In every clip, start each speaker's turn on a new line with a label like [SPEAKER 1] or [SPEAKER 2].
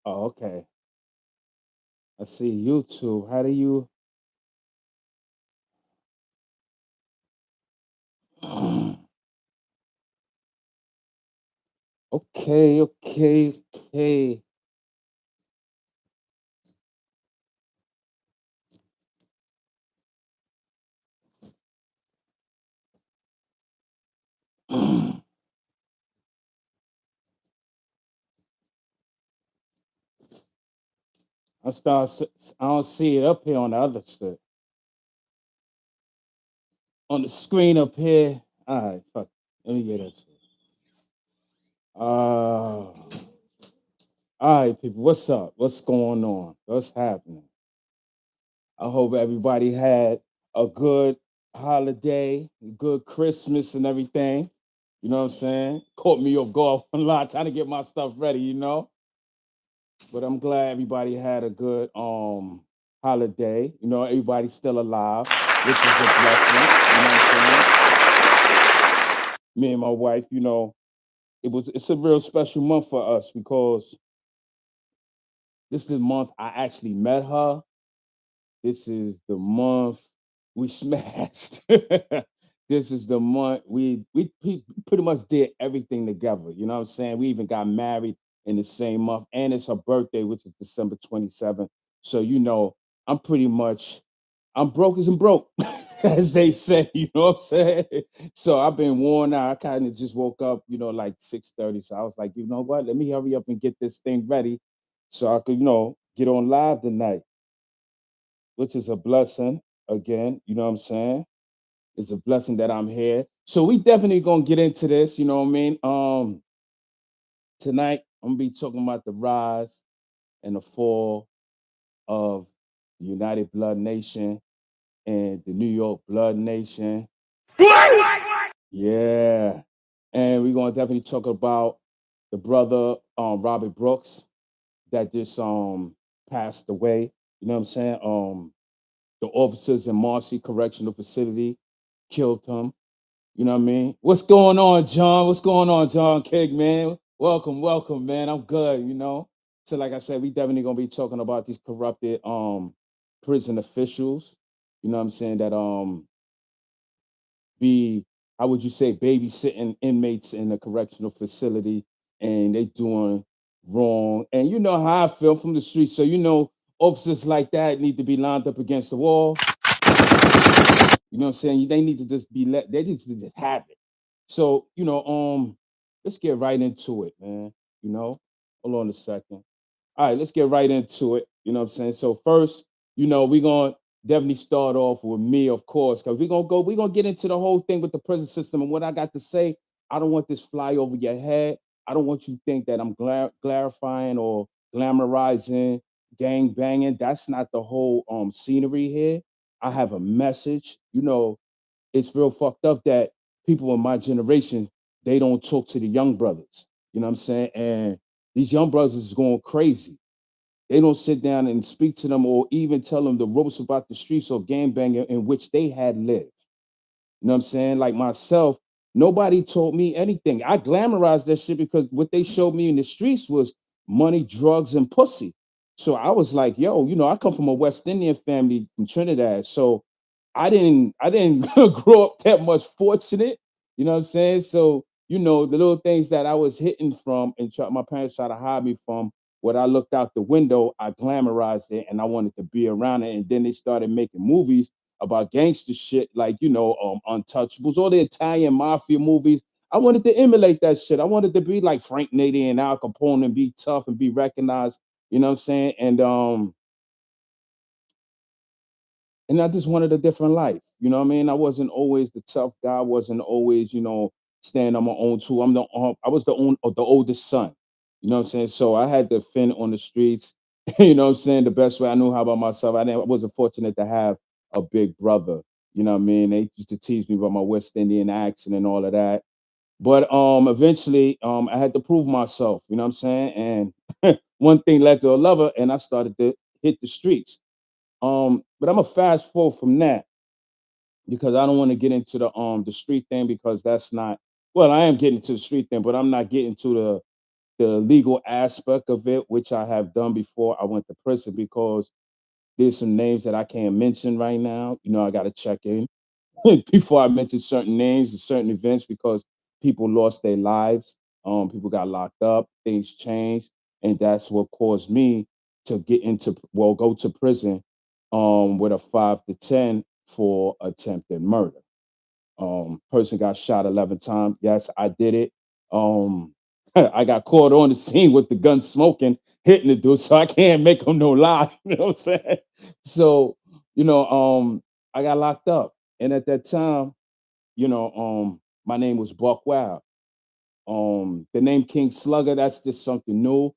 [SPEAKER 1] Oh, okay. I see YouTube. How do you? Okay, okay, okay. I start. I don't see it up here on the other shit. On the screen up here. All right, fuck. Let me get it. All right, people. What's up? What's going on? What's happening? I hope everybody had a good holiday, a good Christmas and everything. You know what I'm saying? Caught me off guard a lot trying to get my stuff ready, you know. But I'm glad everybody had a good holiday. You know, everybody's still alive, which is a blessing. You know what I'm saying? Me and my wife, you know, it's a real special month for us because this is the month I actually met her. This is the month we smashed. This is the month we pretty much did everything together. You know what I'm saying? We even got married in the same month, and it's her birthday, which is December 27th. So you know, I'm pretty much I'm broke as I'm broke, as they say. You know what I'm saying? So I've been worn out. I kind of just woke up, you know, like 6:30. So I was like, you know what? Let me hurry up and get this thing ready so I could, you know, get on live tonight, which is a blessing. Again, you know what I'm saying? It's a blessing that I'm here. So we definitely gonna get into this, you know what I mean? Tonight I'm gonna be talking about the rise and the fall of the United Blood Nation and the New York Blood Nation. Yeah. And we're gonna definitely talk about the brother Robert Brooks that just passed away. You know what I'm saying? The officers in Marcy Correctional Facility killed him. You know what I mean? What's going on, John? What's going on, John Keg, man? Welcome, welcome, man. I'm good, you know. So, like I said, we definitely gonna be talking about these corrupted prison officials. You know what I'm saying? That be how would you say babysitting inmates in a correctional facility and they doing wrong. And you know how I feel from the streets. So you know officers like that need to be lined up against the wall. You know what I'm saying? They need to just be let. They need to just have it. So you know, let's get right into it, man. You know, hold on a second. All right, let's get right into it. You know what I'm saying? So first, you know, we're gonna definitely start off with me, of course, because we're gonna get into the whole thing with the prison system and what I got to say. I don't want this fly over your head. I don't want you to think that I'm clarifying or glamorizing gang banging. That's not the whole scenery here. I have a message. You know, it's real fucked up that people in my generation they don't talk to the young brothers. You know what I'm saying? And these young brothers is going crazy. They don't sit down and speak to them or even tell them the ropes about the streets or gang banging in which they had lived. You know what I'm saying? Like myself, nobody told me anything. I glamorized that shit because what they showed me in the streets was money, drugs, and pussy. So I was like, yo, you know, I come from a West Indian family from Trinidad. So I didn't grow up that much fortunate. You know what I'm saying? So, you know, the little things that I was hitting from and my parents tried to hide me from, what I looked out the window, I glamorized it and I wanted to be around it. And then they started making movies about gangster shit, like you know, Untouchables, all the Italian mafia movies. I wanted to emulate that shit. I wanted to be like Frank Nady and Al Capone and be tough and be recognized. You know what I'm saying? And I just wanted a different life. You know what I mean? I wasn't always the tough guy. I wasn't always, you know, standing on my own too. I was the oldest son. You know what I'm saying? So I had to fend on the streets. You know what I'm saying? The best way I knew how about myself. I wasn't fortunate to have a big brother. You know what I mean? They used to tease me about my West Indian accent and all of that. But eventually I had to prove myself, you know what I'm saying? And one thing led to another, and I started to hit the streets. But I'm gonna fast forward from that because I don't want to get into the street thing because that's not well, I am getting to the street thing, but I'm not getting to the legal aspect of it, which I have done before I went to prison, because there's some names that I can't mention right now. I got to check in before I mention certain names and certain events, because people lost their lives. People got locked up, things changed, and that's what caused me to go to prison with a 5 to 10 for attempted murder. Person got shot 11 times. Yes, I did it. I got caught on the scene with the gun smoking, hitting the dude, so I can't make him no lie. You know what I'm saying? So, you know, um, I got locked up. And at that time, my name was Buck Wild. The name King Slugger, that's just something new.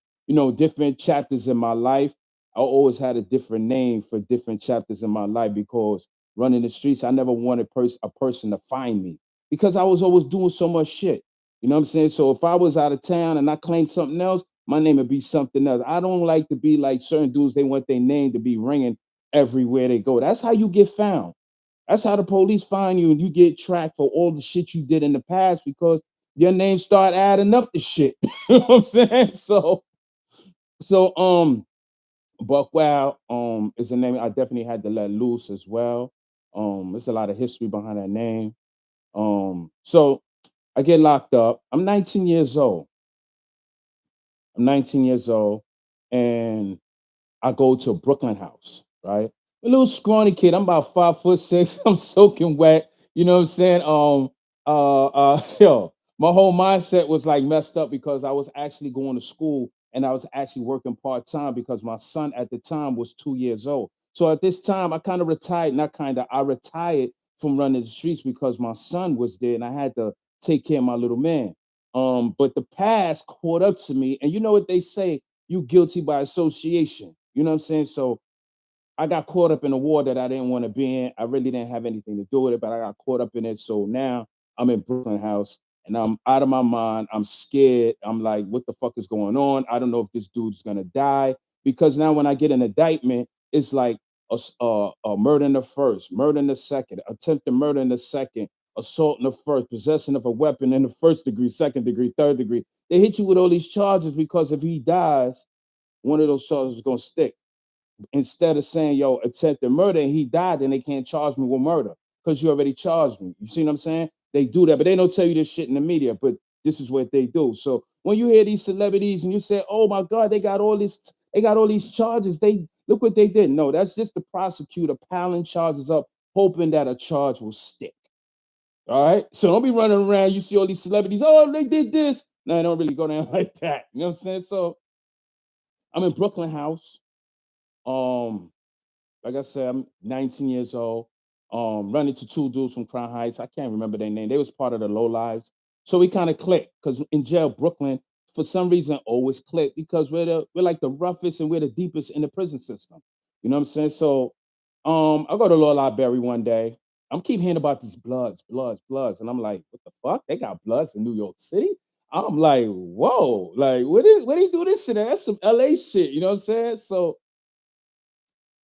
[SPEAKER 1] Different chapters in my life. I always had a different name for different chapters in my life, because running the streets, I never wanted a person to find me, because I was always doing so much shit. You know what I'm saying? So if I was out of town and I claimed something else, my name would be something else. I don't like to be like certain dudes, they want their name to be ringing everywhere they go. That's how you get found. That's how the police find you, and you get tracked for all the shit you did in the past, because your name start adding up to shit. You know what I'm saying? So Buck Wild is a name I definitely had to let loose as well. There's a lot of history behind that name. So I get locked up. I'm 19 years old. I'm 19 years old, and I go to a Brooklyn house, right? A little scrawny kid. I'm about 5'6". I'm soaking wet. You know what I'm saying? Yo, my whole mindset was like messed up, because I was actually going to school and I was actually working part-time, because my son at the time was 2 years old. So at this time, I kind of retired, not kind of, I retired from running the streets, because my son was there and I had to take care of my little man. But the past caught up to me, and you know what they say, you guilty by association. You know what I'm saying? So I got caught up in a war that I didn't want to be in. I really didn't have anything to do with it, but I got caught up in it. So now I'm in Brooklyn House and I'm out of my mind. I'm scared. I'm like, what the fuck is going on? I don't know if this dude's gonna die, because now when I get an indictment, it's like a murder in the first, murder in the second, attempted murder in the second, assault in the first, possession of a weapon in the first degree, second degree, third degree. They hit you with all these charges, because if he dies, one of those charges is gonna stick. Instead of saying, yo, attempted murder and he died, then they can't charge me with murder, because you already charged me. You see what I'm saying? They do that, but they don't tell you this shit in the media, but this is what they do. So when you hear these celebrities and you say, oh my God, they got all these charges. They look what they did. No, that's just the prosecutor piling charges up, hoping that a charge will stick. All right. So don't be running around. You see all these celebrities, oh, they did this. No, it don't really go down like that. You know what I'm saying? So I'm in Brooklyn House. Um, like I said, I'm 19 years old. Running to two dudes from Crown Heights. I can't remember their name. They was part of the Low Lives. So we kind of clicked, because in jail, Brooklyn, for some reason, always clicked, because we're like the roughest and we're the deepest in the prison system. You know what I'm saying? So I go to Law Library one day. I'm keep hearing about these bloods, and I'm like, what the fuck? They got bloods in New York City? I'm like, whoa, like what they do this shit? That's some LA shit, you know what I'm saying? So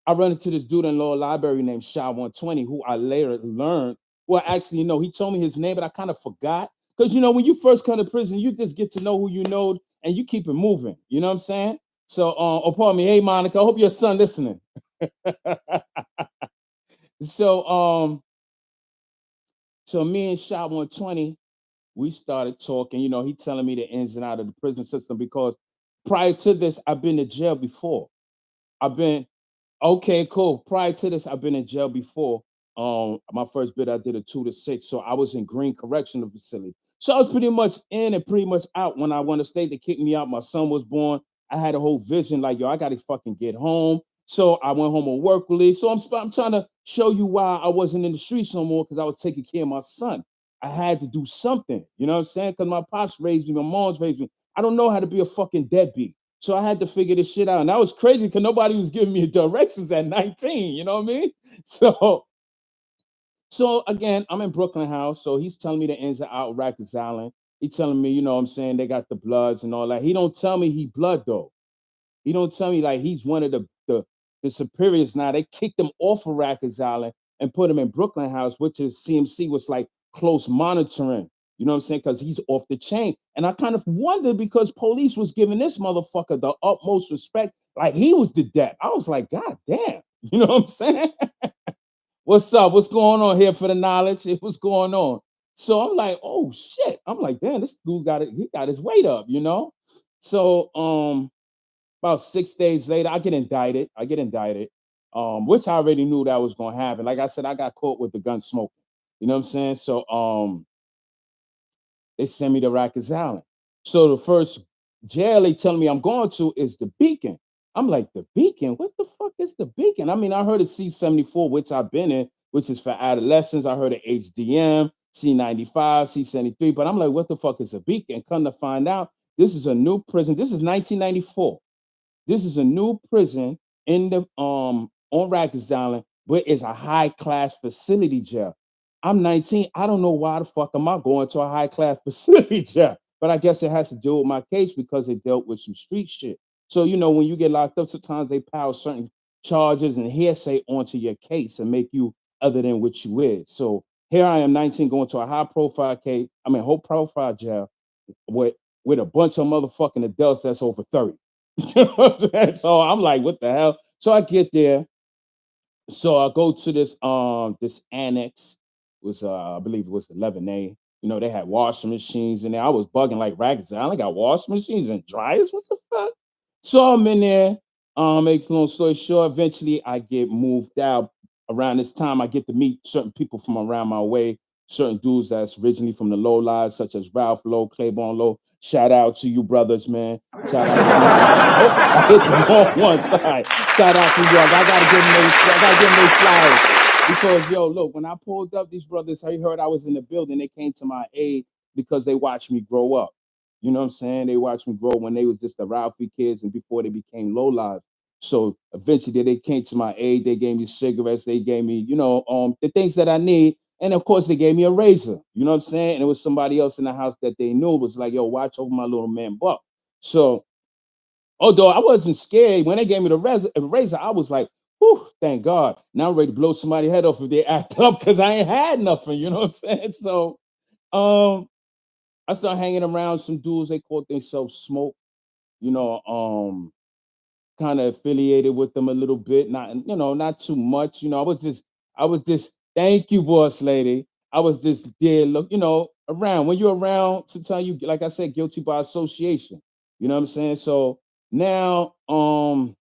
[SPEAKER 1] I run into this dude in Lower Library named Shy 120, who I later learned. Well, actually, no, he told me his name, but I kind of forgot. Because when you first come to prison, you just get to know who you know and you keep it moving. You know what I'm saying? So, oh, pardon me. Hey, Monica, I hope your son listening. so, so me and Shy 120, we started talking. He telling me the ins and out of the prison system, because prior to this, I've been to jail before. I've been Okay, cool. Prior to this, I've been in jail before. My first bit I did a 2 to 6, so I was in Green Correctional Facility. So I was pretty much in and pretty much out when I went to state. They kicked me out. My son was born. I had a whole vision like, yo, I got to fucking get home. So I went home on work release. So I'm trying to show you why I wasn't in the streets no more, because I was taking care of my son. I had to do something. You know what I'm saying? Because my pops raised me, my mom's raised me. I don't know how to be a fucking deadbeat. So I had to figure this shit out. And that was crazy, because nobody was giving me directions at 19. You know what I mean? So so again, I'm in Brooklyn House. So he's telling me the ins and out of Rikers Island. He's telling me, you know what I'm saying, they got the bloods and all that. He don't tell me he blood though. He don't tell me like he's one of the superiors now. They kicked him off of Rikers Island and put him in Brooklyn House, which is CMC was like close monitoring. You know what I'm saying? Because he's off the chain. And I kind of wondered because police was giving this motherfucker the utmost respect, like he was the dep. I was like, God damn. You know what I'm saying? What's up? What's going on here for the knowledge? What's going on? So I'm like, oh shit. I'm like, damn, this dude got it. He got his weight up, you know? So about 6 days later, I get indicted. Which I already knew that was gonna happen. Like I said, I got caught with the gun smoking. You know what I'm saying? So they send me to Rikers Island. So the first jail they tell me I'm going to is the Beacon. I'm like, the Beacon? What the fuck is the Beacon? I mean, I heard of C-74, which I've been in, which is for adolescents. I heard of HDM, C-95, C-73, but I'm like, what the fuck is a Beacon? Come to find out, this is a new prison. This is 1994. This is a new prison in the on Rikers Island, where it's a high class facility jail. I'm 19. I don't know why the fuck am I going to a high class facility jail, but I guess it has to do with my case because it dealt with some street shit. So you know when you get locked up, sometimes they pile certain charges and hearsay onto your case and make you other than what you is. So here I am, 19, going to a high profile case. I mean, whole profile jail with with a bunch of motherfucking adults that's over 30. So I'm like, what the hell? So I get there. So I go to this annex. It was I believe it was 11A. You know, they had washing machines in there. I was bugging like raggeds. I only got washing machines and dryers. What the fuck? So I'm in there. Makes a long story short, eventually I get moved out. Around this time, I get to meet certain people from around my way, certain dudes that's originally from the low lives, such as Ralph Lowe, Claiborne Lowe. Shout out to you, brothers, man. Shout out to y'all. Oh, I hit the wrong one. Sorry. Shout out to y'all. I gotta give them their flowers. Because yo, look, when I pulled up, these brothers, I heard I was in the building, they came to my aid because they watched me grow up. You know what I'm saying? They watched me grow when they was just the Ralphie kids and before they became low lives. So eventually they came to my aid. They gave me cigarettes. They gave me, the things that I need. And of course, they gave me a razor. You know what I'm saying? And it was somebody else in the house that they knew was like, yo, watch over my little man Buck. So although I wasn't scared when they gave me the razor, I was like, whew, thank God. Now I'm ready to blow somebody's head off if they act up because I ain't had nothing. You know what I'm saying? So um, I started hanging around some dudes. They called themselves Smoke. You know, kind of affiliated with them a little bit, not too much. I was just thank you, boss lady. I was just there, look, around. When you're around, sometimes you, like I said, guilty by association. You know what I'm saying? So now, one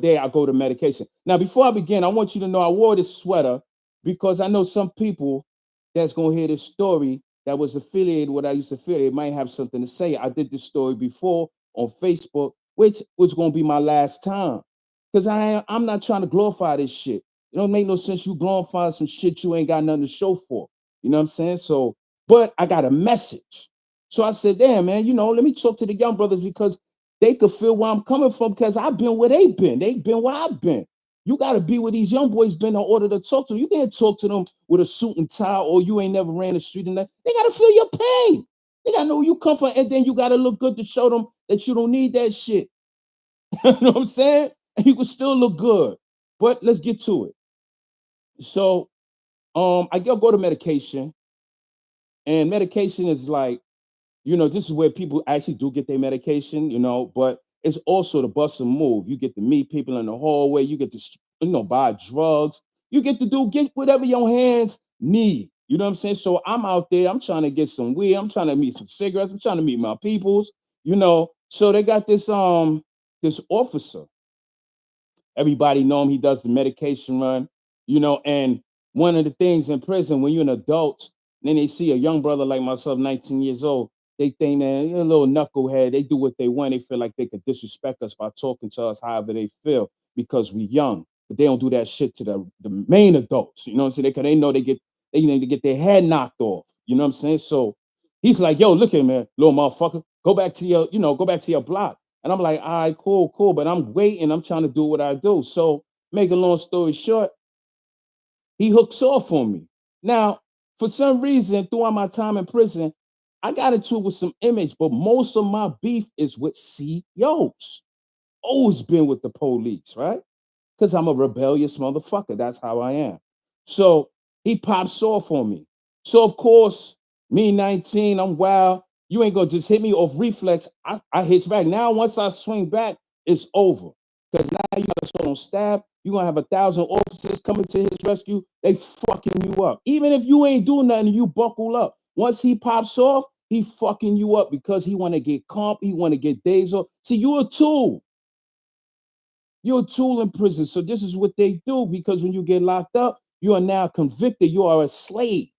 [SPEAKER 1] day I go to medication. Now, before I begin, I want you to know I wore this sweater because I know some people that's gonna hear this story that was affiliated with what I used to affiliate might have something to say. I did this story before on Facebook, which was gonna be my last time. Because I'm not trying to glorify this shit. It don't make no sense you glorify some shit you ain't got nothing to show for. You know what I'm saying? So, but I got a message. So I said, damn, man, let me talk to the young brothers because they could feel where I'm coming from because I've been where they've been. They've been where I've been. You got to be where these young boys been in order to talk to them. You can't talk to them with a suit and tie or you ain't never ran the street and that. They got to feel your pain. They got to know where you come from. And then you got to look good to show them that you don't need that shit. You know what I'm saying? And you can still look good. But let's get to it. So I go to medication. And medication is like, this is where people actually do get their medication, but it's also the bust and move. You get to meet people in the hallway, you get to, buy drugs, you get to get whatever your hands need. You know what I'm saying? So I'm out there, I'm trying to get some weed, I'm trying to meet some cigarettes, I'm trying to meet my peoples, So they got this officer. Everybody know him. He does the medication run, and one of the things in prison, when you're an adult, then they see a young brother like myself, 19 years old, they think, man, you're a little knucklehead. They do what they want. They feel like they could disrespect us by talking to us however they feel because we young. But they don't do that shit to the main adults. You know what I'm saying? They know they get their head knocked off. You know what I'm saying? So he's like, yo, look at him, man, little motherfucker. Go back to your block. And I'm like, all right, cool. But I'm waiting. I'm trying to do what I do. So, make a long story short, he hooks off on me. Now, for some reason, throughout my time in prison, I got into it with some inmates, but most of my beef is with CEOs. Always been with the police, right? Because I'm a rebellious motherfucker. That's how I am. So he pops off on me. So, of course, Me 19, I'm wild. You ain't gonna just hit me off reflex. I hit back. Now, once I swing back, it's over. Because now you got a assault on staff. You're gonna have 1,000 officers coming to his rescue. They fucking you up. Even if you ain't doing nothing, you buckle up. Once he pops off, he fucking you up because he wanna get comp, he wanna get days off. See, you a tool. You're a tool in prison. So this is what they do because when you get locked up, you are now convicted. You are a slave.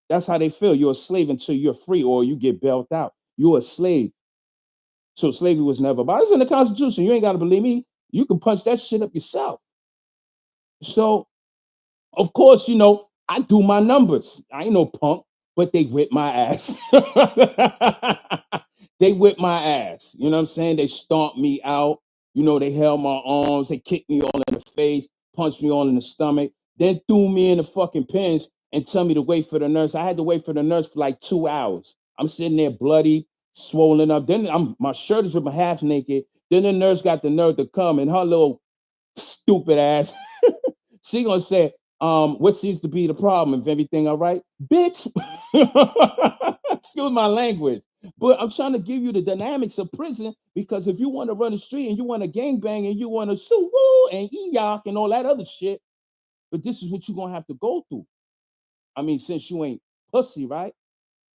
[SPEAKER 1] That's how they feel. You're a slave until you're free or you get bailed out. You're a slave. So slavery was never about. It's in the Constitution. You ain't got to believe me. You can punch that shit up yourself. So, of course, I do my numbers. I ain't no punk, but they whip my ass. They whip my ass. You know what I'm saying? They stomped me out. They held my arms. They kicked me all in the face, punched me all in the stomach, then threw me in the fucking pens and tell me to wait for the nurse. I had to wait for the nurse for like 2 hours. I'm sitting there bloody, swollen up. Then my shirt is ripping half naked. Then the nurse got the nerve to come and her little stupid ass. She gonna say, what seems to be the problem? If everything all right, bitch. Excuse my language, but I'm trying to give you the dynamics of prison because if you want to run the street and you want to gangbang and you want to sue woo and eyak and all that other shit, but this is what you're gonna have to go through. I mean, since you ain't pussy, right?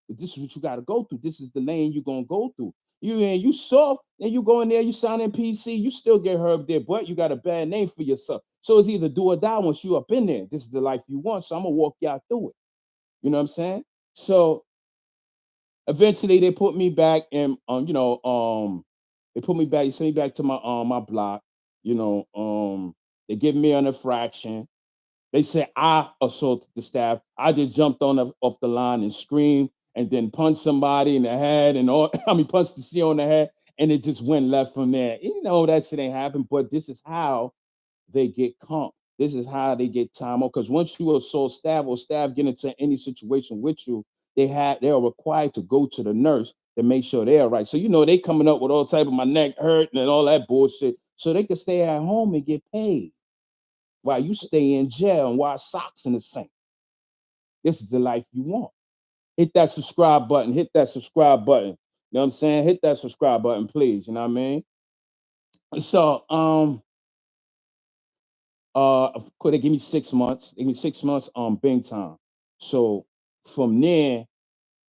[SPEAKER 1] But this is what you got to go through. This is the lane you're gonna go through. You soft, and you go in there, you sign in PC, you still get hurt there, but you got a bad name for yourself. So it's either do or die once you up in there. This is the life you want. So I'm gonna walk y'all through it. You know what I'm saying? So eventually they put me back and they put me back, they sent me back to my block, they give me an infraction. They said I assaulted the staff. I just jumped off the line and screamed and then punched somebody in the head and all. I mean, punched the C on the head, and it just went left from there. That shit ain't happened, but this is how they get comp. This is how they get time off. Because once you assault staff or staff get into any situation with you, they are required to go to the nurse to make sure they're right. So they coming up with all type of my neck hurting and all that bullshit, so they can stay at home and get paid while you stay in jail and wash socks in the sink. This is the life you want. Hit that subscribe button. Hit that subscribe button. You know what I'm saying? Hit that subscribe button, please. You know what I mean? So, could they give me 6 months? They give me 6 months Bing time. So from there,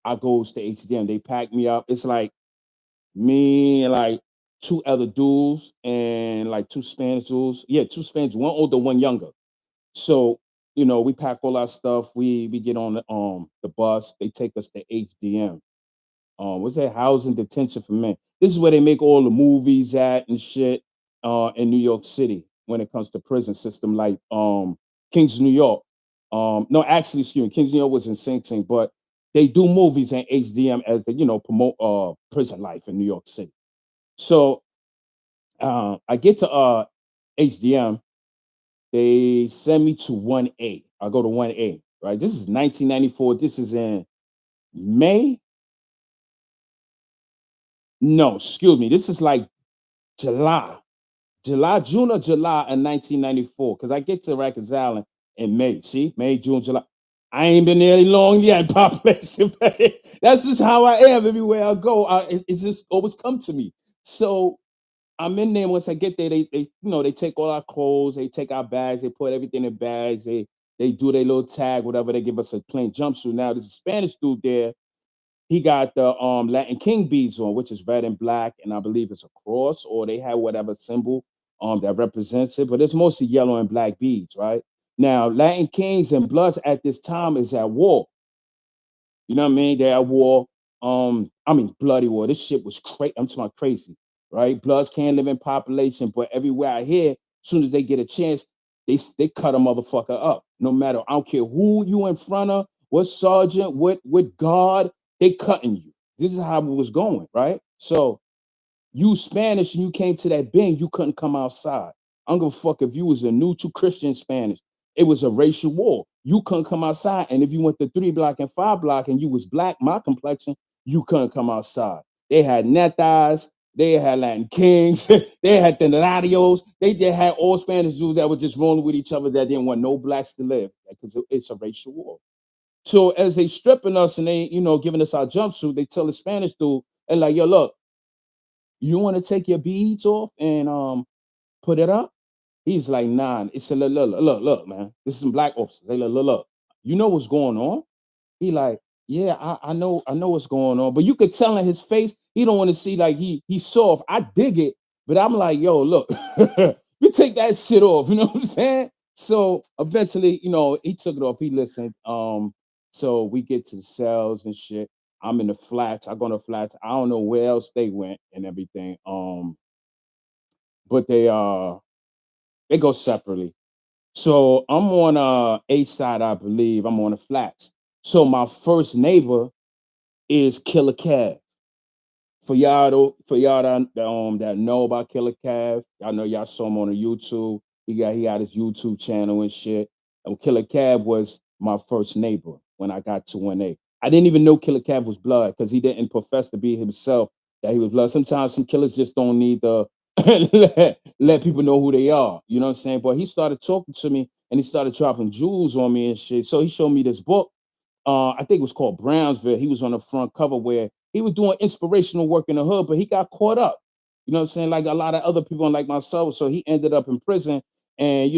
[SPEAKER 1] I goes to HDM. They pack me up. It's like me and like two other dudes and like two Spanish dudes. Yeah, two Spanish, one older, one younger. So, we pack all our stuff. We get on the bus. They take us to HDM. What's that? Housing detention for men. This is where they make all the movies at and shit in New York City when it comes to prison system, like Kings, New York. No, actually, excuse me, Kings, New York was in Sing Sing, but they do movies in HDM as they, promote prison life in New York City. So I get to HDM. They send me to 1A. I go to 1A, right? This is 1994. This is in May. No, excuse me. This is like July, June or July in 1994. Because I get to Rikers Island in May. See, May, June, July. I ain't been there long yet in population. That's just how I am everywhere I go. It's just always come to me. So I'm in there. Once I get there, they take all our clothes, they take our bags, they put everything in bags, they do their little tag, whatever. They give us a plain jumpsuit. Now there's a Spanish dude there. He got the Latin King beads on, which is red and black, and I believe it's a cross, or they have whatever symbol that represents it, but it's mostly yellow and black beads, right? Now, Latin Kings and Bloods at this time is at war. You know what I mean? They're at war. Bloody war. This shit was crazy. I'm talking about crazy, right? Bloods can't live in population, but everywhere I hear, as soon as they get a chance, they cut a motherfucker up. No matter, I don't care who you in front of, what sergeant, what guard, they cutting you. This is how it was going, right? So you Spanish and you came to that Bing, you couldn't come outside. I don't give a fuck if you was a neutral Christian Spanish. It was a racial war. You couldn't come outside. And if you went to 3 block and 5 block and you was black, my complexion, you couldn't come outside. They had netas, they had Latin Kings, they had Tenerios, they had all Spanish dudes that were just rolling with each other that didn't want no blacks to live because it's a racial war. So as they stripping us and they, giving us our jumpsuit, they tell the Spanish dude, and like, yo, look, you want to take your beads off and put it up? He's like, nah. It's a look, man. This is some black officers. They look. You know what's going on? He like, yeah, I know what's going on. But you could tell in his face, he don't want to see like he's soft. I dig it, but I'm like, yo, look, you take that shit off. You know what I'm saying? So eventually, he took it off. He listened. So we get to the cells and shit. I'm in the flats. I go in the flats. I don't know where else they went and everything. But they go separately. So I'm on A side, I believe. I'm on the flats. So my first neighbor is Killer Cav. For y'all that know about Killer Cav, I know y'all saw him on the YouTube. He had his YouTube channel and shit. And Killer Cav was my first neighbor when I got to 1A. I didn't even know Killer Cav was blood because he didn't profess to be himself that he was blood. Sometimes some killers just don't need to let people know who they are. You know what I'm saying? But he started talking to me and he started dropping jewels on me and shit. So he showed me this book. I think it was called Brownsville. He was on the front cover where he was doing inspirational work in the hood, but he got caught up. You know what I'm saying? Like a lot of other people like myself. So he ended up in prison. And,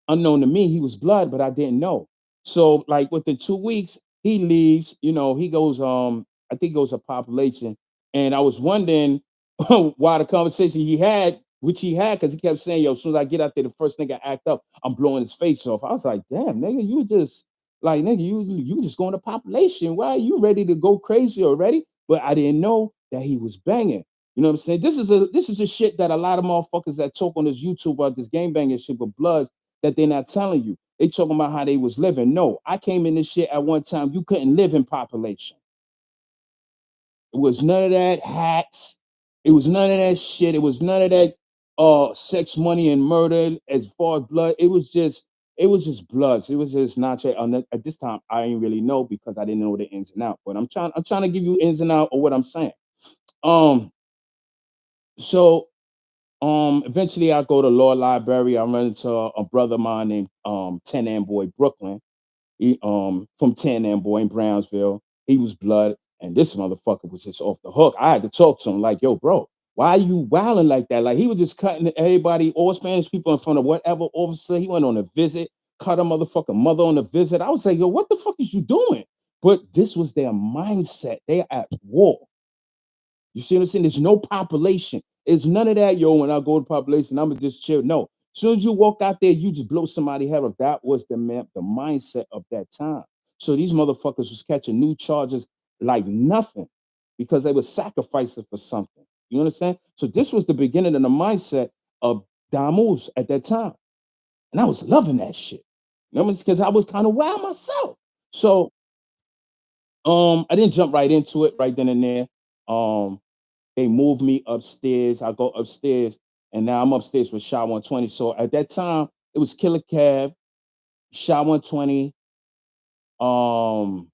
[SPEAKER 1] unknown to me, he was blood, but I didn't know. So, like within 2 weeks, he leaves, he goes, I think it goes to population. And I was wondering why the conversation he had, which he had, because he kept saying, yo, as soon as I get out there, the first nigga act up, I'm blowing his face off. I was like, damn, nigga, you just like nigga, you just going to population. Why are you ready to go crazy already? But I didn't know that he was banging. You know what I'm saying? This is a shit that a lot of motherfuckers that talk on this YouTube about this game banging shit with bloods that they're not telling you. They talking about how they was living. No, I came in this shit at one time. You couldn't live in population. It was none of that hats. It was none of that shit. It was none of that sex, money, and murder as far as blood. It was just bloods. It was just not at this time I didn't really know because I didn't know the ins and out. But I'm trying to give you ins and out of what I'm saying. Um so eventually I go to law library. I run into a brother of mine named 10 and Boy Brooklyn. He from 10 and Boy in Brownsville. He was blood, and this motherfucker was just off the hook. I had to talk to him like, yo, bro, why are you wilding like that? Like he was just cutting everybody, all Spanish people in front of whatever officer. He went on a visit, cut a motherfucking mother on a visit. I was like, yo, what the fuck is you doing? But this was their mindset. They are at war. You see what I'm saying? There's no population. It's none of that, yo. When I go to population, I'm gonna just chill. No. As soon as you walk out there, you just blow somebody head off. That was the mindset of that time. So these motherfuckers was catching new charges like nothing because they were sacrificing for something. You understand? So this was the beginning of the mindset of Damus at that time. And I was loving that shit. You know, because I was kind of wild myself. So I didn't jump right into it right then and there. Um, they moved me upstairs. I go upstairs, and now I'm upstairs with Shy 120. So at that time, it was Killer Cav, Shy 120, um,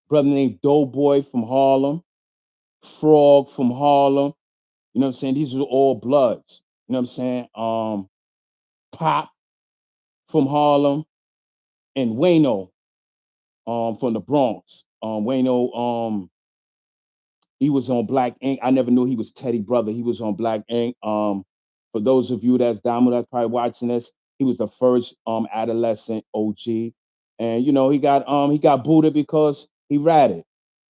[SPEAKER 1] brother named Doughboy from Harlem, Frog from Harlem. You know what I'm saying? These are all bloods. You know what I'm saying? Pop from Harlem and Wayno from the Bronx. Wayno he was on Black Ink. I never knew he was Teddy brother. He was on Black Ink. For those of you that's down that's probably watching this, he was the first adolescent OG. And he got booted because he ratted.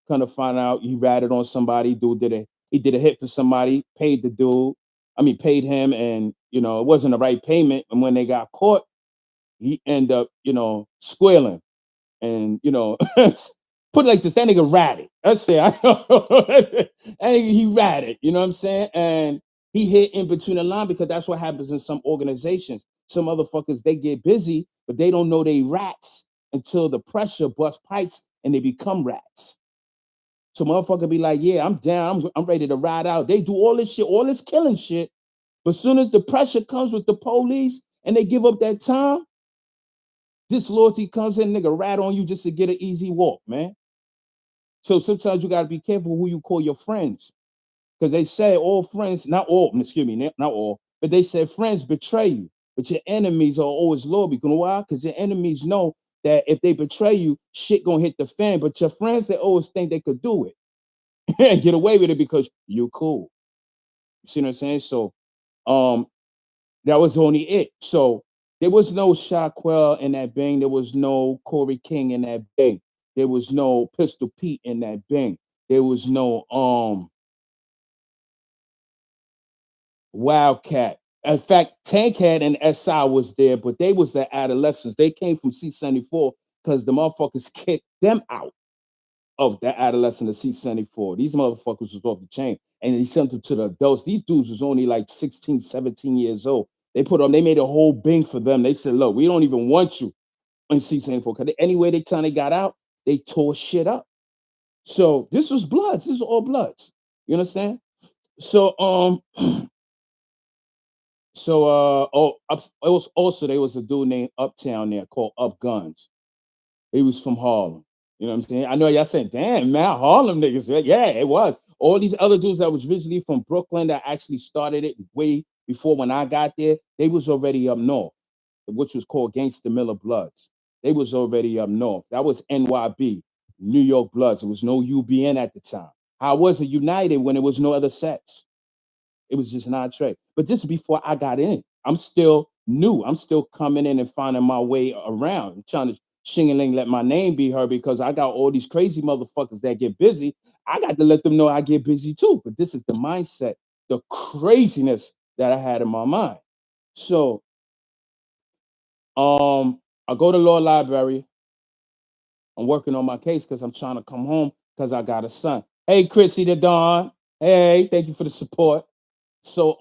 [SPEAKER 1] Kind of find out he ratted on somebody. Dude did a hit for somebody, paid the dude. I mean, paid him, and it wasn't the right payment. And when they got caught, he ended up, squealing and put it like this, that nigga ratted. That's it. That nigga, he ratted. You know what I'm saying? And he hit in between the line because that's what happens in some organizations. Some motherfuckers they get busy, but they don't know they rats until the pressure bust pipes and they become rats. So motherfucker be like, yeah, I'm down. I'm ready to ride out. They do all this shit, all this killing shit. But as soon as the pressure comes with the police and they give up that time, disloyalty comes in, nigga, rat on you just to get an easy walk, man. So sometimes you gotta be careful who you call your friends. Because they say all friends, not all, excuse me, not all, but they say friends betray you. But your enemies are always loyal. Because why? Because your enemies know that if they betray you, shit gonna hit the fan. But your friends, they always think they could do it and get away with it because you cool. You see what I'm saying? So um that was only it. So there was no Shaquille in that bang. There was no Corey King in that bang. There was no Pistol Pete in that bang. There was no Wildcat. In fact, Tankhead and SI was there, but they was the adolescents. They came from C-74 because the motherfuckers kicked them out of that adolescent of C-74. These motherfuckers was off the chain. And he sent them to the adults. These dudes was only like 16, 17 years old. They made a whole bing for them. They said, look, we don't even want you in C-74. Because anyway, they got out, they tore shit up. So this was Bloods. This is all Bloods. You understand? So it was also there was a dude named Uptown there called Up Guns. He was from Harlem. You know what I'm saying? I know y'all saying, damn, man, Harlem niggas. Yeah, it was. All these other dudes that was originally from Brooklyn that actually started it way before when I got there, they was already up north, which was called Gangsta Miller Bloods. They was already up north. That was NYB, New York Bloods. There was no UBN at the time. How was it United when there was no other sets? It was just not trade. But this is before I got in. I'm still new. I'm still coming in and finding my way around. I'm trying to shingling let my name be heard because I got all these crazy motherfuckers that get busy. I got to let them know I get busy too. But this is the mindset, the craziness that I had in my mind. So I go to law library. I'm working on my case because I'm trying to come home because I got a son. Hey, Chrissy the Dawn. Hey, thank you for the support. So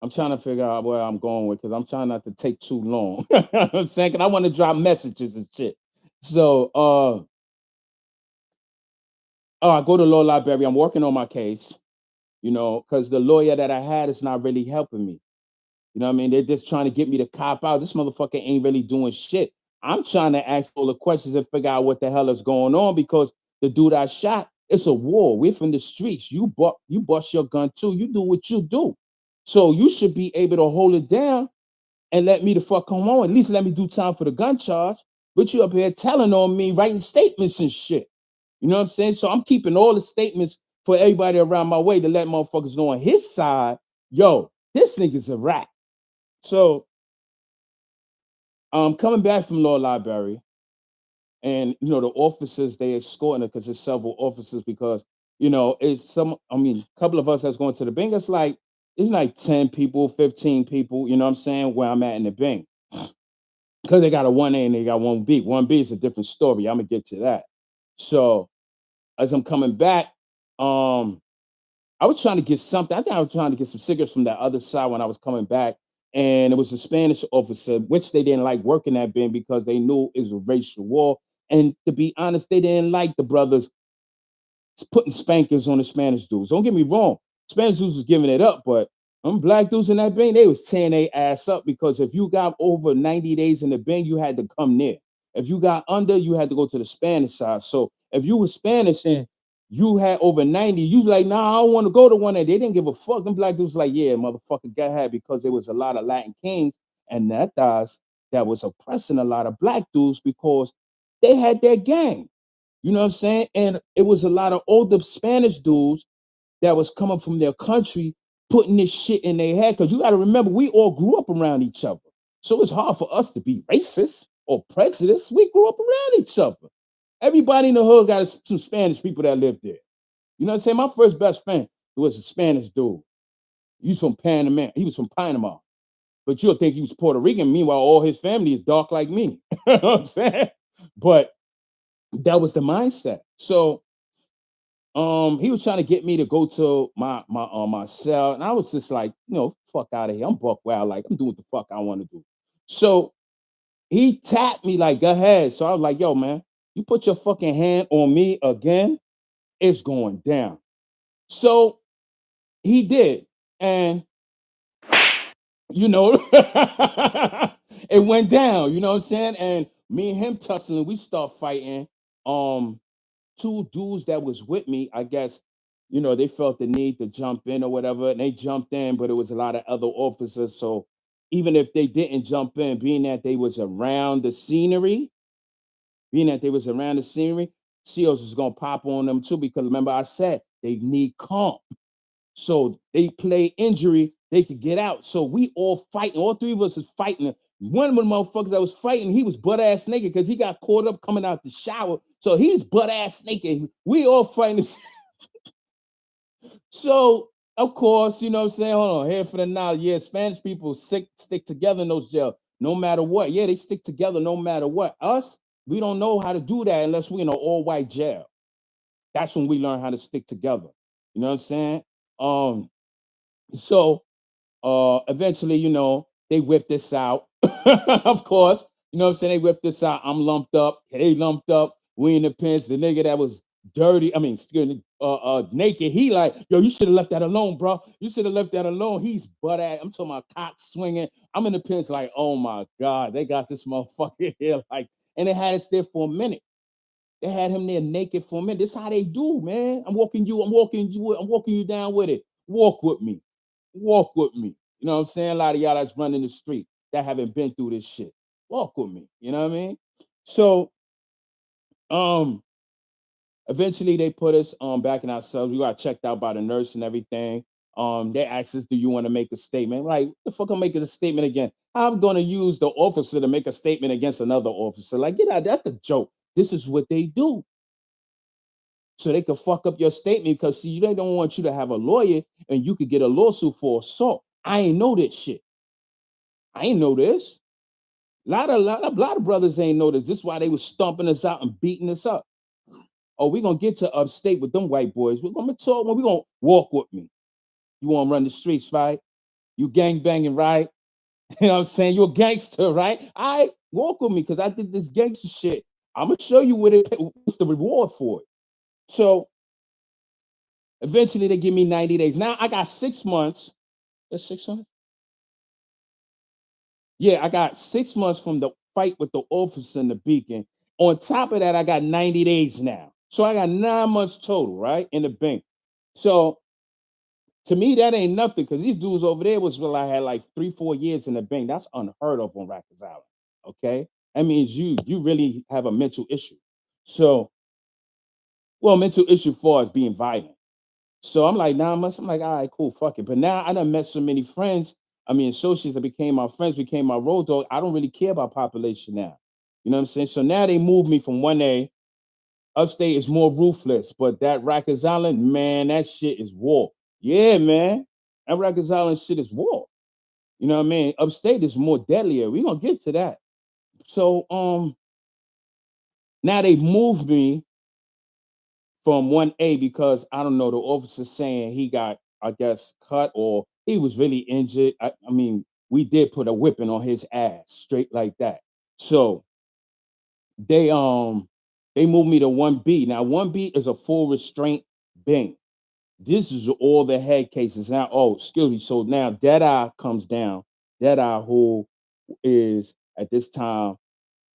[SPEAKER 1] I'm trying to figure out where I'm going with because I'm trying not to take too long. I'm saying, 'cause I want to drop messages and shit. So, I go to law library. I'm working on my case, because the lawyer that I had is not really helping me. You know what I mean? They're just trying to get me to cop out. This motherfucker ain't really doing shit. I'm trying to ask all the questions and figure out what the hell is going on because the dude I shot, it's a war. We're from the streets. You bust your gun too. You do what you do. So you should be able to hold it down and let me the fuck come home. At least let me do time for the gun charge. But you up here telling on me, writing statements and shit. You know what I'm saying? So I'm keeping all the statements for everybody around my way to let motherfuckers know on his side, yo, this nigga's a rat. So I'm coming back from law library, and the officers they escorting her because there's several officers because a couple of us that's going to the Bing. It's like 10 people, 15 people, you know what I'm saying, where I'm at in the Bing. Because they got a 1A and they got 1B. 1B is a different story. I'm gonna get to that. So as I'm coming back, I was trying to get something. I think I was trying to get some cigarettes from that other side when I was coming back. And it was a Spanish officer, which they didn't like working at Ben because they knew it was a racial war. And to be honest, they didn't like the brothers putting spankers on the Spanish dudes. Don't get me wrong. Spanish dudes was giving it up, but them black dudes in that bang, they was tearing their ass up because if you got over 90 days in the bang, you had to come near. If you got under, you had to go to the Spanish side. So if you were Spanish and you had over 90, you like, nah, I don't want to go to one. And they didn't give a fuck. Them black dudes like, yeah, motherfucker, go ahead, because there was a lot of Latin kings and that was oppressing a lot of black dudes because they had their gang. You know what I'm saying? And it was a lot of older Spanish dudes that was coming from their country putting this shit in their head. Because you got to remember, we all grew up around each other. So it's hard for us to be racist or prejudiced. We grew up around each other. Everybody in the hood got some Spanish people that lived there. You know what I'm saying? My first best friend was a Spanish dude. He was from Panama. He was from Panama. But you'll think he was Puerto Rican. Meanwhile, all his family is dark like me. You know what I'm saying? But that was the mindset. So he was trying to get me to go to my cell, and I was just like, fuck out of here. I'm buck wild, like I'm doing what the fuck I want to do. So he tapped me like, go ahead. So I was like, yo, man, you put your fucking hand on me again, it's going down. So he did, and it went down. You know what I'm saying? And me and him tussling, we start fighting. Two dudes that was with me, I guess, they felt the need to jump in or whatever, and they jumped in, but it was a lot of other officers. So even if they didn't jump in, being that they was around the scenery, CEOs is gonna pop on them too. Because remember, I said they need comp. So they play injury, they could get out. So we all fighting. All three of us is fighting. One of the motherfuckers that was fighting, he was butt ass naked because he got caught up coming out the shower. So he's butt ass naked. We all fighting. So of course, you know what I'm saying? Hold on, here for the knowledge. Yeah, Spanish people stick together in those jails, no matter what. Yeah, they stick together no matter what. Us, we don't know how to do that unless we're in an all-white jail. That's when we learn how to stick together. You know what I'm saying? So eventually, they whipped this out. Of course, you know what I'm saying? They whipped this out. I'm lumped up. They lumped up. We in the pens. The nigga that was dirty, naked, he like, yo, you should have left that alone, bro. You should have left that alone. He's butt ass. I'm talking about cock swinging. I'm in the pens like, oh my God, they got this motherfucker here. Like, and they had it there for a minute. They had him there naked for a minute. This is how they do, man. I'm walking you down with it. Walk with me. Walk with me. You know what I'm saying? A lot of y'all that's running the street that haven't been through this shit. Walk with me. You know what I mean? So eventually they put us back in our cells. We got checked out by the nurse and everything. They asked us, do you want to make a statement? Like, the fuck I'm making a statement again? I'm gonna use the officer to make a statement against another officer. Like, get out, that's a joke. This is what they do. So they could fuck up your statement because see, they don't want you to have a lawyer and you could get a lawsuit for assault. I ain't know this shit. I ain't know this. A lot of brothers ain't know this. This is why they was stomping us out and beating us up. Oh, we're gonna get to upstate with them white boys. We're gonna talk, we're gonna walk with me. You wanna run the streets, right? You gang banging, right? You know what I'm saying? You're a gangster, right? I walk with me because I did this gangster shit. I'm gonna show you what's the reward for it. So eventually they give me 90 days. Now I got 6 months. That's 600. Yeah, I got 6 months from the fight with the officer in the Beacon. On top of that, I got 90 days now. So I got 9 months total, right? In the bank. So to me, that ain't nothing because these dudes over there I had like 3-4 years in the bank. That's unheard of on Rikers Island. Okay. That means you really have a mental issue. So, well, mental issue for us being violent. So I'm like 9 months. I'm like, all right, cool, fuck it. But now I done met so many friends. Associates that became my friends, became my road dog. I don't really care about population now. You know what I'm saying? So now they moved me from 1A. Upstate is more ruthless, but that Rikers Island, man, that shit is war. Yeah, man. That Rikers Island shit is war. You know what I mean? Upstate is more deadlier. We're gonna get to that. So now they moved me from 1A because I don't know, the officer saying he got, I guess, cut or he was really injured. We did put a whipping on his ass straight like that. So they moved me to 1B. Now 1B is a full restraint bank. This is all the head cases. Now, excuse me. So now Deadeye comes down. Deadeye, who is at this time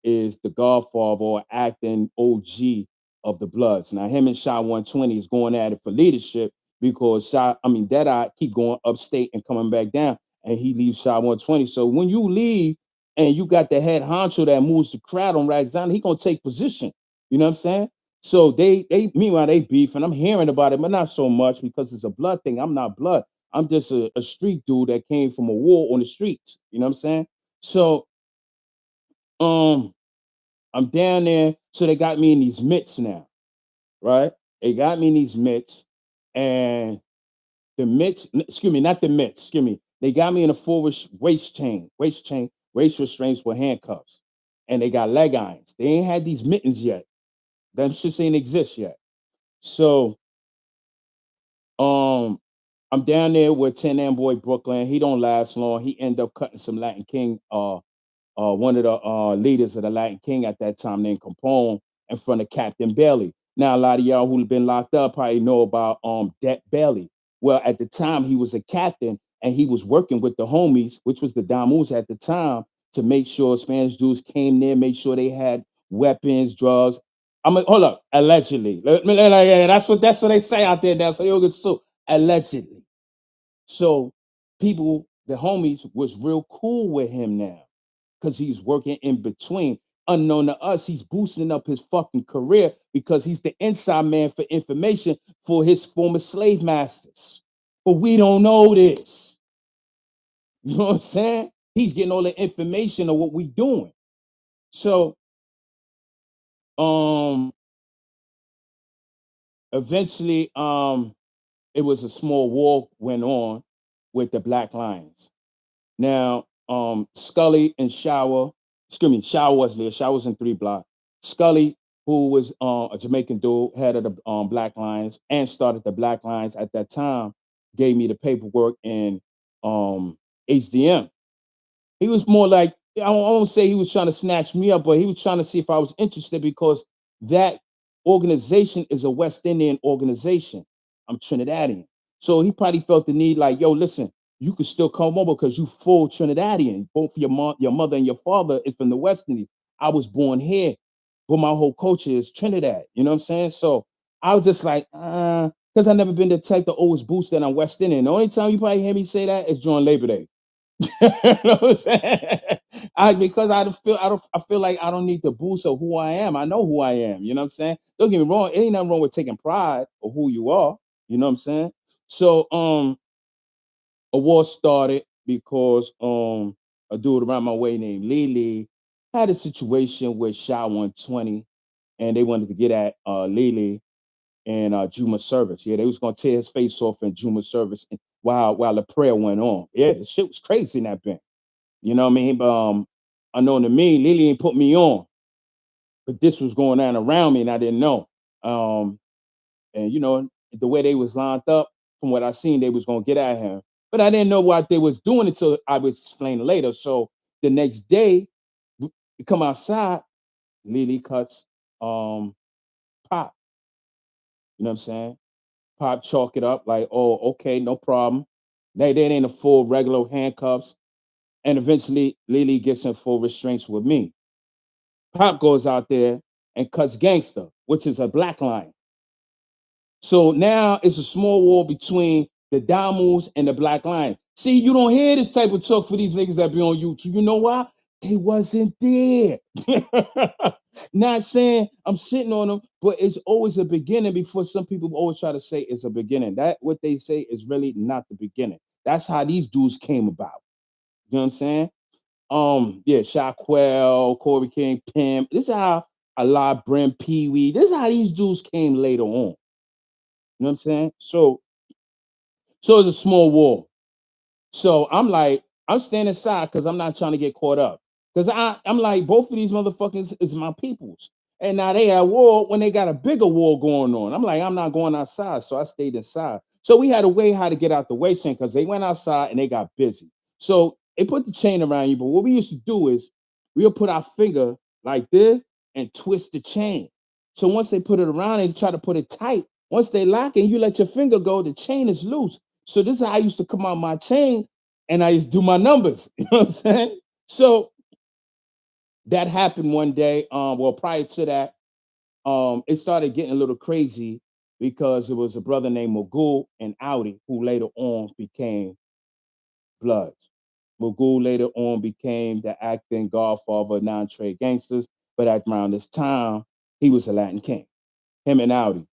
[SPEAKER 1] is the godfather or acting OG of the Bloods. Now, him and Shy 120 is going at it for leadership because Deadeye keep going upstate and coming back down, and he leaves Shy 120. So when you leave and you got the head honcho that moves the crowd on Rags Island, he gonna take position. You know what I'm saying? So they meanwhile they beef, and I'm hearing about it, but not so much because it's a blood thing. I'm not blood. I'm just a street dude that came from a war on the streets. You know what I'm saying? So I'm down there, so they got me in these mitts now, right? They got me in these mitts, and the mitts, excuse me, not the mitts, excuse me. They got me in a full waist restraints with handcuffs, and they got leg irons. They ain't had these mittens yet. That shit ain't exist yet. So, I'm down there with 10 Boy Brooklyn. He don't last long. He end up cutting some Latin King one of the leaders of the Latin King at that time named Capone in front of Captain Bailey. Now, a lot of y'all who've been locked up probably know about Det Bailey. Well, at the time, he was a captain and he was working with the homies, which was the Damus at the time, to make sure Spanish dudes came there, make sure they had weapons, drugs. Hold up, allegedly. That's what they say out there now. So you'll get sued. Allegedly. So people the homies was real cool with him now because he's working in between. Unknown to us, he's boosting up his fucking career because he's the inside man for information for his former slave masters. But we don't know this. You know what I'm saying? He's getting all the information of what we doing. So, um, eventually, it was a small war went on with the Black Lions. Now, Scully and Shower, excuse me, Shower was there. Shower was in 3 Block. Scully, who was a Jamaican dude, head of the Black Lions and started the Black Lions at that time, gave me the paperwork and HDM. He was more like, I won't say he was trying to snatch me up, but he was trying to see if I was interested because that organization is a West Indian organization. I'm Trinidadian. So he probably felt the need like, yo, listen, you could still come over because you full Trinidadian. Both your mother and your father is from the West Indies. I was born here, but my whole culture is Trinidad. You know what I'm saying? So I was just like, because I never been the type to always boost that I'm West Indian. The only time you probably hear me say that is during Labor Day. You know what I'm saying? Because I feel like I don't need to boost of who I am. I know who I am. You know what I'm saying? Don't get me wrong. It ain't nothing wrong with taking pride of who you are. You know what I'm saying? So a war started because a dude around my way named Lily had a situation with Sha 120 and they wanted to get at Lily and Juma service. Yeah, they was gonna tear his face off in Juma service while the prayer went on. Yeah, the shit was crazy in that bank. You know what I mean? Unknown to me, Lily ain't put me on, but this was going on around me, and I didn't know. And you know, the way they was lined up, from what I seen, they was gonna get at him, but I didn't know what they was doing until I would explain later. So the next day, we come outside, Lily cuts Pop. You know what I'm saying? Pop chalk it up like, oh, okay, no problem. They ain't a full regular handcuffs. And eventually Lily gets in full restraints with me. Pop goes out there and cuts Gangster, which is a Black Lion. So now it's a small war between the Damus and the Black Lion. See, you don't hear this type of talk for these niggas that be on YouTube. You know why? They wasn't there. Not saying I'm sitting on them, but it's always a beginning before some people always try to say it's a beginning. That what they say is really not the beginning. That's how these dudes came about. You know what I'm saying? Yeah, Shaquell, Corey King, Pim. This is how a lot Brim Pee Wee. This is how these dudes came later on. You know what I'm saying? So it's a small war. So I'm like, I'm standing aside because I'm not trying to get caught up. Because I'm like, both of these motherfuckers is my peoples. And now they at war when they got a bigger war going on. I'm like, I'm not going outside. So I stayed inside. So we had a way how to get out the way chain because they went outside and they got busy. So they put the chain around you. But what we used to do is we'll put our finger like this and twist the chain. So once they put it around and try to put it tight, once they lock it and you let your finger go, the chain is loose. So this is how I used to come out my chain and I used to do my numbers. You know what I'm saying? So that happened one day. Well, prior to that, it started getting a little crazy because it was a brother named Magoo and Audi who later on became Bloods. Magoo later on became the acting godfather of non-trade gangsters, but at around this time, he was a Latin king, him and Audi.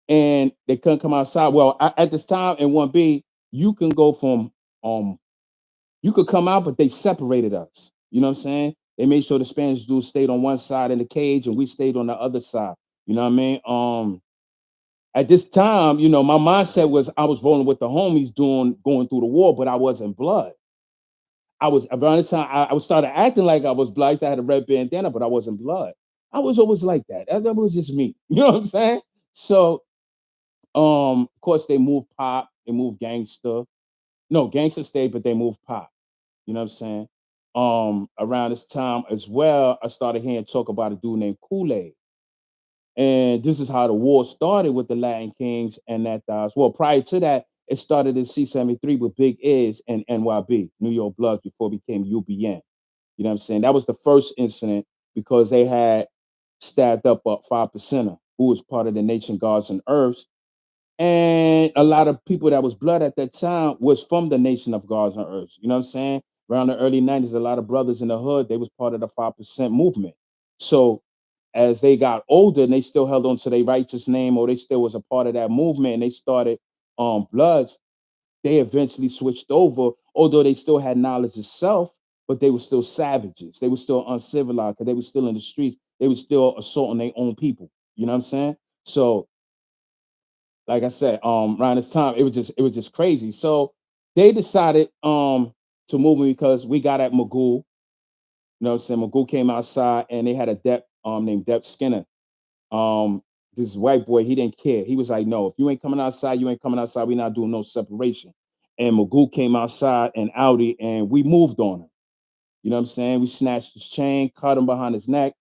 [SPEAKER 1] And they couldn't come outside. Well, at this time in 1B, you can go from you could come out, but they separated us. You know what I'm saying? They made sure the Spanish dudes stayed on one side in the cage and we stayed on the other side. You know what I mean? At this time, you know, my mindset was I was rolling with the homies doing going through the war, but I wasn't blood. I was around this time I was started acting like I was blood. I had a red bandana, but I wasn't blood. I was always like that. That was just me. You know what I'm saying? So of course they moved Pop, they moved Gangster. No, Gangster stayed, but they moved Pop. You know what I'm saying? Around this time as well, I started hearing talk about a dude named Kool-Aid. And this is how the war started with the Latin Kings and that well, prior to that, it started in C73 with Big Iz and NYB, New York Bloods, before it became UBN. You know what I'm saying? That was the first incident because they had stabbed up a 5%er who was part of the Nation Guards and Earths. And a lot of people that was blood at that time was from the Nation of Gods on Earth. You know what I'm saying? Around the early 90s, a lot of brothers in the hood, they was part of the 5% movement. So as they got older and they still held on to their righteous name, or they still was a part of that movement, and they started bloods, they eventually switched over, although they still had knowledge of self, but they were still savages. They were still uncivilized because they were still in the streets. They were still assaulting their own people. You know what I'm saying? So, like I said, around this time, it was just crazy. So they decided to move me because we got at Magoo. You know what I'm saying? Magoo came outside and they had a dep named Dep Skinner. Um, this white boy, he didn't care. He was like, no, if you ain't coming outside, you ain't coming outside. We're not doing no separation. And Magoo came outside and Audi, and we moved on him. You know what I'm saying? We snatched his chain, cut him behind his neck,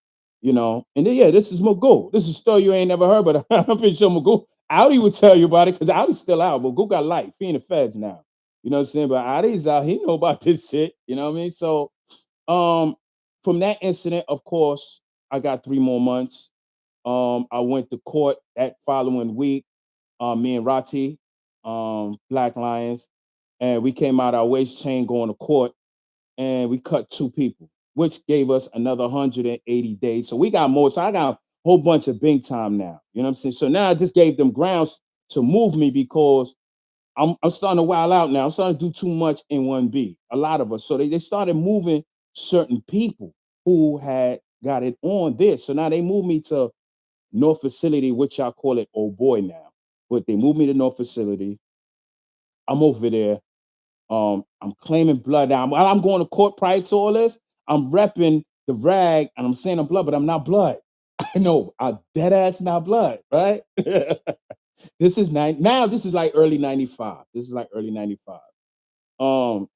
[SPEAKER 1] And then, yeah, this is Magoo. This is a story you ain't never heard, but I'm pretty sure Magoo, Audi would tell you about it because Audi's still out. Magoo got life. He in the feds now. You know what I'm saying? But Audi's out. He know about this shit. You know what I mean? So um, from that incident, of course, I got 3 more months. I went to court that following week. Me and Rati, Black Lions, and we came out our waist chain going to court, and we cut 2 people, which gave us another 180 days. So we got more. So I got a whole bunch of big time now. You know what I'm saying? So now I just gave them grounds to move me because I'm starting to wild out now. I'm starting to do too much in 1B. A lot of us. So they started moving certain people who had got it on this. So now they moved me to North Facility, which I call it Old Boy now. But they moved me to North Facility. I'm over there. I'm claiming blood now. While I'm going to court prior to all this, I'm repping the rag and I'm saying I'm blood, but I'm not blood. I know I'm dead ass not blood, right? This is now. This is like early '95. This is like early '95.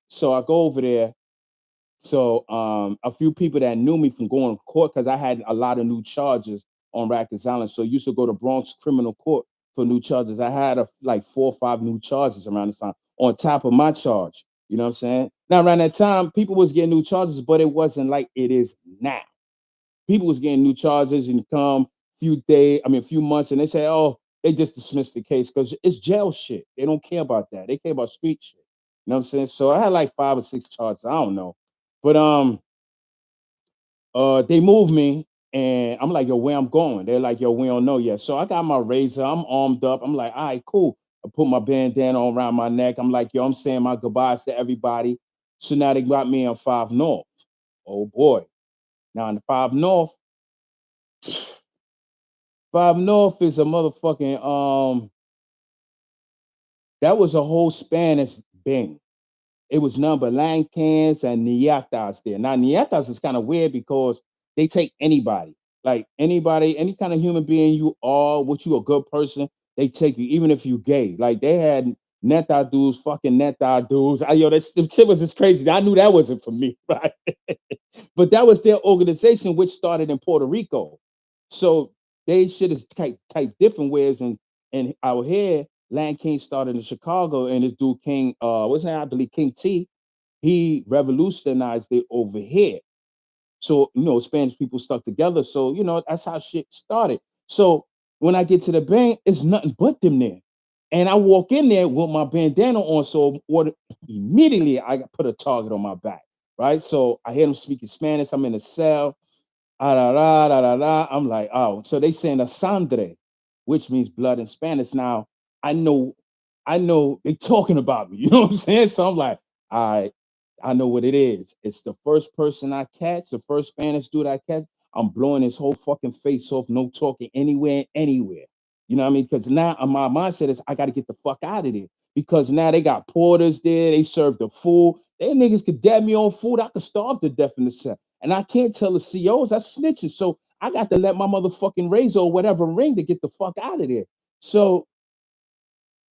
[SPEAKER 1] So I go over there. So a few people that knew me from going to court because I had a lot of new charges on Rikers Island. So I used to go to Bronx Criminal Court for new charges. I had like 4 or 5 new charges around this time on top of my charge. You know what I'm saying? Now around that time, people was getting new charges, but it wasn't like it is now. People was getting new charges and come a few months, and they say, oh, they just dismissed the case because it's jail shit. They don't care about that. They care about street shit. You know what I'm saying? So I had like 5 or 6 charges. I don't know. But they moved me and I'm like, yo, where I'm going? They're like, yo, we don't know yet. So I got my razor, I'm armed up. I'm like, all right, cool. I put my bandana on around my neck. I'm like, yo, I'm saying my goodbyes to everybody. So now they got me on 5 North. Oh boy. Now in the 5 North, 5 North is a motherfucking that was a whole Spanish bang. It was none but Lancans and Niatas there. Now, Niatas is kind of weird because they take anybody, any kind of human being you are, what you a good person, they take you, even if you gay. Like they had neta dudes, fucking neta dudes. That shit was just crazy. I knew that wasn't for me, right? But that was their organization, which started in Puerto Rico. So they shit is type different. Whereas in out here, Land King started in Chicago, and this dude King, what's his name? I believe King T. He revolutionized it over here. So Spanish people stuck together. So that's how shit started. So when I get to the bank, it's nothing but them there, and I walk in there with my bandana on. So immediately I put a target on my back. Right. So I hear them speaking Spanish. I'm in a cell. Ah, da, da, da, da, da. I'm like, oh, so they saying a sangre, which means blood in Spanish. Now I know, I know they talking about me. You know what I'm saying? So I'm like, all right, I know what it is. It's the first person I catch, the first Spanish dude I catch. I'm blowing his whole fucking face off, no talking anywhere, anywhere. You know what I mean? Because now my mindset is I got to get the fuck out of there. Because now they got porters there, they serve the food. They niggas could dab me on food. I could starve to death in the cell. And I can't tell the COs that's snitching. So I got to let my motherfucking razor or whatever ring to get the fuck out of there. So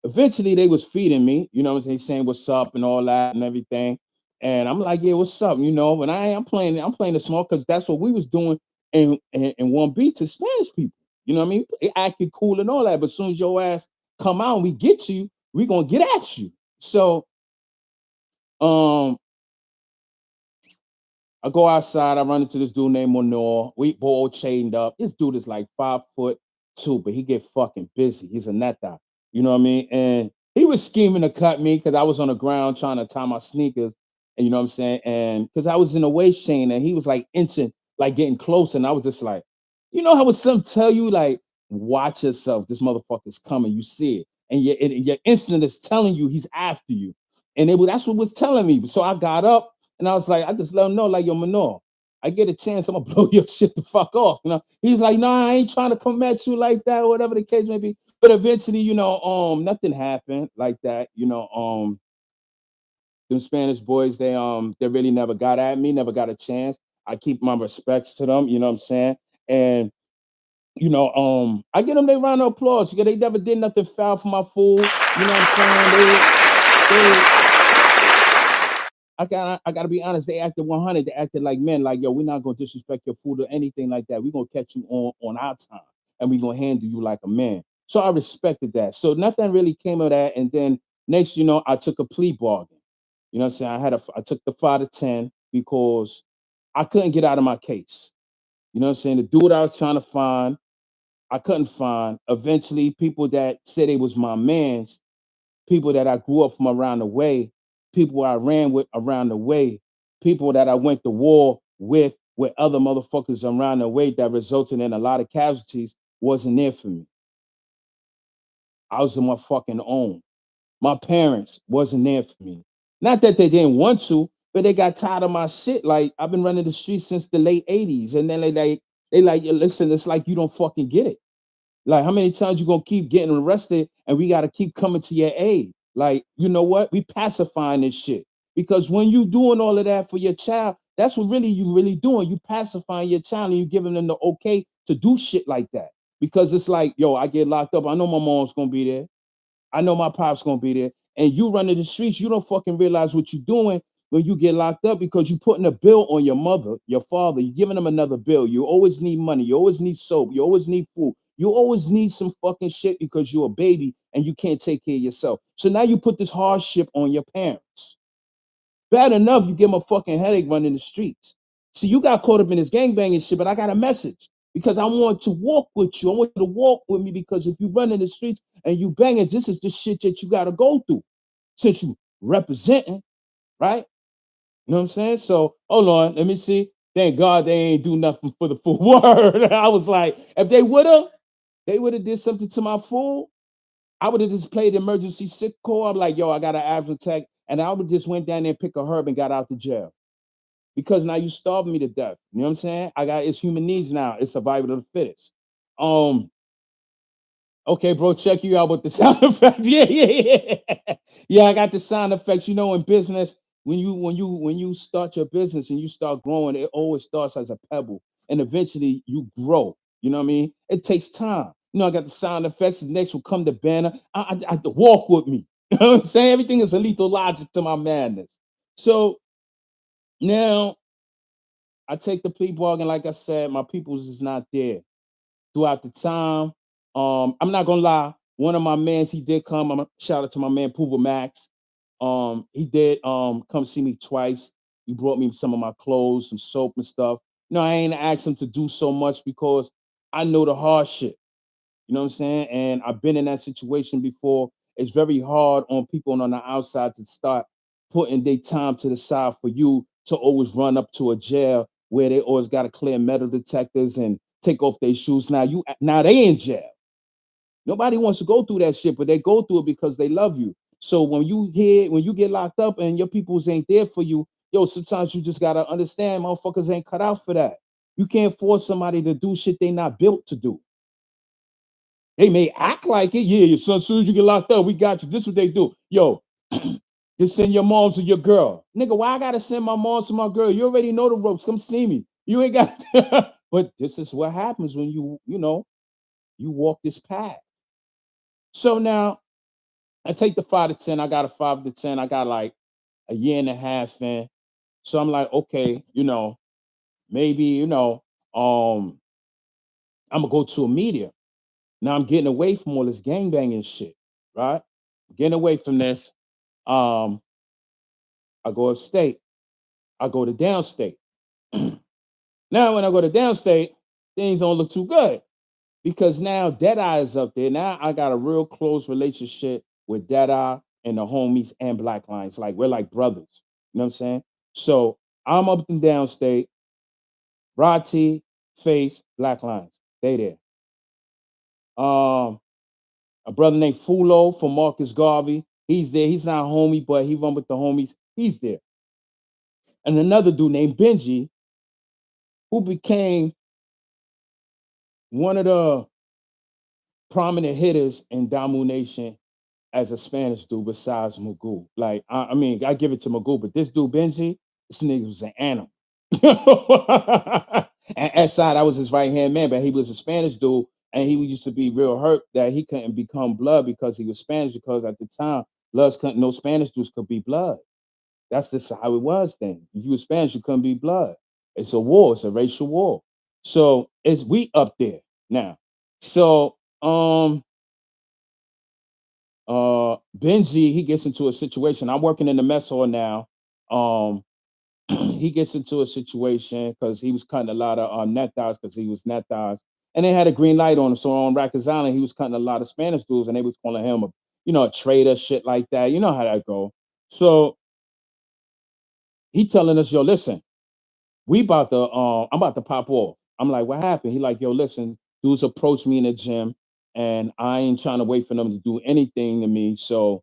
[SPEAKER 1] eventually they was feeding me, saying what's up and all that and everything. And I'm like, yeah, what's up? And I'm playing it small because that's what we was doing in 1B to Spanish people. You know what I mean? It acted cool and all that. But as soon as your ass come out and we get to you, we gonna get at you. So um I go outside, I run into this dude named Monor. We all chained up. This dude is like 5'2", but he get fucking busy. He's a neta. You know what I mean? And he was scheming to cut me because I was on the ground trying to tie my sneakers. And you know what I'm saying? And because I was in a waist chain and he was like inching, like getting close. And I was just like, you know how some tell you, like, watch yourself. This motherfucker's coming. You see it. And your instinct is telling you he's after you. And that's what was telling me. So I got up and I was like, I just let him know, like, yo, Manor, I get a chance, I'm gonna blow your shit the fuck off. You know, he's like, nah, I ain't trying to come at you like that, or whatever the case may be. But eventually, nothing happened like that. Them Spanish boys, they really never got at me, never got a chance. I keep my respects to them, you know what I'm saying? And I give them their round of applause because they never did nothing foul for my fool. You know what I'm saying? They I gotta be honest. They acted 100. They acted like men. Like, yo, we're not gonna disrespect your food or anything like that. We're gonna catch you on our time, and we're gonna handle you like a man. So I respected that. So nothing really came of that. And then next, I took a plea bargain. You know what I'm saying? I took the 5 to 10 because I couldn't get out of my case. You know what I'm saying? The dude I was trying to find, I couldn't find. Eventually, people that said it was my man's, people that I grew up from around the way, people I ran with around the way, people that I went to war with other motherfuckers around the way that resulted in a lot of casualties wasn't there for me. I was on my fucking own. My parents wasn't there for me. Not that they didn't want to, but they got tired of my shit. Like, I've been running the streets since the late 80s. And then they like, listen, it's like you don't fucking get it. Like, how many times you gonna keep getting arrested and we gotta keep coming to your aid? Like, you know what? We pacifying this shit. Because when you doing all of that for your child, that's what really you really doing. You pacifying your child and you giving them the okay to do shit like that. Because it's like, yo, I get locked up. I know my mom's gonna be there. I know my pop's gonna be there. And you running the streets, you don't fucking realize what you're doing when you get locked up because you're putting a bill on your mother, your father, you're giving them another bill. You always need money, you always need soap, you always need food, you always need some fucking shit because you're a baby and you can't take care of yourself. So now you put this hardship on your parents. Bad enough, you give them a fucking headache running the streets. See, you got caught up in this gangbanging shit, but I got a message because I want to walk with you. I want you to walk with me because if you run in the streets and you banging, this is the shit that you got to go through since you representing, right? You know what I'm saying? So hold on, let me see. Thank God they ain't do nothing for the full word. I was like, if they would have did something to my fool. I would have just played emergency sick call. I'm like, yo, I got an asthma attack, and I would just went down there and pick a herb and got out the jail because now you starving me to death. You know what I'm saying? It's human needs now. It's survival of the fittest. Um, Okay, bro, check you out with the sound effect. Yeah. Yeah, I got the sound effects. In business, when you start your business and you start growing, it always starts as a pebble, and eventually you grow. You know what I mean? It takes time. I got the sound effects. The next will come the banner. I have to walk with me. You know what I'm saying? Everything is a lethal logic to my madness. So now I take the plea bargain. Like I said, my peoples is not there throughout the time. I'm not gonna lie. One of my mans, he did come. I'm shout out to my man Pooba Max. He did come see me twice. He brought me some of my clothes, some soap and stuff. I ain't asked him to do so much because I know the hardship. You know what I'm saying? And I've been in that situation before. It's very hard on people on the outside to start putting their time to the side for you to always run up to a jail where they always got to clear metal detectors and take off their shoes. Now they in jail. Nobody wants to go through that shit, but they go through it because they love you. So when you get locked up and your peoples ain't there for you, yo, sometimes you just gotta understand, motherfuckers ain't cut out for that. You can't force somebody to do shit they not built to do. They may act like it. Yeah, your son, as soon as you get locked up, we got you. This is what they do. Yo, just send your moms to your girl. Nigga, why I gotta send my moms to my girl? You already know the ropes. Come see me. You ain't got but this is what happens when you walk this path. So now I take the 5 to 10. I got a 5 to 10. I got like a year and a half in. So I'm like, okay, maybe, I'm gonna go to a media. Now I'm getting away from all this gangbanging shit, right? Getting away from this. Um, I go upstate. I go to downstate. Now when I go to downstate, things don't look too good. because now Deadeye is up there. Now I got a real close relationship with Deadeye and the homies and Black Lions. Like we're like brothers. You know what I'm saying? So I'm up and down state. R.I.P, Face, Black Lions. They there. A brother named Fulo from Marcus Garvey. He's there. He's not a homie, but he run with the homies. He's there. And another dude named Benji, who became one of the prominent hitters in Damu Nation as a Spanish dude besides Magoo. Like, I mean, I give it to Magoo, but this dude, Benji, this nigga was an animal. And S.I., that was his right hand man, but he was a Spanish dude, and he used to be real hurt that he couldn't become blood because he was Spanish, because at the time, bloods couldn't, no Spanish dudes could be blood. That's just how it was then. If you were Spanish, you couldn't be blood. It's a war, it's a racial war. So it's we up there now. So Benji, he gets into a situation. I'm working in the mess hall now. He gets into a situation because he was cutting a lot of net thighs because he was net thighs. And they had a green light on him. So on Rikers Island, he was cutting a lot of Spanish dudes, and they was calling him a traitor, shit like that. You know how that go. So he telling us, yo, listen, I'm about to pop off. I'm like, what happened? He like, yo, listen, dudes approached me in the gym, and I ain't trying to wait for them to do anything to me. So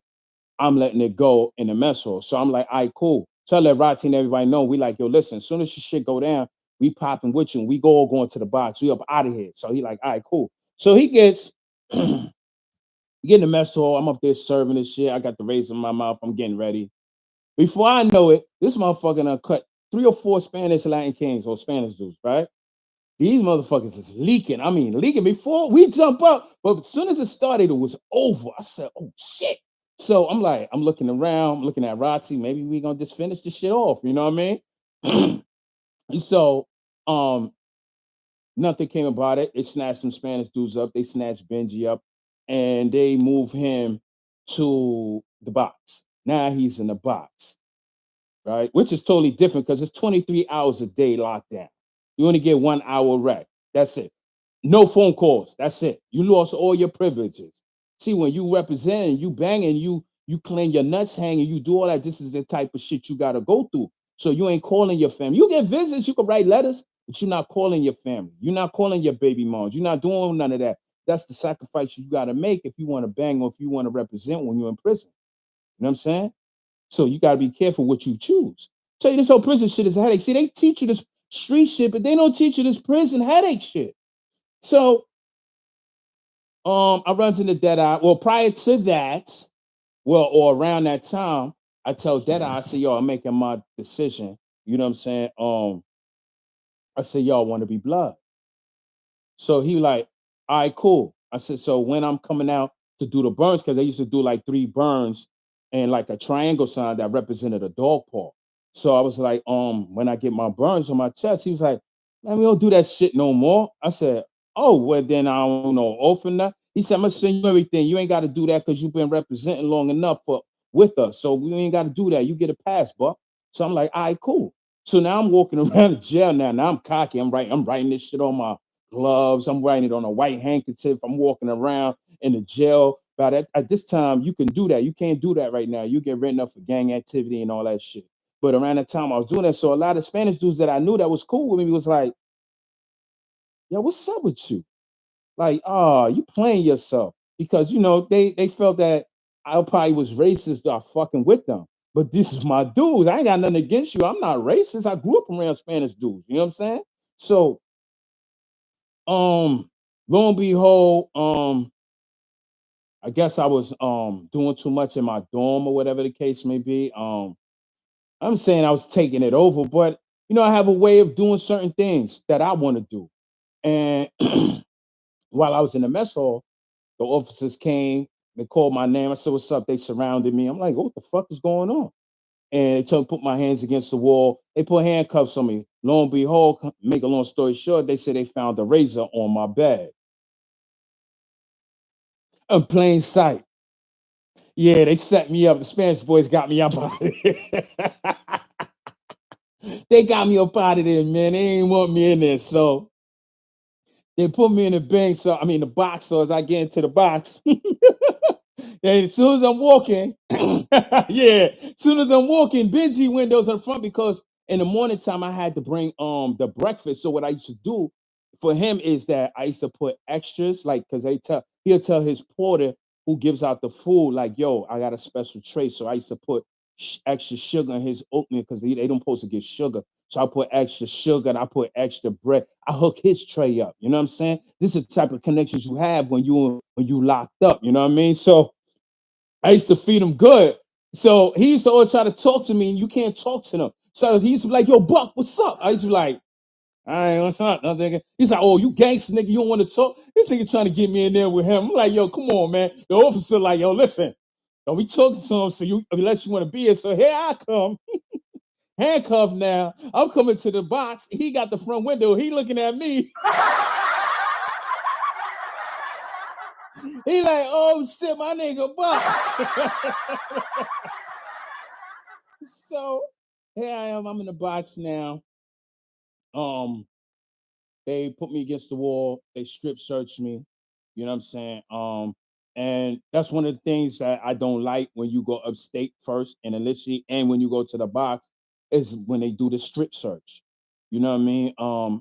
[SPEAKER 1] I'm letting it go in the mess hall. So I'm like, all right, cool. So I let Rotty and everybody know. We like, yo, listen, as soon as your shit go down, we popping with you, and we all going to the box. We up out of here. So he like, all right, cool. So he gets get in the mess hall. I'm up there serving this shit. I got the razor in my mouth. I'm getting ready. Before I know it, this motherfucker done cut 3 or 4 Spanish Latin Kings or Spanish dudes, right? These motherfuckers is leaking. I mean, leaking before we jump up. But as soon as it started, it was over. I said, oh shit. So I'm like, I'm looking around, I'm looking at Roxy. Maybe we gonna just finish this shit off. You know what I mean? So nothing came about it. They snatched some Spanish dudes up, they snatched Benji up, and they move him to the box. Now he's in the box, right? Which is totally different because it's 23 hours a day lockdown. You only get 1 hour rec. That's it. No phone calls. That's it. You lost all your privileges. See, when you represent, you banging, you clean your nuts hanging, you do all that. This is the type of shit you gotta go through. So you ain't calling your family. You get visits, you can write letters, but you're not calling your family. You're not calling your baby moms. You're not doing none of that. That's the sacrifice you gotta make if you want to bang or if you want to represent when you're in prison. You know what I'm saying? So you gotta be careful what you choose. Tell you this whole prison shit is a headache. See, they teach you this street shit, but they don't teach you this prison headache shit. So I runs into Deadeye. Well, prior to that, or around that time, I tell Deadeye, I say, yo, I'm making my decision. You know what I'm saying? I say, y'all want to be blood. So he like, all right, cool. I said, so when I'm coming out to do the burns, because they used to do like 3 burns and like a triangle sign that represented a dog paw. So I was like, when I get my burns on my chest, he was like, man, we don't do that shit no more. I said, oh, well, then I don't know. Open that. He said, I'm gonna send you everything. You ain't got to do that because you've been representing long enough with us. So we ain't got to do that. You get a pass, buck. So I'm like, all right, cool. So now I'm walking around the jail now. Now I'm cocky. I'm writing this shit on my gloves. I'm writing it on a white handkerchief. I'm walking around in the jail. But at this time, you can do that. You can't do that right now. You get written up for gang activity and all that shit. But around the time I was doing that, so a lot of Spanish dudes that I knew that was cool with me was like, yo, what's up with you? Like, oh, you playing yourself. Because, they felt that I probably was racist or fucking with them. But this is my dudes. I ain't got nothing against you. I'm not racist. I grew up around Spanish dudes. You know what I'm saying? So lo and behold, I guess I was doing too much in my dorm or whatever the case may be. I'm saying I was taking it over, but I have a way of doing certain things that I want to do. And while I was in the mess hall, the officers came, they called my name. I said, what's up? They surrounded me. I'm like, what the fuck is going on? And they told me to put my hands against the wall. They put handcuffs on me. Lo and behold, make a long story short, they said they found a razor on my bed. In plain sight. Yeah, they set me up. The Spanish boys got me up out of there. They got me up out of there, man. They ain't want me in there. So They put me in the bank, so I mean the box. So as I get into the box, and as soon as I'm walking, yeah, as soon as I'm walking, Benji windows in front because in the morning time I had to bring the breakfast. So what I used to do for him is that I used to put extras, like because he'll tell his porter who gives out the food, like, yo, I got a special tray. So I used to put extra sugar in his oatmeal because they don't supposed to get sugar. So I put extra sugar and I put extra bread. I hook his tray up. You know what I'm saying? This is the type of connections you have when you locked up. You know what I mean? So I used to feed him good. So he used to always try to talk to me, and you can't talk to them. So he used to be like, yo, Buck, what's up? I used to be like, all right, what's up? Nothing. He's like, oh, you gangster nigga, you don't want to talk? This nigga trying to get me in there with him. I'm like, yo, come on, man. The officer like, yo, listen, don't be talking to him so you unless you want to be here. So here I come, handcuffed now. I'm coming to the box. He got the front window. He looking at me. He like, oh shit, my nigga Buck. So here I am. I'm in the box now. Um, they put me against the wall. They strip searched me. You know what I'm saying? And that's one of the things that I don't like when you go upstate first and initially, and when you go to the box, is when they do the strip search. You know what I mean?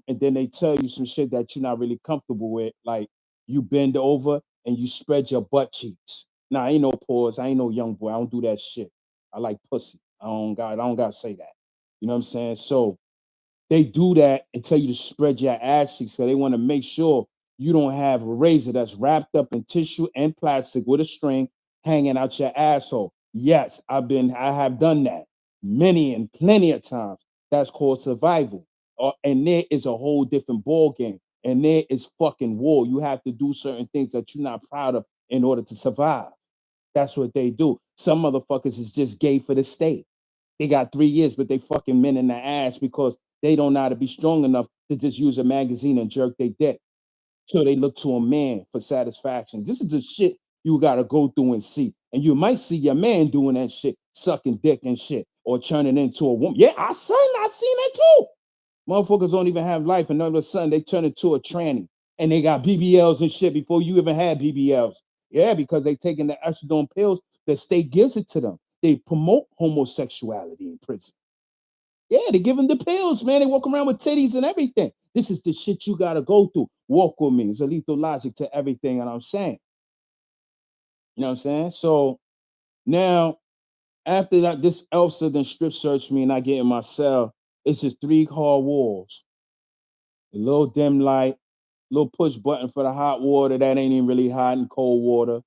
[SPEAKER 1] And then they tell you some shit that you're not really comfortable with, like you bend over and you spread your butt cheeks. Now, I ain't no pause. I ain't no young boy. I don't do that shit. I like pussy. I don't gotta say that. You know what I'm saying? So they do that and tell you to spread your ass cheeks because they want to make sure you don't have a razor that's wrapped up in tissue and plastic with a string hanging out your asshole. Yes, I have done that many and plenty of times. That's called survival. And there is a whole different ball game. And there is fucking war. You have to do certain things that you're not proud of in order to survive. That's what they do. Some motherfuckers is just gay for the state. They got 3 years, but they fucking men in the ass because they don't know how to be strong enough to just use a magazine and jerk their dick. So they look to a man for satisfaction. This is the shit you gotta go through and see. And you might see your man doing that shit, sucking dick and shit, or turning into a woman. Yeah, I seen that too. Motherfuckers don't even have life, and all of a sudden they turn into a tranny. And they got BBLs and shit before you even had BBLs. Yeah, because they taking the estrogen pills, the state gives it to them. They promote homosexuality in prison. Yeah, they give them the pills, man. They walk around with titties and everything. This is the shit you gotta go through. Walk with me. It's a lethal logic to everything that I'm saying. You know what I'm saying? So now, after that, this Elsa then strip searched me and I get in my cell. It's just three hard walls, a little dim light, little push button for the hot water that ain't even really hot, and cold water.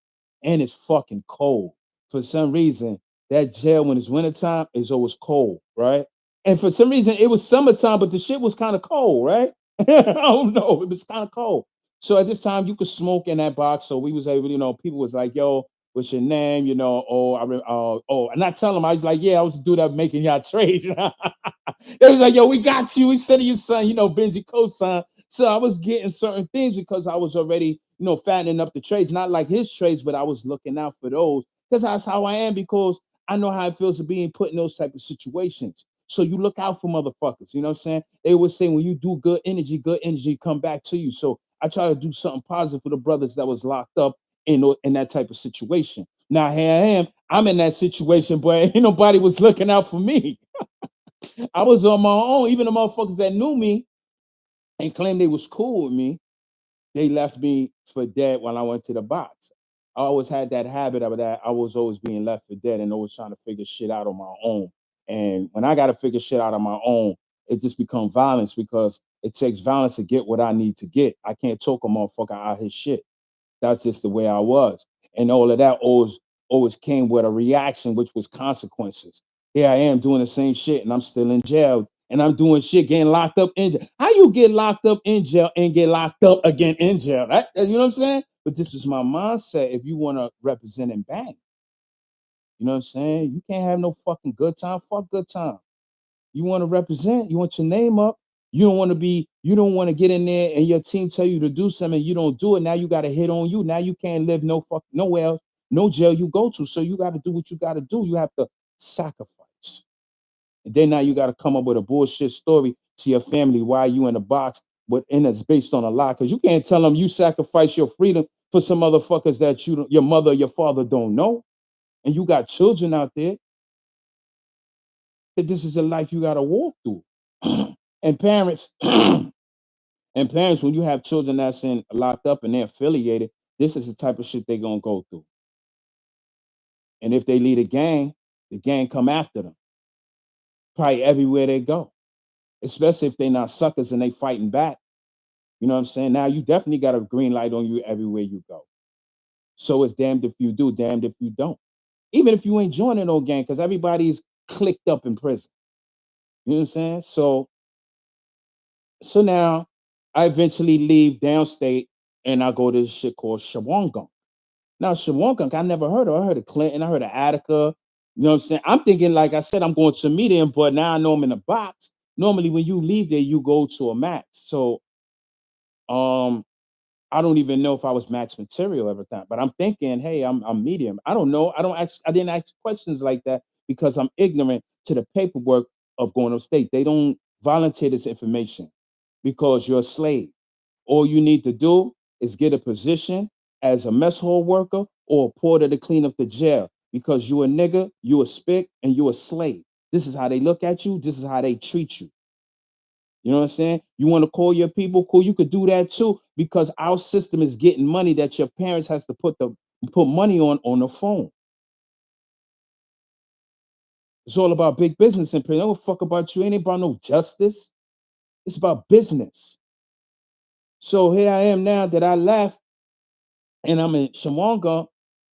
[SPEAKER 1] And it's fucking cold. For some reason, that jail when it's wintertime is always cold, right? And for some reason, it was summertime, but the shit was kind of cold, right? I don't know. It was kind of cold. So at this time, you could smoke in that box. So we was able, people was like, yo, what's your name? And I tell them, I was like, yeah, I was the dude that making y'all trade. They was like, yo, we got you. We sending you son, Benji cosign. So I was getting certain things because I was already, fattening up the trades, not like his trades, but I was looking out for those because that's how I am because I know how it feels to being put in those type of situations. So you look out for motherfuckers. You know what I'm saying? They always say when you do good energy come back to you. So I try to do something positive for the brothers that was locked up in that type of situation. Now here I am. I'm in that situation, but ain't nobody was looking out for me. I was on my own. Even the motherfuckers that knew me and claimed they was cool with me, they left me for dead when I went to the box. I always had that habit of that. I was always being left for dead and always trying to figure shit out on my own. And when I got to figure shit out on my own, it just becomes violence because it takes violence to get what I need to get. I can't talk a motherfucker out his shit. That's just the way I was. And all of that always came with a reaction, which was consequences. Here I am doing the same shit and I'm still in jail. And I'm doing shit, getting locked up in jail. How you get locked up in jail and get locked up again in jail? You know what I'm saying? But this is my mindset. If you want to represent and bang, you know what I'm saying? You can't have no fucking good time. Fuck good time. You want to represent, you want your name up. You don't want to get in there and your team tell you to do something, you don't do it. Now you got to hit on you. Now you can't live nowhere else, no jail you go to. So you got to do what you got to do. You have to sacrifice. And then now you got to come up with a bullshit story to your family why you in the box and it's based on a lie. Because you can't tell them you sacrifice your freedom for some motherfuckers that your mother, your father don't know, and you got children out there that this is a life you got to walk through. And parents, when you have children that's in locked up and they're affiliated, this is the type of shit they're gonna go through. And if they lead a gang, the gang come after them, probably everywhere they go. Especially if they're not suckers and they fighting back. You know what I'm saying? Now you definitely got a green light on you everywhere you go. So it's damned if you do, damned if you don't. Even if you ain't joining no gang, because everybody's clicked up in prison. You know what I'm saying? So now I eventually leave downstate and I go to this shit called Shawangunk. Now Shawangunk, I never heard of. I heard of Clinton, I heard of Attica. You know what I'm saying? I'm thinking, like I said, I'm going to meet him, but now I know I'm in a box. Normally, when you leave there, you go to a max. So um I don't even know if I was max material every time, but I'm thinking, hey, I'm medium. I don't know. I didn't ask questions like that because I'm ignorant to the paperwork of going to state. They don't volunteer this information because you're a slave. All you need to do is get a position as a mess hall worker or a porter to clean up the jail because you a nigga, you a spick, and you a slave. This is how they look at you. This is how they treat you. You know what I'm saying? You want to call your people, cool. You could do that too, because our system is getting money that your parents has to put money on the phone. It's all about big business and prison. I don't fuck about you. Ain't about no justice. It's about business. So here I am now that I left and I'm in Shawanga.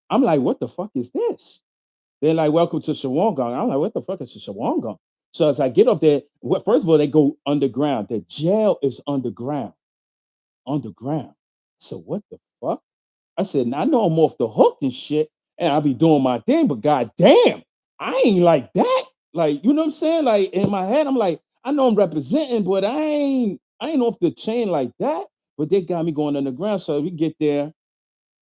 [SPEAKER 1] I'm like, what the fuck is this? They're like, welcome to Shawanga. I'm like, what the fuck is Shawanga? So as I get up there, first of all, they go underground. The jail is underground. Underground. So what the fuck? I said, now I know I'm off the hook and shit, and I'll be doing my thing, but goddamn, I ain't like that. Like, you know what I'm saying? Like in my head, I'm like, I know I'm representing, but I ain't off the chain like that. But they got me going underground. So we get there,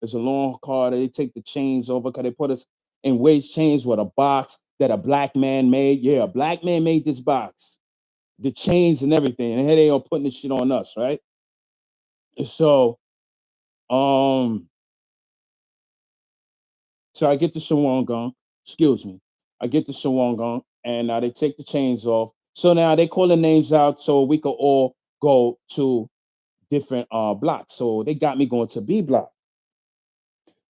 [SPEAKER 1] there's a long car. They take the chains over because they put us in waist chains with a box that a black man made. Yeah, a black man made this box, the chains and everything. And here they are putting this shit on us, right? So um So I get to Shawangunk, excuse me. I get to Shawangunk, and now they take the chains off. So now they call the names out so we could all go to different blocks. So they got me going to B block.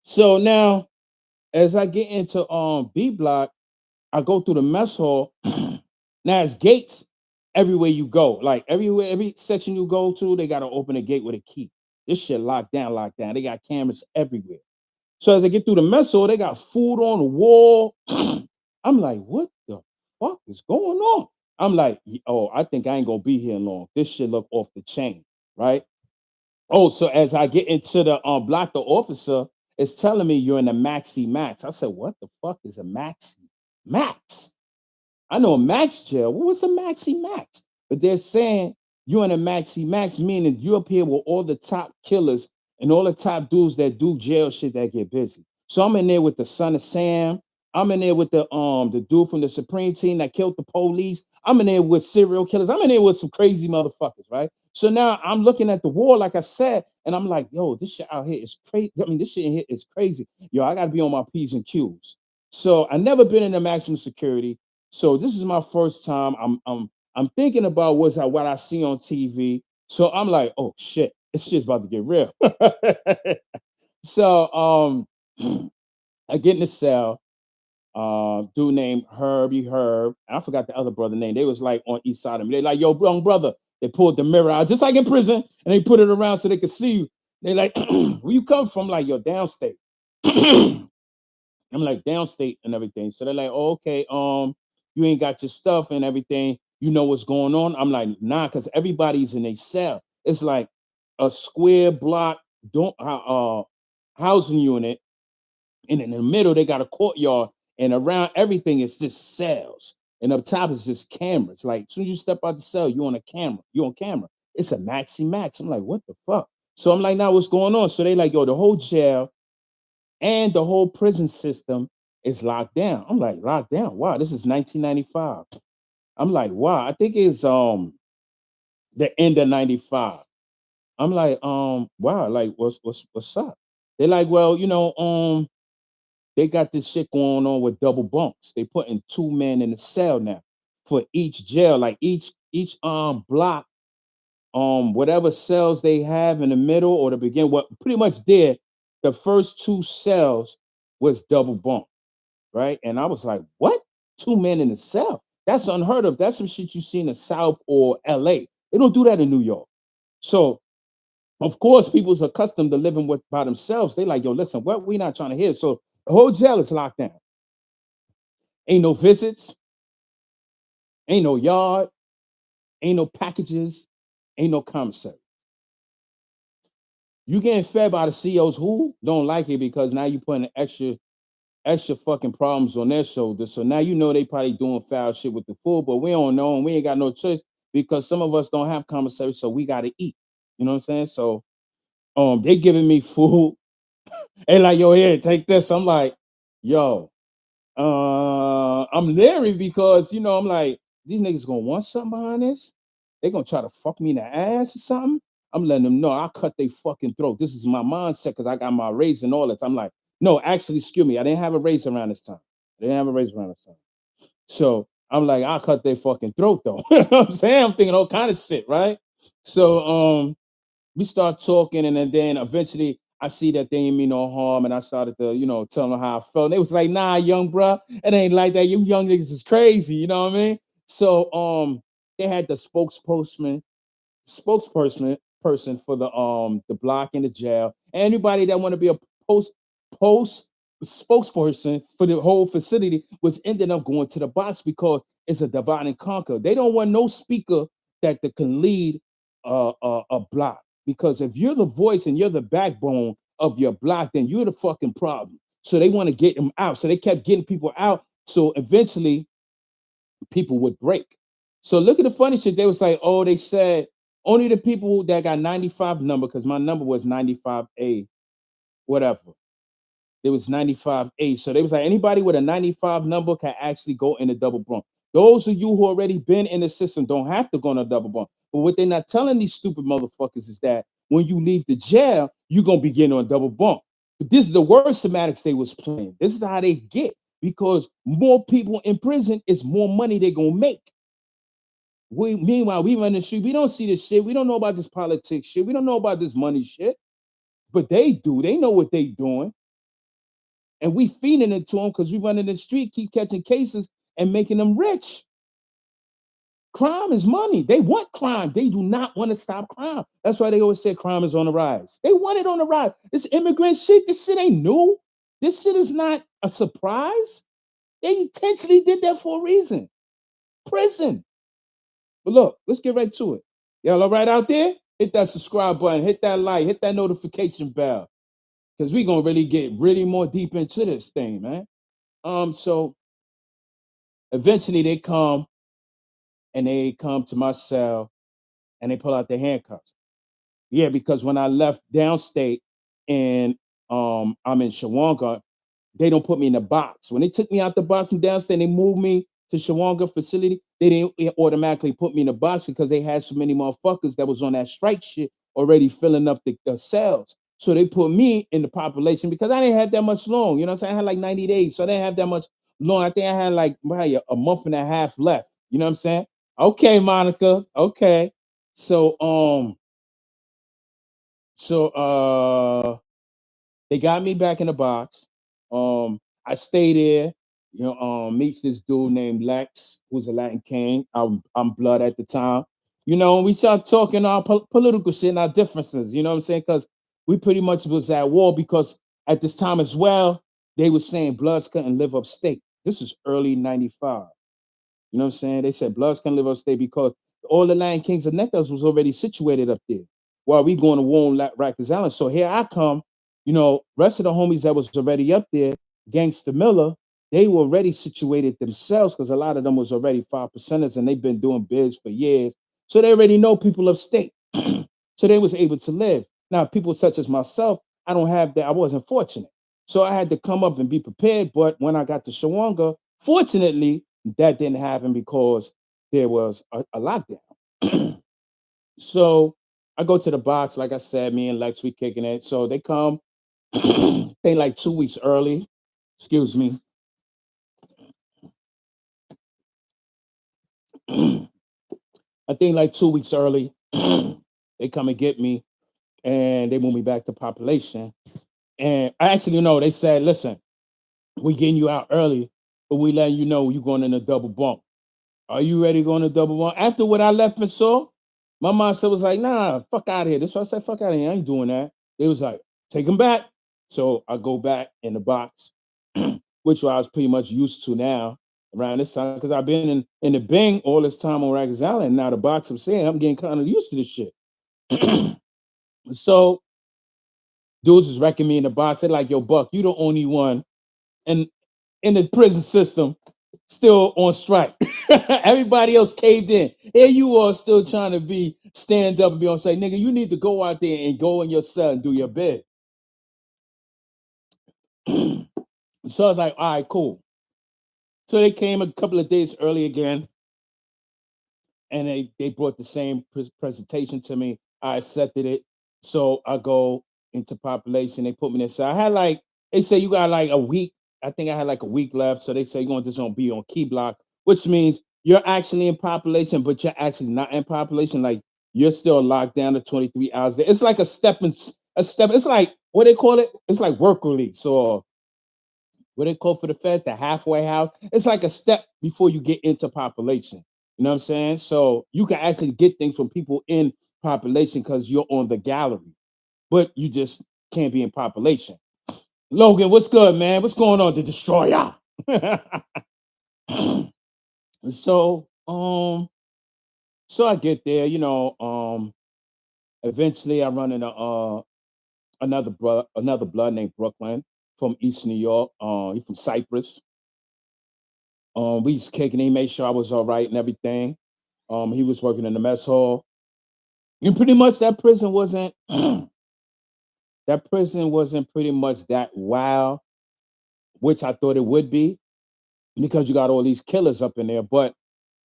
[SPEAKER 1] So now as I get into B block, I go through the mess hall. Now it's gates everywhere you go. Like everywhere, every section you go to, they gotta open a gate with a key. This shit locked down, locked down. They got cameras everywhere. So as I get through the mess hall, they got food on the wall. I'm like, what the fuck is going on? I'm like, oh, I think I ain't gonna be here long. This shit look off the chain, right? Oh, so as I get into the block, the officer is telling me you're in the maxi max. I said, what the fuck is a maxi max? I know a max jail. What's a maxi max? But they're saying you're in a maxi max, meaning you're up here with all the top killers and all the top dudes that do jail shit that get busy. So I'm in there with the son of Sam. I'm in there with the dude from the Supreme Team that killed the police. I'm in there with serial killers. I'm in there with some crazy motherfuckers, right? So now I'm looking at the wall, like I said, and I'm like, yo, this shit out here is crazy. I mean, this shit in here is crazy. Yo, I gotta be on my P's and Q's. So I never been in the maximum security. So this is my first time. I'm thinking about what I see on TV. So I'm like, oh shit, it's just about to get real. So I get in the cell. Dude named Herb. I forgot the other brother name. They was like on each side of me. They like, yo, young brother. They pulled the mirror out just like in prison, and they put it around so they could see you. They like, where you come from? Like, yo, downstate. I'm like downstate and everything. So they're like, oh, okay, you ain't got your stuff and everything. You know what's going on? I'm like, nah, because everybody's in a cell. It's like a square block don't housing unit, and in the middle they got a courtyard, and around everything is just cells, and up top is just cameras. Like as soon as you step out the cell, you on a camera. You on camera. It's a maxi max. I'm like, what the fuck? So I'm like, now what's going on? So they like, yo, the whole jail and the whole prison system is locked down. I'm like, locked down. Wow, this is 1995. I'm like, wow, I think it's the end of 95. I'm like, wow, like what's up? They're like, well, they got this shit going on with double bunks. They putting two men in the cell now for each jail, like each block, whatever cells they have in the middle or the beginning, what pretty much there, the first two cells was double bunk, right? And I was like, what? Two men in the cell? That's unheard of. That's some shit you see in the South or LA. They don't do that in New York. So of course, people's accustomed to living with by themselves. They like, yo, listen, what we not trying to hear. So the whole jail is locked down. Ain't no visits, ain't no yard, ain't no packages, ain't no commissary. You getting fed by the CEOs who don't like it because now you putting extra fucking problems on their shoulders. So now you know they probably doing foul shit with the food, but we don't know and we ain't got no choice because some of us don't have commissary, so we gotta eat. You know what I'm saying? So they giving me food and like, yo, here, take this. I'm like, yo, I'm leery because I'm like, these niggas gonna want something behind this. They gonna try to fuck me in the ass or something. I'm letting them know I'll cut their fucking throat. This is my mindset because I got my raise and all that. I'm like, no, actually, excuse me, I didn't have a raise around this time. I didn't have a raise around this time. So I'm like, I'll cut their fucking throat though. You know what I'm saying? I'm thinking all kind of shit, right? So we start talking, and then eventually I see that they ain't mean no harm, and I started to, tell them how I felt. And they was like, nah, young bruh, it ain't like that. You young niggas is crazy, you know what I mean? So they had the spokesperson for the block in the jail. Anybody that want to be a post spokesperson for the whole facility was ending up going to the box because it's a divide and conquer. They don't want no speaker that can lead a block, because if you're the voice and you're the backbone of your block, then you're the fucking problem. So they want to get them out. So they kept getting people out. So eventually people would break. So look at the funny shit. They was like, oh, they said only the people that got 95 number, because my number was 95A, whatever. It was 95A. So they was like, anybody with a 95 number can actually go in a double bunk. Those of you who already been in the system don't have to go in a double bunk. But what they're not telling these stupid motherfuckers is that when you leave the jail, you're gonna be getting on a double bunk. But this is the worst semantics they was playing. This is how they get, because more people in prison is more money they're gonna make. Meanwhile, we run the street. We don't see this shit. We don't know about this politics shit. We don't know about this money shit. But they do. They know what they doing. And we feeding it to them because we run in the street, keep catching cases and making them rich. Crime is money. They want crime. They do not want to stop crime. That's why they always say crime is on the rise. They want it on the rise. This immigrant shit, this shit ain't new. This shit is not a surprise. They intentionally did that for a reason. Prison. But look, let's get right to it. Y'all all right out there? Hit that subscribe button, hit that like, hit that notification bell, because we're gonna really get really more deep into this thing, man. So eventually they come to my cell and they pull out their handcuffs. Yeah, because when I left downstate and I'm in Shawanga, they don't put me in the box. When they took me out the box from downstate, they moved me to Shawanga facility. They didn't automatically put me in the box because they had so many motherfuckers that was on that strike shit already filling up the cells. So they put me in the population because I didn't have that much long. You know what I'm saying? I had like 90 days. So I didn't have that much long. I think I had like probably a month and a half left. You know what I'm saying? Okay, Monica. Okay. So they got me back in the box. I stay there. Meets this dude named Lex, who's a Latin king. I'm blood at the time. We start talking our political shit and our differences. You know what I'm saying? Because we pretty much was at war because at this time as well, they were saying Bloods couldn't live upstate. This is early '95. You know what I'm saying? They said Bloods can live upstate because all the Lion Kings and Netas was already situated up there while we going to war on Rikers Island. So here I come, rest of the homies that was already up there, Gangsta Miller, they were already situated themselves because a lot of them was already 5%ers and they've been doing bids for years. So they already know people upstate. So they was able to live. Now, people such as myself, I don't have that. I wasn't fortunate. So I had to come up and be prepared. But when I got to Shawanga, fortunately, that didn't happen because there was a lockdown. So I go to the box, like I said, me and Lex, we kicking it. So they come, they like 2 weeks early. Excuse me. I think like 2 weeks early, they come and get me and they move me back to population. And I actually know they said, listen, we getting you out early, but we letting you know you going in a double bump. Are you ready to go in a double bump? After what I left and saw, my mindset was like, nah, fuck out of here. This is why I said, fuck out of here. I ain't doing that. They was like, take them back. So I go back in the box, which I was pretty much used to now around this time because I've been in the Bing all this time on Rikers Island. Now the box, I'm saying, I'm getting kind of used to this shit. So dudes was wrecking me in the box. They're like, yo, Buck, you the only one and in the prison system still on strike. Everybody else caved in. Here you are still trying to be stand up and be on strike. Nigga, you need to go out there and go in your cell and do your bid. So I was like, all right, cool. So they came a couple of days early again, and they brought the same presentation to me. I accepted it. So I go into population. They put me inside. I had like, they say you got like a week. I think I had like a week left. So they say you're going to just gonna be on key block, which means you're actually in population, but you're actually not in population. Like you're still locked down to 23 hours. There. It's like a step and a step. It's like what they call it. It's like work release or what they call for the feds, the halfway house. It's like a step before you get into population. You know what I'm saying? So you can actually get things from people in population because you're on the gallery, but you just can't be in population. Logan, what's good, man? What's going on? The destroyer. so, so I get there, eventually I run into another blood named Brooklyn from East New York. He's from Cyprus. We was kicking. He made sure I was all right and everything. He was working in the mess hall. And pretty much that prison wasn't pretty much that wild, which I thought it would be, because you got all these killers up in there. But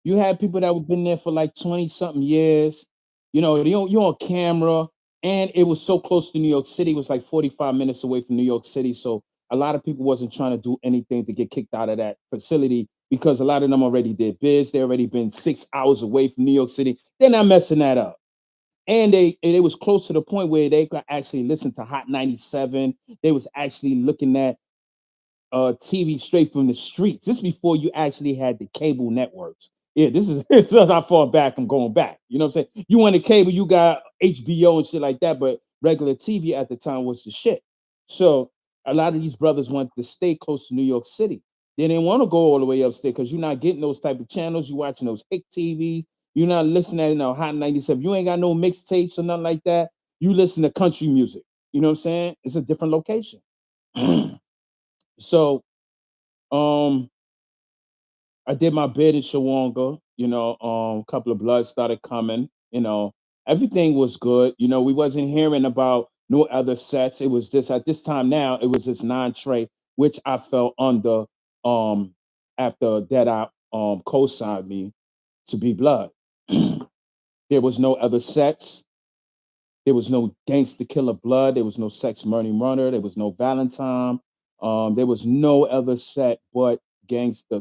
[SPEAKER 1] you had people that have been there for like 20 something years. You're on camera, and it was so close to New York City. It was like 45 minutes away from New York City. So a lot of people wasn't trying to do anything to get kicked out of that facility because a lot of them already did biz. They already been 6 hours away from New York City. They're not messing that up. And it was close to the point where they could actually listen to Hot 97. They was actually looking at TV straight from the streets. This before you actually had the cable networks. Yeah, this is this is how far back I'm going back. You know what I'm saying? You want a cable, you got HBO and shit like that, but regular TV at the time was the shit. So a lot of these brothers wanted to stay close to New York City. They didn't want to go all the way upstate because you're not getting those type of channels. You watching those hick TVs. You're not listening to Hot 97. You ain't got no mixtapes or nothing like that. You listen to country music. You know what I'm saying? It's a different location. So um, I did my bid in Shawanga. A couple of bloods started coming. Everything was good. We wasn't hearing about no other sets. It was just at this time now, it was this non-tray, which I fell under after that I co-signed me to be blood. There was no other sets. There was no Gangster Killer Blood. There was no Sex Murder Runner. There was no Valentine. There was no other set but Gangster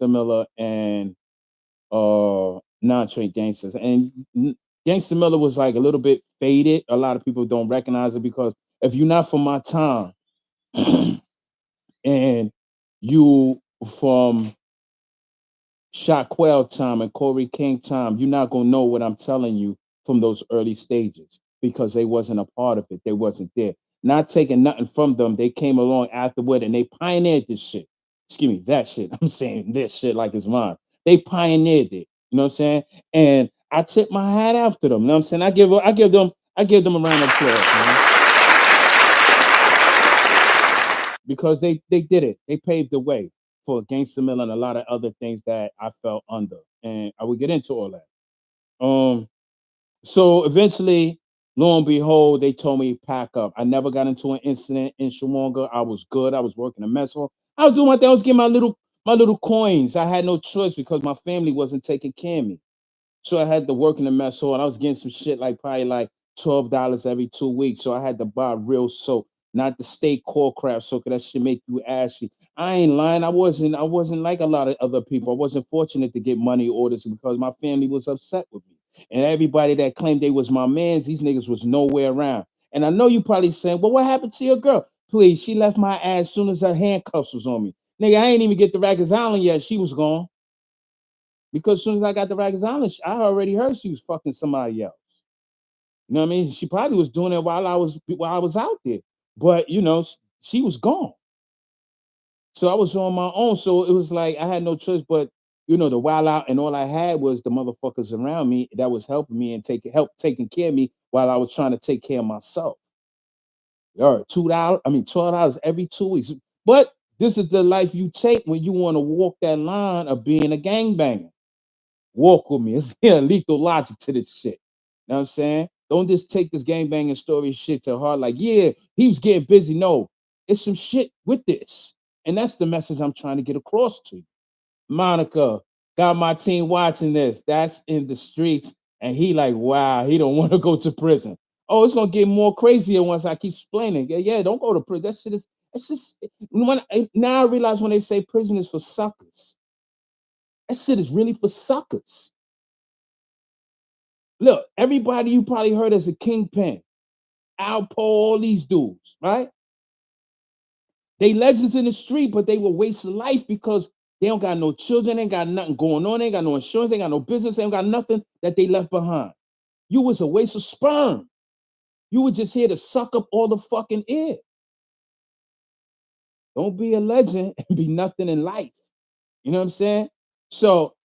[SPEAKER 1] Miller and non-trade gangsters. And Gangster Miller was like a little bit faded. A lot of people don't recognize it because if you're not from my time and you from Shockwell time and Corey King time, you're not gonna know what I'm telling you from those early stages because they wasn't a part of it. They wasn't there. Not taking nothing from them. They came along afterward and they pioneered this shit. Excuse me, that shit. I'm saying this shit like it's mine. They pioneered it. You know what I'm saying? And I tip my hat after them. You know what I'm saying? I give them a round of applause, man. Because they did it. They paved the way for Gangsta Mill and a lot of other things that I fell under. And I would get into all that. So eventually, lo and behold, they told me pack up. I never got into an incident in Shawanga. I was good. I was working a mess hall. I was doing my thing. I was getting my little coins. I had no choice because my family wasn't taking care of me. So I had to work in the mess hall, and I was getting some shit like probably like $12 every 2 weeks. So I had to buy real soap, not the state core craft soap, 'cause that should make you ashy. I ain't lying. I wasn't like a lot of other people. I wasn't fortunate to get money orders because my family was upset with me. And everybody that claimed they was my mans, these niggas was nowhere around. And I know you probably saying, well, what happened to your girl? Please, she left my ass as soon as her handcuffs was on me. Nigga, I ain't even get the Rikers Island yet. She was gone. Because as soon as I got the Rikers Island, I already heard she was fucking somebody else. You know what I mean? She probably was doing it while I was out there. But she was gone. So I was on my own. So it was like I had no choice but the wild out, and all I had was the motherfuckers around me that was helping me and taking care of me while I was trying to take care of myself. All right, $12 every 2 weeks. But this is the life you take when you want to walk that line of being a gangbanger. Walk with me. It's lethal logic to this shit. You know what I'm saying? Don't just take this gangbanging story shit to heart. Like, yeah, he was getting busy. No, it's some shit with this. And that's the message I'm trying to get across to you. Monica, got my team watching this. That's in the streets. And he like, wow, he don't want to go to prison. Oh, it's gonna get more crazier once I keep explaining. Yeah, don't go to prison. That shit is it's just now I realize when they say prison is for suckers. That shit is really for suckers. Look, everybody you probably heard as a kingpin, Al Paul, all these dudes, right? They legends in the street, but they will waste life because they don't got no children, ain't got nothing going on, ain't got no insurance, ain't got no business, ain't got nothing that they left behind. You was a waste of sperm. You were just here to suck up all the fucking air. Don't be a legend and be nothing in life. You know what I'm saying? So,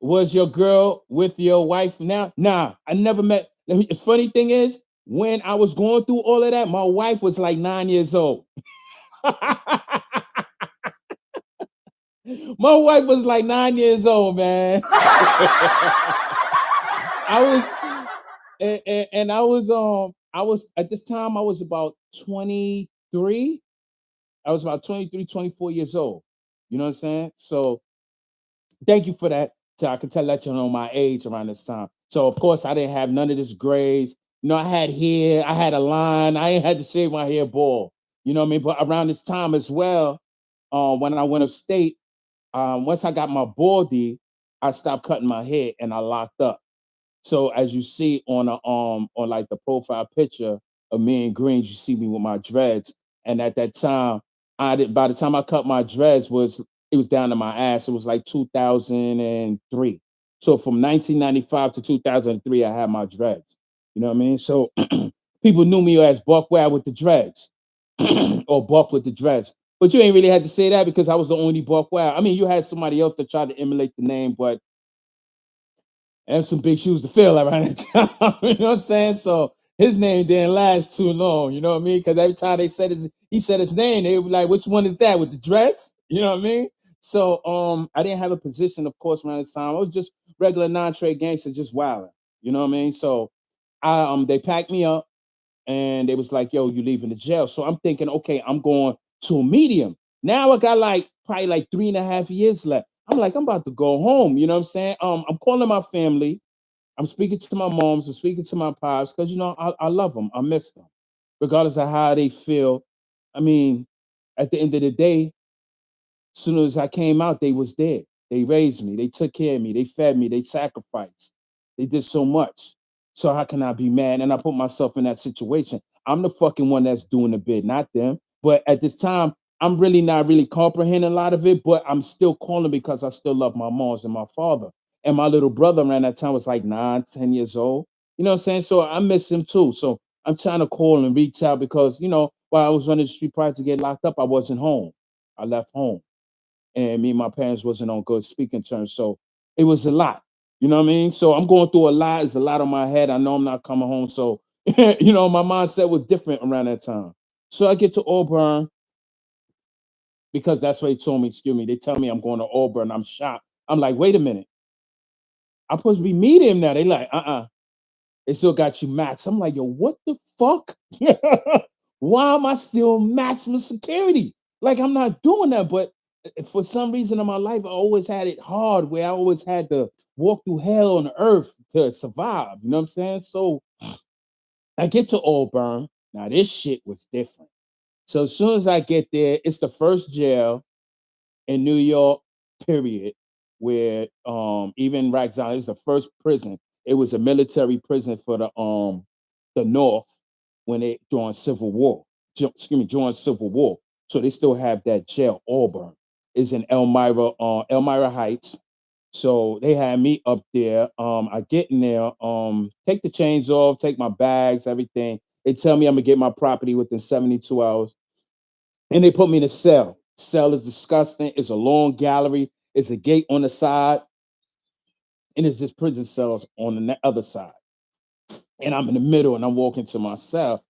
[SPEAKER 1] was your girl with your wife now? Nah, I never met. The funny thing is, when I was going through all of that, my wife was like 9 years old. My wife was like 9 years old, man. I was, and I was at this time I was about 23. I was about 23, 24 years old. You know what I'm saying? So thank you for that. So I can let you know my age around this time. So of course I didn't have none of this grays. I had hair, I had a line, I ain't had to shave my hair bald. You know what I mean? But around this time as well, when I went upstate, once I got my baldy, I stopped cutting my hair and I locked up. So as you see on like the profile picture of me and Greens, you see me with my dreads. And at that time, by the time I cut my dreads it was down to my ass. It was like 2003. So from 1995 to 2003, I had my dreads. You know what I mean? So people knew me as Buckwell with the dreads or Buck with the dreads. But you ain't really had to say that because I was the only Buckwell. I mean, you had somebody else that tried to emulate the name, but and some big shoes to fill around that time. You know what I'm saying? So his name didn't last too long. You know what I mean? Because every time he said his name, they were like, "Which one is that with the dreads?" You know what I mean? So I didn't have a position, of course, around this time. I was just regular non-trade gangster, just wilding. You know what I mean? So they packed me up and they was like, "Yo, you leaving the jail?" So I'm thinking, okay, I'm going to a medium. Now I got like probably like 3.5 years left. I'm like, I'm about to go home. You know what I'm saying? I'm calling my family. I'm speaking to my moms. I'm speaking to my pops because I love them. I miss them, regardless of how they feel. I mean, at the end of the day, as soon as I came out, they was there. They raised me. They took care of me. They fed me. They sacrificed. They did so much. So how can I be mad? And I put myself in that situation. I'm the fucking one that's doing the bid, not them. But at this time, I'm really not really comprehending a lot of it, but I'm still calling because I still love my moms and my father. And my little brother around that time was like 9, 10 years old. You know what I'm saying? So I miss him too. So I'm trying to call and reach out because, while I was running the street prior to get locked up, I wasn't home. I left home and me and my parents wasn't on good speaking terms. So it was a lot. You know what I mean? So I'm going through a lot. There's a lot on my head. I know I'm not coming home. So, my mindset was different around that time. So I get to Auburn because that's what they told me. Excuse me. They tell me I'm going to Auburn. I'm shocked. I'm like, wait a minute. I'm supposed to be meeting now. They like, they still got you max. I'm like, yo, what the fuck? Why am I still maximum security? Like, I'm not doing that. But for some reason in my life, I always had it hard where I always had to walk through hell on earth to survive. You know what I'm saying? So I get to Auburn. Now this shit was different. So as soon as I get there, it's the first jail in New York, period, where even Rikes Island is the first prison. It was a military prison for the North when they during Civil War. During Civil War. So they still have that jail. Auburn is in Elmira Heights. So they had me up there. I get in there, take the chains off, take my bags, everything. They tell me I'm gonna get my property within 72 hours. And they put me in a cell. Cell is disgusting. It's a long gallery. It's a gate on the side, and it's just prison cells on the other side. And I'm in the middle, and I'm walking to my cell.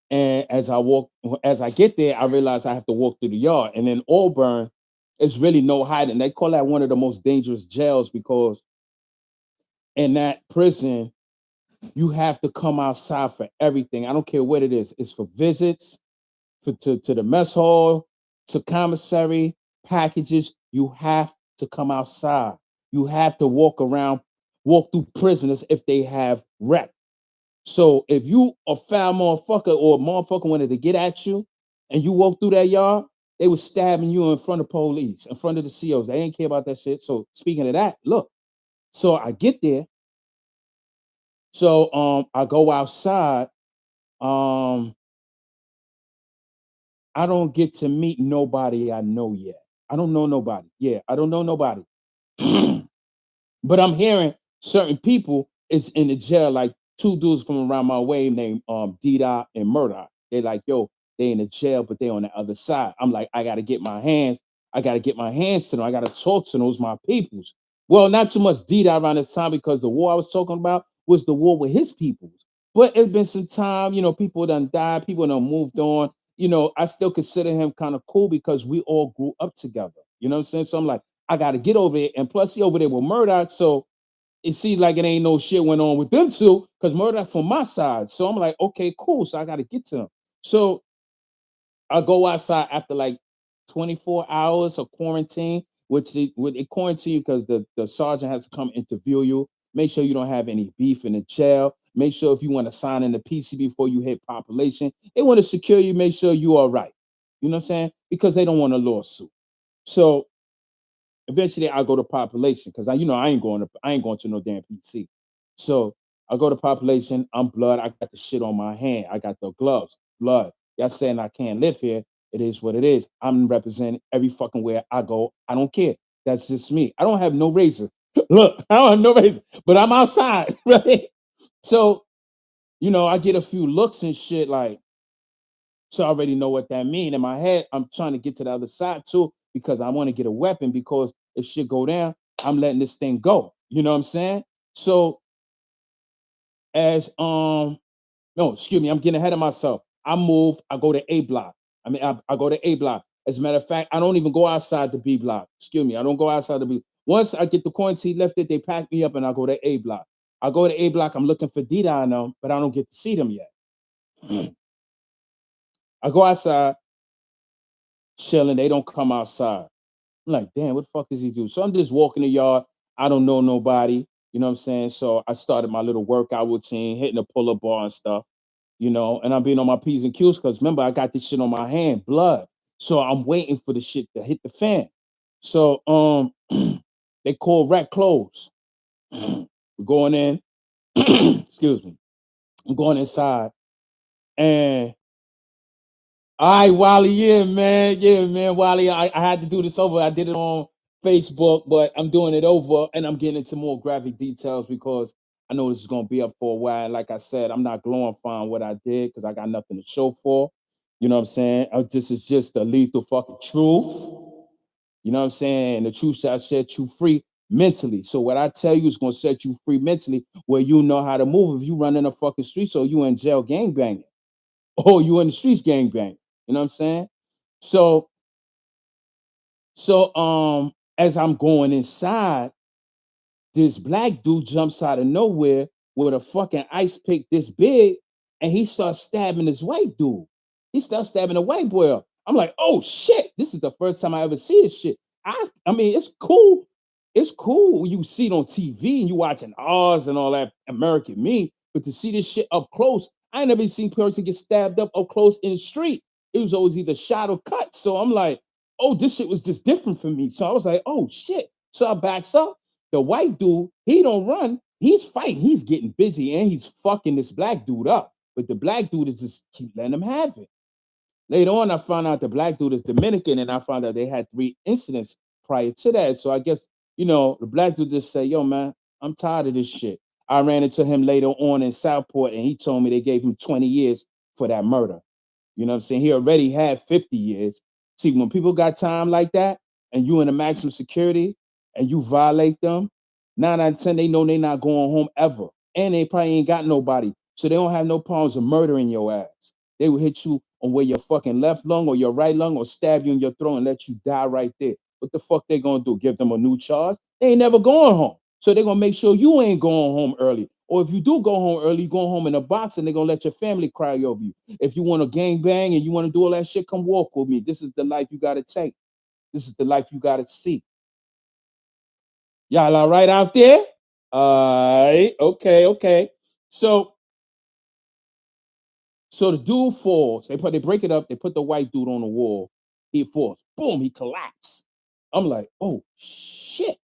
[SPEAKER 1] And as I get there, I realize I have to walk through the yard. And in Auburn, it's really no hiding. They call that one of the most dangerous jails because in that prison, you have to come outside for everything. I don't care what it is. It's for visits, to the mess hall, to commissary, packages. You have to come outside. You have to walk through prisoners if they have rep. So if you a foul motherfucker or a motherfucker wanted to get at you and you walk through that yard, they was stabbing you in front of police, in front of the COs. They ain't care about that shit. So speaking of that, look, so I get there. So I go outside. Um, I don't get to meet nobody I know yet. I don't know nobody. Yeah, I don't know nobody. But I'm hearing certain people is in the jail, like two dudes from around my way named D-Dot and Murdoch. They like, yo, they in the jail, but they on the other side. I'm like, I gotta get my hands to them. I gotta talk to those my peoples. Well, not too much D-Dot around this time because the war I was talking about was the war with his peoples. But it's been some time, people done died, people done moved on. I still consider him kind of cool because we all grew up together. You know what I'm saying? So I'm like, I got to get over it. And plus, he over there with Murdoch. So it seems like it ain't no shit went on with them two because Murdoch from my side. So I'm like, okay, cool. So I got to get to them. So I go outside after like 24 hours of quarantine, which they quarantine you because the sergeant has to come interview you, make sure you don't have any beef in the jail, make sure if you want to sign in the PC before you hit population, they want to secure you, make sure you are right. You know what I'm saying? Because they don't want a lawsuit. So eventually I go to population because I ain't going to no damn PC. So I go to population. I'm blood. I got the shit on my hand. I got the gloves. Blood. Y'all saying I can't live here. It is what it is. I'm representing every fucking where I go. I don't care. That's just me. I don't have no razor. Look, I don't have no razor, but I'm outside, right? So, I get a few looks and shit like, so I already know what that means. In my head, I'm trying to get to the other side too because I want to get a weapon because if shit go down, I'm letting this thing go. You know what I'm saying? So as no, excuse me, I'm getting ahead of myself. I move, I go to A block. I go to A block. As a matter of fact, I don't even go outside the B block. Excuse me, I don't go outside the B. Once I get the quarantine lifted, they pack me up and I go to A block. I go to A block, I'm looking for Dita on them, but I don't get to see them yet. I go outside, chilling, they don't come outside. I'm like, damn, what the fuck does he do? So I'm just walking the yard. I don't know nobody. You know what I'm saying? So I started my little workout routine, hitting a pull-up bar and stuff, and I'm being on my P's and Q's because remember, I got this shit on my hand, blood. So I'm waiting for the shit to hit the fan. So they call rat close. We're going in. Excuse me. I'm going inside. And all right, Wally, yeah, man, Wally. I had to do this over. I did it on Facebook, but I'm doing it over, and I'm getting into more graphic details because I know this is gonna be up for a while. Like I said, I'm not glorifying what I did because I got nothing to show for. You know what I'm saying? This is just the lethal fucking truth. You know what I'm saying? And the truth shall set you free mentally. So what I tell you is gonna set you free mentally, where you know how to move. If you run in the fucking streets or you in jail gang banging, or you in the streets gang banging. You know what I'm saying? So, as I'm going inside, this black dude jumps out of nowhere with a fucking ice pick this big, and he starts stabbing this white dude. He starts stabbing a white boy up. I'm like, oh shit, this is the first time I ever see this shit. I mean, it's cool. It's cool when you see it on TV and you watching Oz and all that American Me, but to see this shit up close, I ain't never seen a person get stabbed up close in the street. It was always either shot or cut. So I'm like, oh, this shit was just different for me. So I was like, oh shit. So I backs up. The white dude, he don't run. He's fighting. He's getting busy and he's fucking this black dude up. But the black dude is just keep letting him have it. Later on, I found out the black dude is Dominican, and I found out they had 3 incidents prior to that. So I guess, the black dude just said, yo, man, I'm tired of this shit. I ran into him later on in Southport, and he told me they gave him 20 years for that murder. You know what I'm saying? He already had 50 years. See, when people got time like that, and you in the maximum security, and you violate them, 9 out of 10, they know they're not going home ever. And they probably ain't got nobody. So they don't have no problems of murdering your ass. They will hit you on where your fucking left lung or your right lung or stab you in your throat and let you die right there. What the fuck they gonna do? Give them a new charge? They ain't never going home. So they're gonna make sure you ain't going home early. Or if you do go home early, you go home in a box and they're gonna let your family cry over you. If you want to gang bang and you want to do all that shit, come walk with me. This is the life you gotta take. This is the life you gotta see. Y'all all right out there? All right, okay. So the dude falls. They break it up. They put the white dude on the wall. He falls. Boom. He collapsed. I'm like, oh shit.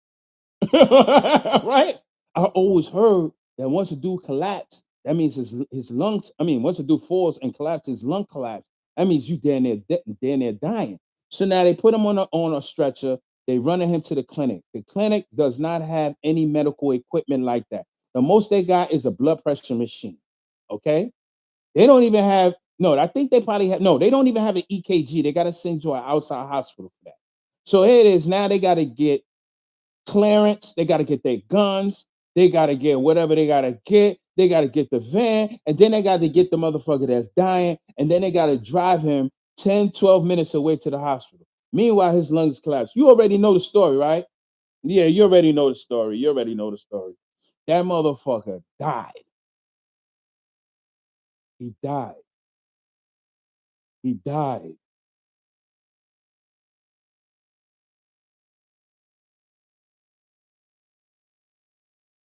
[SPEAKER 1] Right? I always heard that once a dude collapses, that means his lungs. I mean, once a dude falls and collapses, his lung collapse. That means you down there dying. So now they put him on a stretcher. They running him to the clinic. The clinic does not have any medical equipment like that. The most they got is a blood pressure machine. Okay. They don't even have no. I think they probably have no. They don't even have an EKG. They got to send you to an outside hospital for that. So here it is. Now they got to get clearance. They got to get their guns. They got to get whatever they got to get. They got to get the van, and then they got to get the motherfucker that's dying, and then they got to drive him 10, 12 minutes away to the hospital. Meanwhile, his lungs collapse. You already know the story, right? Yeah, you already know the story. You already know the story. That motherfucker died. He died. He died.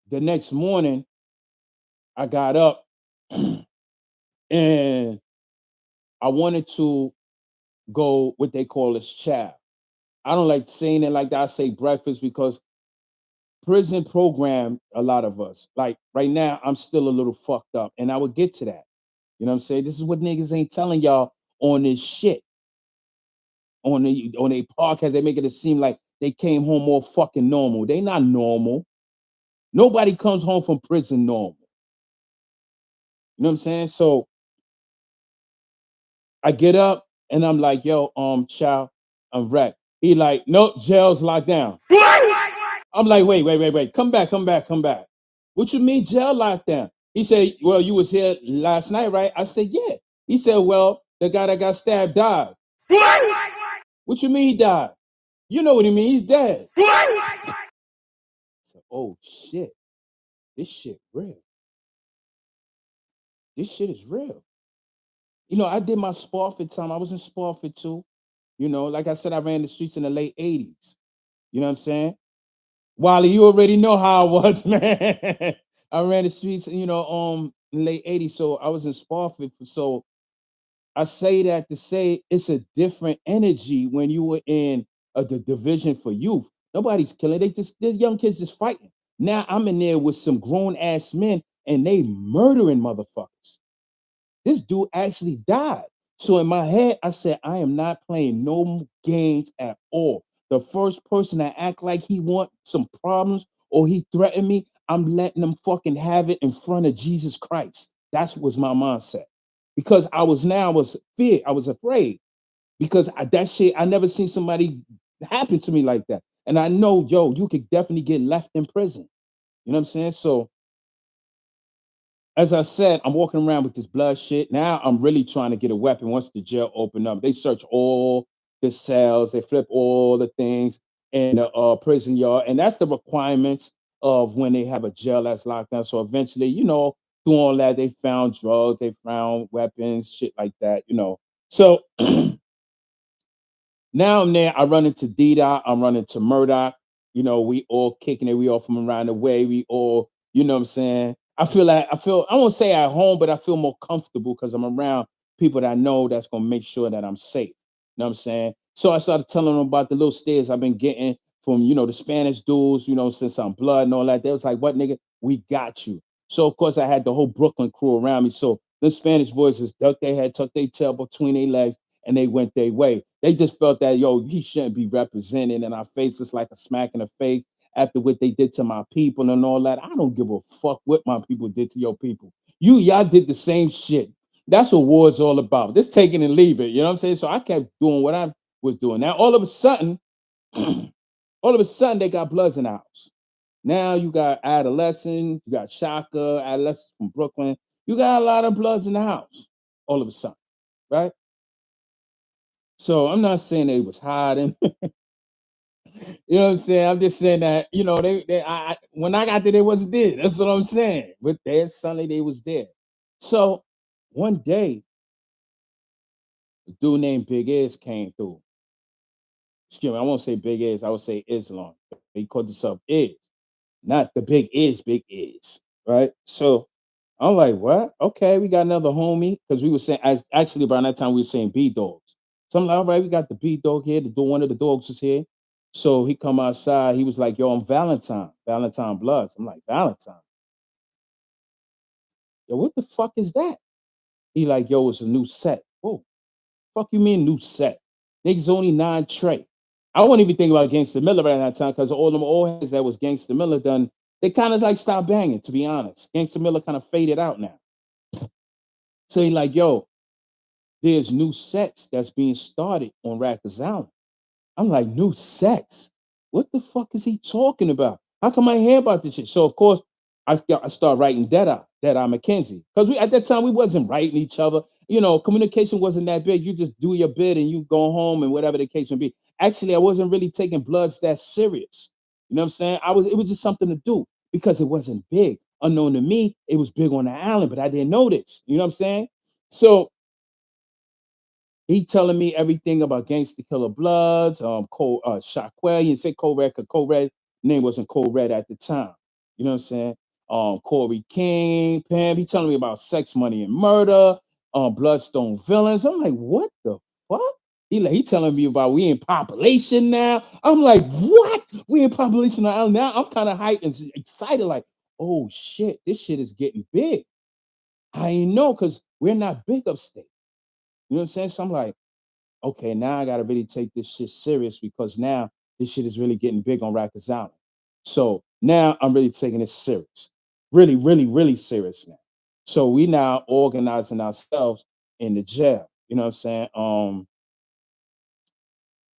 [SPEAKER 1] The next morning, I got up and I wanted to go what they call as chow. I don't like saying it like that. I say breakfast because prison program a lot of us. Like right now, I'm still a little fucked up, and I would get to that. You know what I'm saying? This is what niggas ain't telling y'all on this shit on a podcast. They making it seem like they came home more fucking normal. They not normal. Nobody comes home from prison normal. You know what I'm saying? So I get up and I'm like, yo, chow, I'm wrecked. He like, nope, jail's locked down. I'm like, wait. Come back. What you mean jail locked down? He said, well, you was here last night, right? I said, yeah. He said, well, the guy that got stabbed died. What you mean he died? You know what he mean? He's dead. I said, oh shit. This shit real. This shit is real. I did my Spofford time. I was in Spofford too. Like I said, I ran the streets in the late 80s. You know what I'm saying? Wally, you already know how I was, man. I ran the streets, in late 80s. So I was in Spofford. So I say that to say it's a different energy when you were in the division for youth. Nobody's killing. The young kids just fighting. Now I'm in there with some grown ass men and they murdering motherfuckers. This dude actually died. So in my head, I said, I am not playing no games at all. The first person that act like he want some problems or he threatened me, I'm letting them fucking have it in front of Jesus Christ. That was my mindset. Because I was feared. I was afraid. Because that shit, I never seen somebody happen to me like that. And I know, yo, you could definitely get left in prison. You know what I'm saying? So as I said, I'm walking around with this blood shit. Now I'm really trying to get a weapon once the jail opened up. They search all the cells, they flip all the things in the prison yard. And that's the requirements of when they have a jail that's locked down. So eventually, through all that, they found drugs, they found weapons, shit like that. So now I'm there. I run into D-Dot, I'm running to Murdoch. We all kicking it. We all from around the way. We all, you know what I'm saying? I won't say at home, but I feel more comfortable because I'm around people that I know that's gonna make sure that I'm safe. You know what I'm saying? So I started telling them about the little stares I've been getting from the Spanish dudes, since I'm blood and all that. They was like, "What nigga? We got you." So of course I had the whole Brooklyn crew around me. So the Spanish boys just ducked their head, tucked their tail between their legs, and they went their way. They just felt that he shouldn't be represented in our faces like a smack in the face after what they did to my people and all that. I don't give a fuck what my people did to your people. Y'all did the same shit. That's what war is all about. This taking and leave it. You know what I'm saying? So I kept doing what I was doing. Now all of a sudden, they got Bloods in the house. Now you got adolescent, you got Shaka, adolescents from Brooklyn. You got a lot of Bloods in the house all of a sudden, right? So I'm not saying they was hiding. You know what I'm saying? I'm just saying that, when I got there, they wasn't there. That's what I'm saying. But there, Sunday, they was there. So one day, a dude named Big Iz came through. Excuse me, I won't say Big Iz, I would say Islam. He called himself Iz. Not the Big Iz, right? So I'm like, what? Okay, we got another homie. Because we were saying, actually, around that time, we were saying B dogs. So I'm like, all right, we got the B dog here. One of the dogs is here. So he come outside. He was like, yo, I'm Valentine Bloods. I'm like, Valentine? Yo, what the fuck is that? He like, yo, it's a new set. Oh, fuck you mean new set? Niggas only 9 Trey. I wasn't even thinking about Gangsta Miller at that time because all them old heads that was Gangsta Miller done, they kind of like stopped banging, to be honest. Gangsta Miller kind of faded out now. So he like, yo, there's new sets that's being started on Rikers Island. I'm like, new sets? What the fuck is he talking about? How come I hear about this shit? So of course, I start writing Dead Eye McKenzie. Because at that time we wasn't writing each other. Communication wasn't that big. You just do your bid and you go home and whatever the case may be. Actually, I wasn't really taking Bloods that serious. You know what I'm saying? It was just something to do because it wasn't big. Unknown to me, it was big on the island, but I didn't know this. You know what I'm saying? So he telling me everything about Gangsta Killer Bloods, Shockwell. You say Code Red, because Code Red name wasn't Code Red at the time. You know what I'm saying? Corey King, Pam. He telling me about Sex, Money, and Murder, Bloodstone Villains. I'm like, what the fuck? He telling me about we in population now. I'm like, what? We in population now? Now I'm kind of hyped and excited, like, oh shit, this shit is getting big. I ain't know because we're not big upstate. You know what I'm saying? So I'm like, okay, now I gotta really take this shit serious because now this shit is really getting big on Rikers Island. So now I'm really taking it serious. Really, really, really serious now. So we now organizing ourselves in the jail. You know what I'm saying?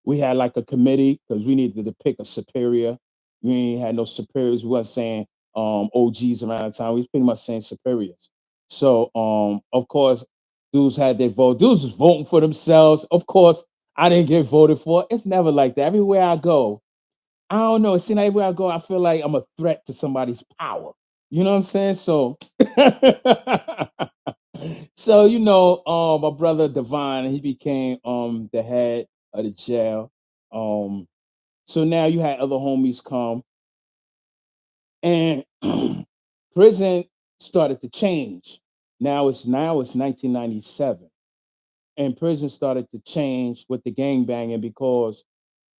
[SPEAKER 1] We had like a committee because we needed to pick a superior. We ain't had no superiors. We wasn't saying OGs around the time. We was pretty much saying superiors. So of course, dudes had their vote. Dudes was voting for themselves. Of course, I didn't get voted for. It's never like that. Everywhere I go, I don't know. It seems like everywhere I go, I feel like I'm a threat to somebody's power. You know what I'm saying? So so my brother Divine, he became the head of the jail. Um, so now you had other homies come, and prison started to change. Now it's 1997, and prison started to change with the gang banging because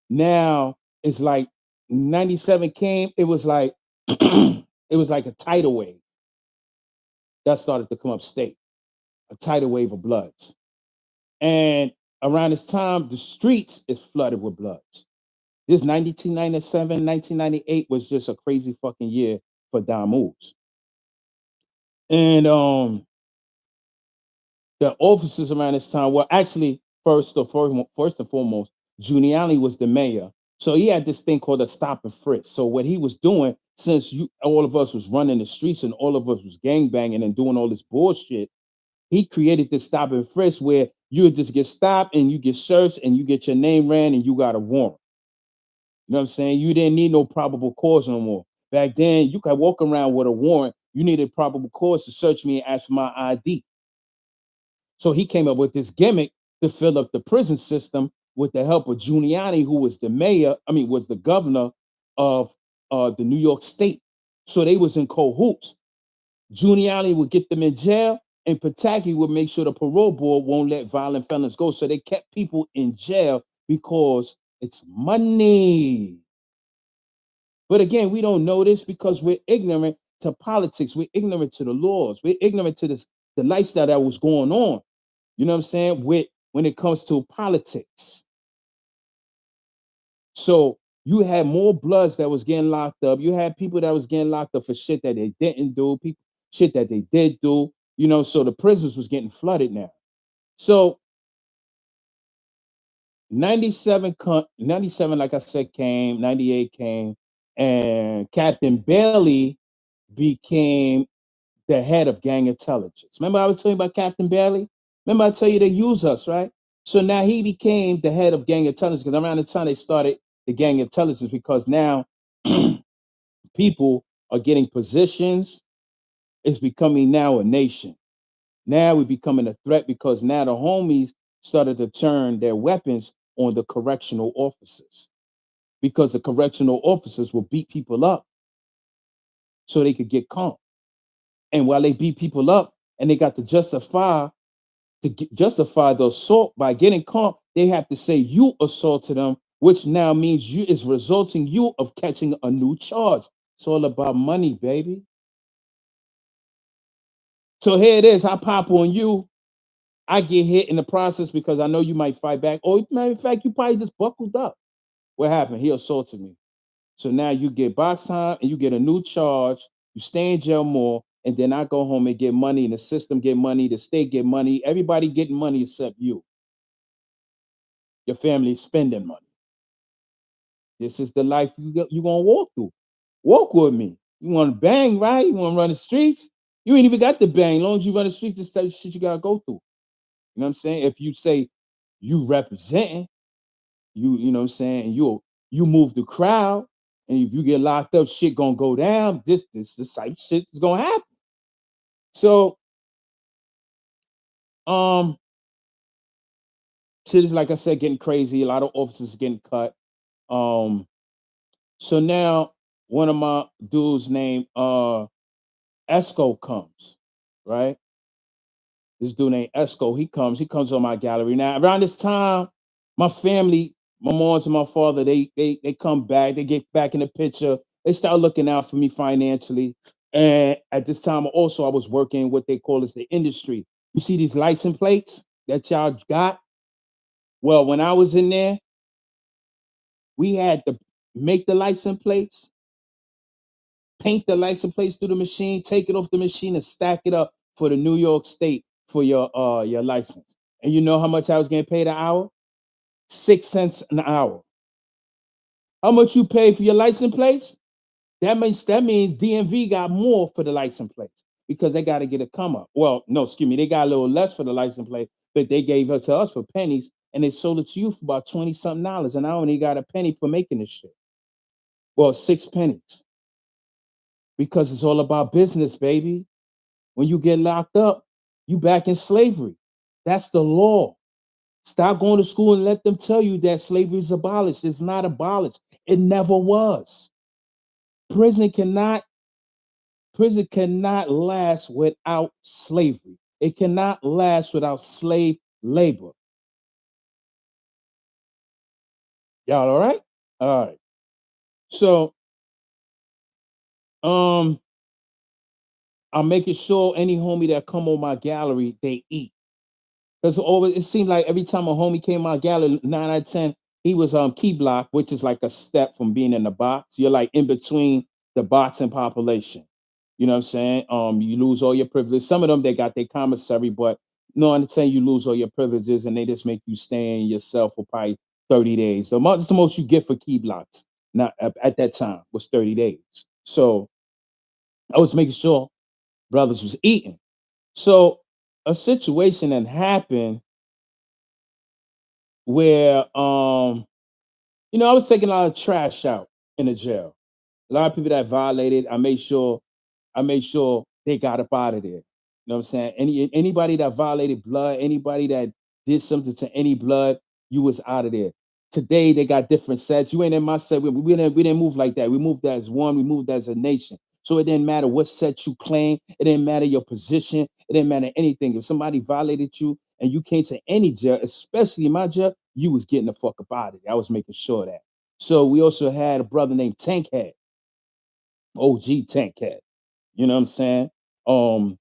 [SPEAKER 1] now it's like 97 came. It was like it was like a tidal wave that started to come upstate, a tidal wave of Bloods. And around this time, the streets is flooded with Bloods. This 1997, 1998 was just a crazy fucking year for Don Moves. And the officers around this time were actually first and foremost, Giuliani was the mayor. So he had this thing called a stop and frisk. So what he was doing, since all of us was running the streets and all of us was gang banging and doing all this bullshit, he created this stop and frisk where you would just get stopped and you get searched and you get your name ran and you got a warrant. You know what I'm saying? You didn't need no probable cause no more. Back then, you could walk around with a warrant. You needed probable cause to search me and ask for my ID. So he came up with this gimmick to fill up the prison system with the help of Giuliani, who was was the governor of the New York State. So they was in cahoots. Giuliani would get them in jail, and Pataki would make sure the parole board won't let violent felons go. So they kept people in jail because it's money. But again, we don't know this because we're ignorant to politics. We're ignorant to the laws. We're ignorant to this the lifestyle that was going on. You know what I'm saying? When it comes to politics. So you had more bloods that was getting locked up. You had people that was getting locked up for shit that they didn't do, people shit that they did do. You know, so the prisons was getting flooded now. So 97, like I said, came, 98 came, and Captain Bailey became the head of gang intelligence. Remember I was telling you about Captain Bailey? Remember I tell you they use us, right? So now he became the head of gang intelligence because around the time they started the gang intelligence because now people are getting positions. It's becoming now a nation. Now we're becoming a threat because now the homies started to turn their weapons on the correctional officers because the correctional officers will beat people up so they could get calm. And while they beat people up and they got to justify the assault by getting caught, they have to say you assaulted them, which now means you is resulting you of catching a new charge. It's all about money, baby. So here it is. I pop on you. I get hit in the process because I know you might fight back. Or matter of fact, you probably just buckled up. What happened? He assaulted me. So now you get box time and you get a new charge. You stay in jail more, and then I go home and get money, and the system get money, the state get money, everybody getting money except you. Your family is spending money. This is the life you gonna walk through. Walk with me. You want to bang, right? You want to run the streets? You ain't even got the bang. As long as you run the streets, this type of shit you gotta go through. You know what I'm saying? If you say you representing, you know what I'm saying, and you move the crowd, and if you get locked up, shit gonna go down. This type of shit is gonna happen. So um shit is like I said, getting crazy. A lot of officers getting cut. Um so now one of my dudes named Esco comes, right? This dude named Esco, he comes on my gallery. Now, around this time, my family, my moms and my father, they come back, they get back in the picture. They start looking out for me financially. And at this time, also, I was working what they call as the industry. You see these license plates that y'all got? Well, when I was in there, we had to make the license plates, paint the license plates through the machine, take it off the machine, and stack it up for the New York State for your license. And you know how much I was getting paid an hour? 6 cents an hour. How much you pay for your license plates? That means DMV got more for the license plates because they got to get a come up. Well, no, excuse me, they got a little less for the license plate, but they gave it to us for pennies and they sold it to you for about 20 something dollars. And I only got a penny for making this shit. Well, 6 pennies because it's all about business, baby. When you get locked up, you back in slavery. That's the law. Stop going to school and let them tell you that slavery is abolished. It's not abolished. It never was. Prison cannot prison cannot last without slavery. It cannot last without slave labor. Y'all all right? All right. So um I'm making sure any homie that come on my gallery, they eat. Because it seemed like every time a homie came out gallery, 9 out of 10, he was key block, which is like a step from being in the box. You're like in between the box and population. You know what I'm saying? You lose all your privileges. Some of them they got their commissary, but no, I'm saying you lose all your privileges and they just make you stay in yourself for probably 30 days. That's the most you get for key blocks. Not at that time was 30 days. So I was making sure brothers was eating. So a situation that happened where I was taking a lot of trash out in the jail. A lot of people that violated, I made sure they got up out of there. You know what I'm saying? Anybody that violated blood, anybody that did something to any blood, you was out of there. Today they got different sets. You ain't in my set. We didn't move like that. We moved as one. We moved as a nation. So it didn't matter what set you claim. It didn't matter your position. It didn't matter anything. If somebody violated you and you came to any jail, especially my jail, you was getting the fuck up out of there. I was making sure that. So we also had a brother named Tankhead, OG Tankhead. You know what I'm saying? Um,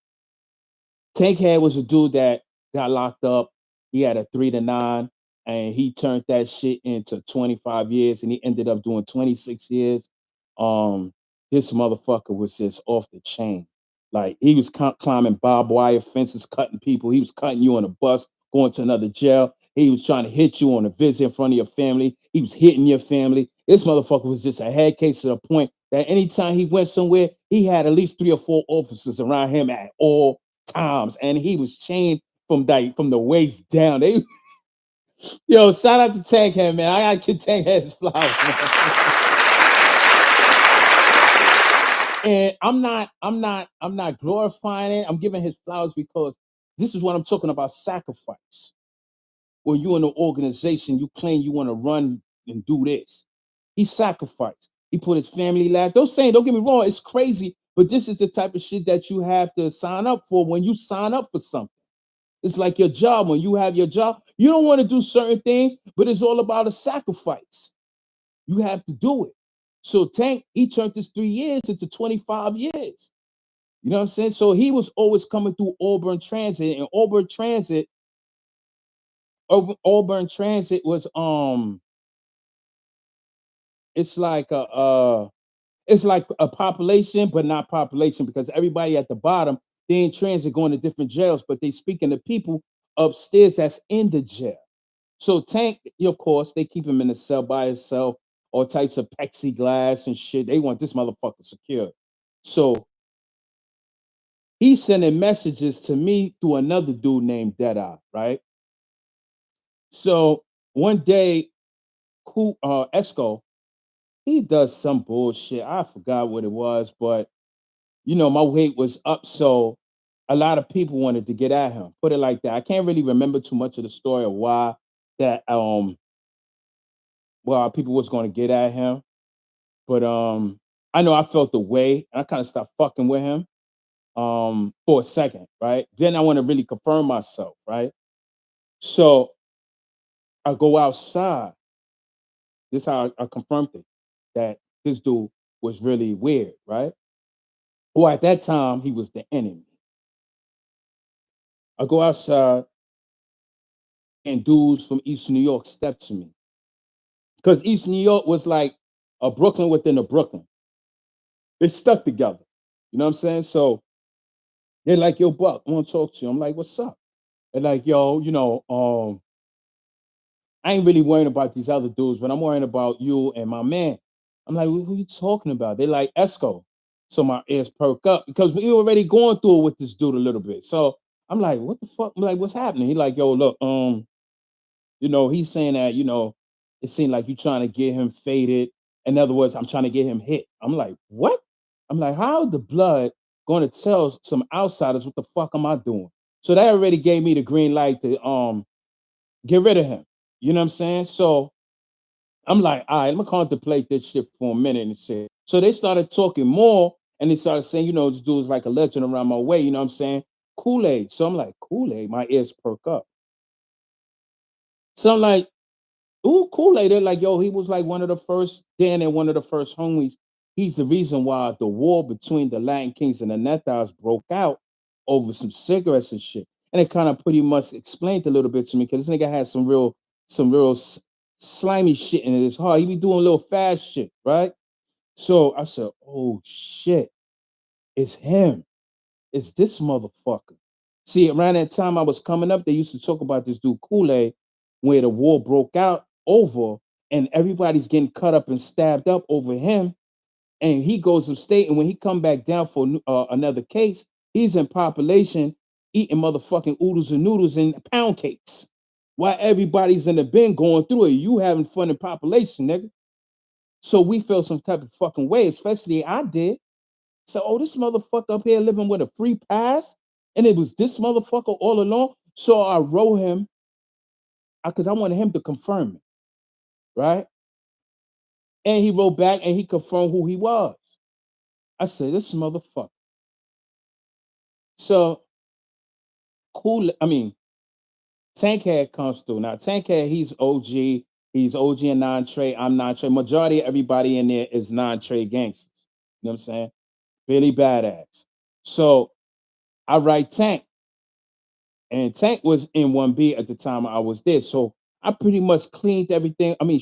[SPEAKER 1] Tankhead was a dude that got locked up. He had a 3 to 9, and he turned that shit into 25 years, and he ended up doing 26 years. Um, this motherfucker was just off the chain. Like he was climbing barbed wire fences, cutting people. He was cutting you on a bus, going to another jail. He was trying to hit you on a visit in front of your family. He was hitting your family. This motherfucker was just a head case to the point that anytime he went somewhere, he had at least 3 or 4 officers around him at all times, and he was chained from the waist down. They yo, shout out to Tankhead, man. I gotta get Tankhead his flowers, man. And I'm not glorifying it. I'm giving his flowers because this is what I'm talking about: sacrifice. When you're in an organization, you claim you want to run and do this. He sacrificed. He put his family last. Don't get me wrong, it's crazy, but this is the type of shit that you have to sign up for when you sign up for something. It's like your job. When you have your job, you don't want to do certain things, but it's all about a sacrifice. You have to do it. So Tank, he turned his 3 years into 25 years. You know what I'm saying? So he was always coming through Auburn Transit, and Auburn Transit was it's like a population, but not population, because everybody at the bottom, they in transit going to different jails, but they speaking to people upstairs that's in the jail. So Tank, of course, they keep him in the cell by himself, all types of plexiglass and shit. They want this motherfucker secure. So he's sending messages to me through another dude named Deadeye, right? So one day, Esco, he does some bullshit. I forgot what it was, but my weight was up, so a lot of people wanted to get at him. Put it like that. I can't really remember too much of the story of why that well people was going to get at him, but I know I felt the way, and I kind of stopped fucking with him for a second, right? Then I want to really confirm myself, right? So I go outside. This is how I confirmed it, that this dude was really weird, right? Well, at that time he was the enemy. I go outside, and dudes from East New York stepped to me, because East New York was like a Brooklyn within a Brooklyn. They stuck together. You know what I'm saying? So they're like, "Yo, Buck, I want to talk to you." I'm like, "What's up?" They're like, "Yo, I ain't really worrying about these other dudes, but I'm worrying about you and my man." I'm like, "Who you talking about?" They like Esco. So my ears perk up because we already going through it with this dude a little bit. So I'm like, "What the fuck?" I'm like, "What's happening?" He like, "Yo, look, he's saying that, it seemed like you trying to get him faded. In other words, I'm trying to get him hit." I'm like, "What?" I'm like, "How the blood going to tell some outsiders what the fuck am I doing?" So that already gave me the green light to get rid of him. You know what I'm saying? So I'm like, "All right, I'm gonna contemplate this shit for a minute and shit." So they started talking more, and they started saying, "This dude's like a legend around my way." You know what I'm saying? Kool-Aid. So I'm like, Kool-Aid, my ears perk up. So I'm like, "Ooh, Kool-Aid." They're like, "Yo, he was like one of the first, Dan and one of the first homies. He's the reason why the war between the Latin Kings and the Netas broke out over some cigarettes and shit." And it kind of pretty much explained a little bit to me, because this nigga had some real slimy shit in his heart. He be doing a little fast shit, right? So I said, "Oh shit, it's him. It's this motherfucker." See, around that time I was coming up, they used to talk about this dude Kool-Aid, where the war broke out over, and everybody's getting cut up and stabbed up over him. And he goes upstate, and when he come back down for another case, he's in population eating motherfucking oodles and noodles and pound cakes, while everybody's in the bin going through it. You having fun in population, nigga. So we felt some type of fucking way, especially I did. So, oh, this motherfucker up here living with a free pass, and it was this motherfucker all along. So I wrote him because I wanted him to confirm it, right? And he wrote back and he confirmed who he was. I said, this motherfucker. So cool. I mean, Tankhead comes through. Now, Tankhead, he's OG. He's OG and non-trade. I'm non-trade. Majority of everybody in there is non-trade gangsters. You know what I'm saying? Really badass. So I write Tank, and Tank was in 1B at the time I was there. So I pretty much cleaned everything. I mean,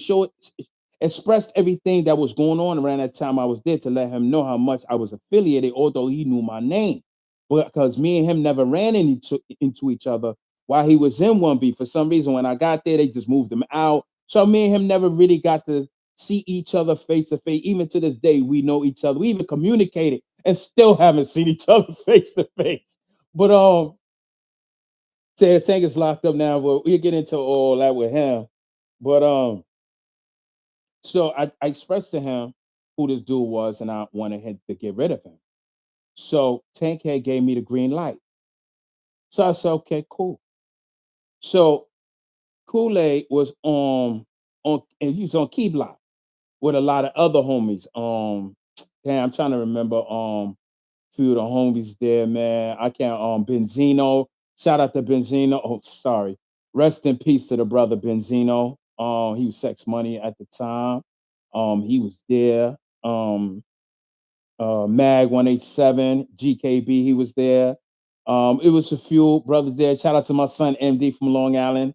[SPEAKER 1] expressed everything that was going on around that time I was there to let him know how much I was affiliated, although he knew my name. But because me and him never ran into each other while he was in 1B. For some reason, when I got there, they just moved him out. So me and him never really got to see each other face to face. Even to this day, we know each other. We even communicated and still haven't seen each other face to face. But Tank is locked up now. But we'll get into all that with him. But so I expressed to him who this dude was, and I wanted him to get rid of him. So Tankhead gave me the green light. So I said, okay, cool. So Kool-Aid was and he was on Key Block with a lot of other homies. Damn, I'm trying to remember few of the homies there, man. I can't Benzino. Shout out to Benzino. Oh, sorry. Rest in peace to the brother Benzino. He was Sex Money at the time. He was there. Mag 187, GKB, he was there. It was a few brothers there. Shout out to my son MD from Long Island.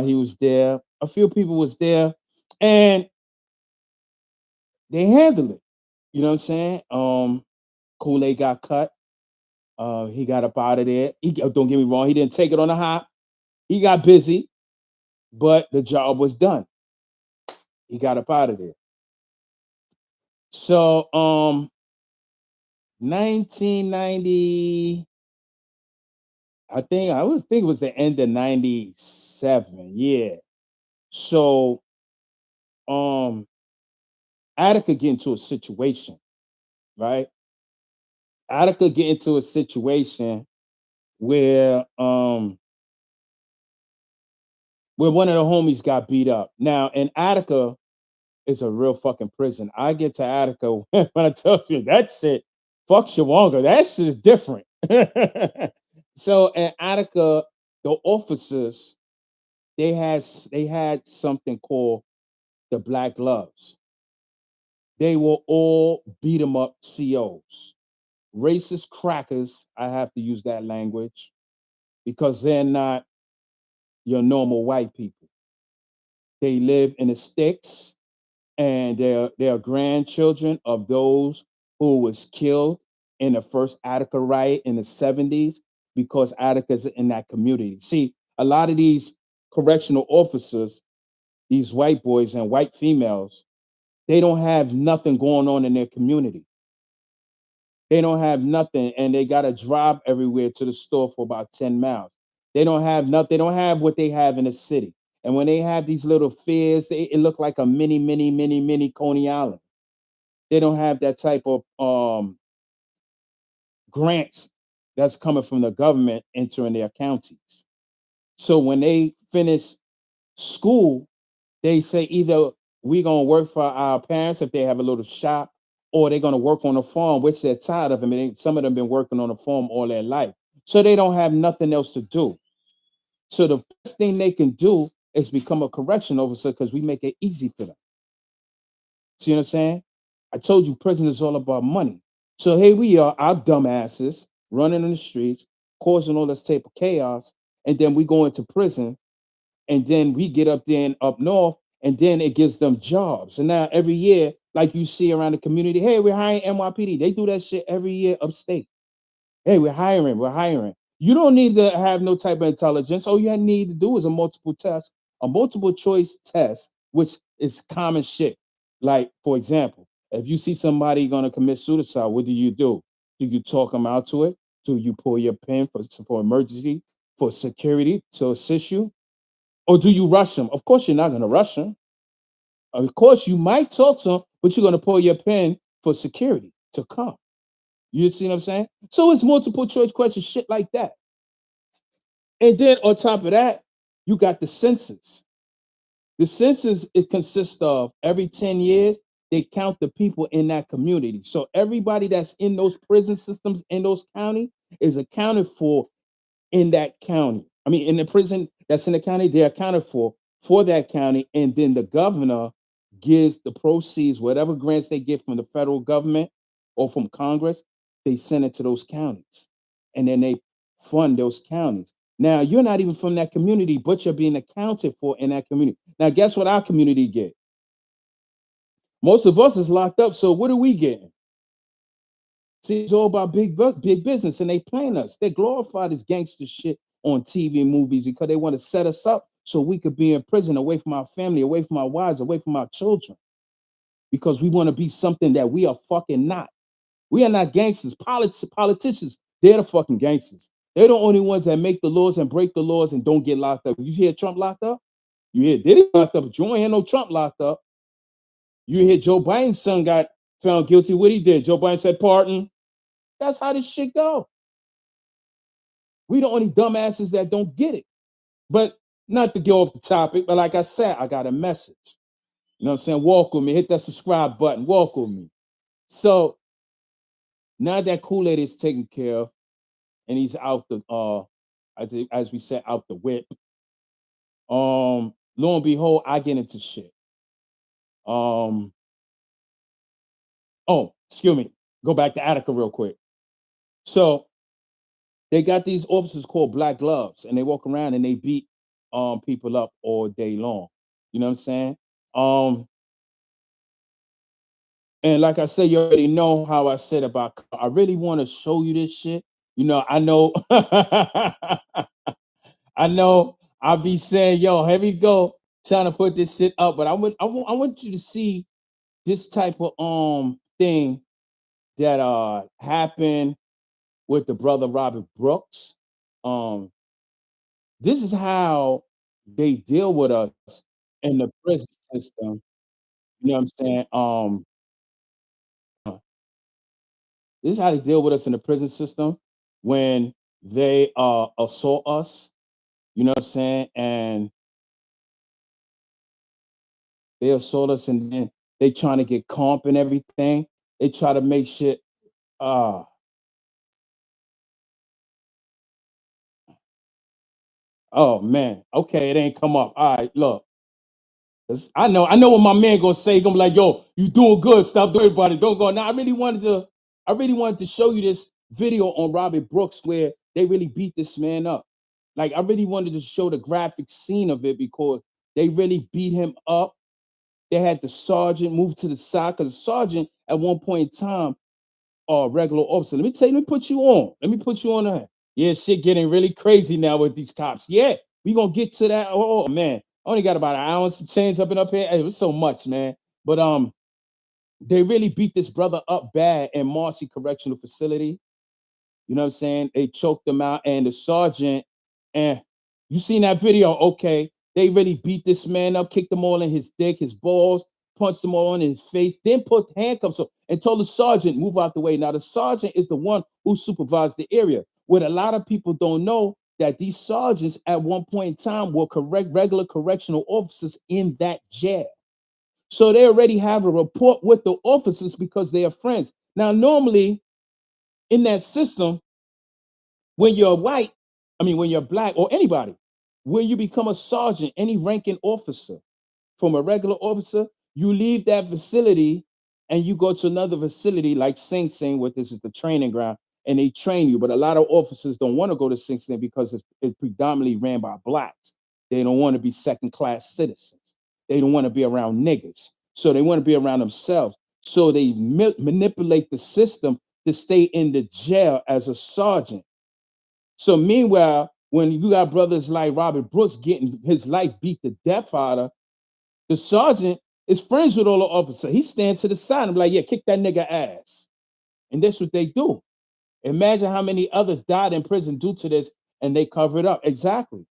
[SPEAKER 1] He was there. A few people was there, and they handled it. You know what I'm saying? Kool-Aid got cut. He got up out of there. Don't get me wrong, he didn't take it on the hop. He got busy, but the job was done. He got up out of there. So 1990, I was think it was the end of 97. Yeah. So Attica get into a situation, right? Attica get into a situation where one of the homies got beat up. Now, in Attica is a real fucking prison. I get to Attica when I tell you that shit, fuck Shawanga, that shit is different. So in Attica, the officers they had something called the Black Gloves. They were all beat 'em up COs, racist crackers. I have to use that language because they're not your normal white people. They live in the sticks, and they're grandchildren of those who was killed in the first Attica riot in the 70s because Attica's in that community. See, a lot of these correctional officers, these white boys and white females, they don't have nothing going on in their community. They don't have nothing, and they got to drive everywhere to the store for about 10 miles. They don't have nothing. They don't have what they have in the city. And when they have these little fairs, it look like a mini Coney Island. They don't have that type of grants that's coming from the government entering their counties. So when they finish school, they say either we're gonna work for our parents if they have a little shop, or they're gonna work on a farm, which they're tired of. I mean, some of them been working on a farm all their life, so they don't have nothing else to do. So the best thing they can do is become a correction officer because we make it easy for them. See what I'm saying? I told you prison is all about money. So here we are, our dumbasses running in the streets, causing all this type of chaos, and then we go into prison, and then we get up there and up north, and then it gives them jobs. And now every year, like you see around the community, hey, we're hiring NYPD. They do that shit every year upstate. Hey, we're hiring. You don't need to have no type of intelligence. All you need to do is a multiple choice test, which is common shit. Like, for example, if you see somebody gonna commit suicide, what do? Do you talk them out to it? Do you pull your pin for emergency, for security to assist you? Or do you rush them? Of course, you're not gonna rush them. Of course, you might talk to them, but you're gonna pull your pin for security to come. You see what I'm saying? So it's multiple choice questions, shit like that. And then on top of that, you got the census. The census, it consists of every 10 years, they count the people in that community. So everybody that's in those prison systems in those county is accounted for in that county. I mean, in the prison that's in the county, they're accounted for that county, and then the governor gives the proceeds, whatever grants they get from the federal government or from Congress, they send it to those counties, and then they fund those counties. Now you're not even from that community, but you're being accounted for in that community. Now, guess what our community get? Most of us is locked up. So what are we getting? See, it's all about big business, and they playing us. They glorify this gangster shit on TV and movies because they want to set us up so we could be in prison, away from our family, away from our wives, away from our children, because we want to be something that we are fucking not. We are not gangsters. Politicians, they're the fucking gangsters. They're the only ones that make the laws and break the laws and don't get locked up. You hear Trump locked up? You hear Diddy locked up, but you don't hear no Trump locked up. You hear Joe Biden's son got found guilty. What he did? Joe Biden said, pardon. That's how this shit go. We the only dumbasses that don't get it. But not to get off the topic, but like I said, I got a message. You know what I'm saying? Walk with me. Hit that subscribe button. Walk with me. So now that Kool-Aid is taken care of, and he's out the as we said, out the whip. Lo and behold, I get into shit. Oh, excuse me. Go back to Attica real quick. So they got these officers called Black Gloves, and they walk around and they beat people up all day long. You know what I'm saying? And like I said, you already know how I said about. I really want to show you this shit. You know, I know, I know. I'll be saying, "Yo, here we go," trying to put this shit up. But I want you to see this type of thing that happened with the brother Robert Brooks. This is how they deal with us in the prison system. You know what I'm saying? This is how they deal with us in the prison system when they assault us. You know what I'm saying? And they assault us, and then they trying to get comp and everything. They try to make shit. Uh oh man. Okay, it ain't come up. All right, look. I know what my man gonna say. He gonna be like, "Yo, you doing good? Stop doing about it. Don't go." Now, I really wanted to show you this video on Robert Brooks where they really beat this man up. Like, I really wanted to show the graphic scene of it because they really beat him up. They had the sergeant move to the side because the sergeant at one point in time, regular officer. Let me tell you. Let me put you on. Let me put you on that. Yeah, shit getting really crazy now with these cops. Yeah, we gonna get to that. Oh man, I only got about an ounce of change up and up here. It was so much, man. But they really beat this brother up bad in Marcy Correctional Facility. You know what I'm saying? They choked him out, and the sergeant, and you seen that video? Okay, they really beat this man up, kicked him all in his dick, his balls, punched him all in his face, then put handcuffs on, and told the sergeant move out the way. Now the sergeant is the one who supervised the area. What a lot of people don't know that these sergeants at one point in time were regular correctional officers in that jail. So they already have a rapport with the officers because they are friends. Now, normally in that system, when you're white, when you're black or anybody, when you become a sergeant, any ranking officer from a regular officer, you leave that facility and you go to another facility like Sing Sing, what this is the training ground, and they train you. But a lot of officers don't want to go to Sing Sing because it's predominantly ran by blacks. They don't want to be second class citizens. They don't want to be around niggas. So they want to be around themselves. So they manipulate the system to stay in the jail as a sergeant. So meanwhile, when you got brothers like Robert Brooks getting his life beat to death out of, the sergeant is friends with all the officers. He stands to the side and be like, yeah, kick that nigga ass. And that's what they do. Imagine how many others died in prison due to this, and they cover it up. Exactly.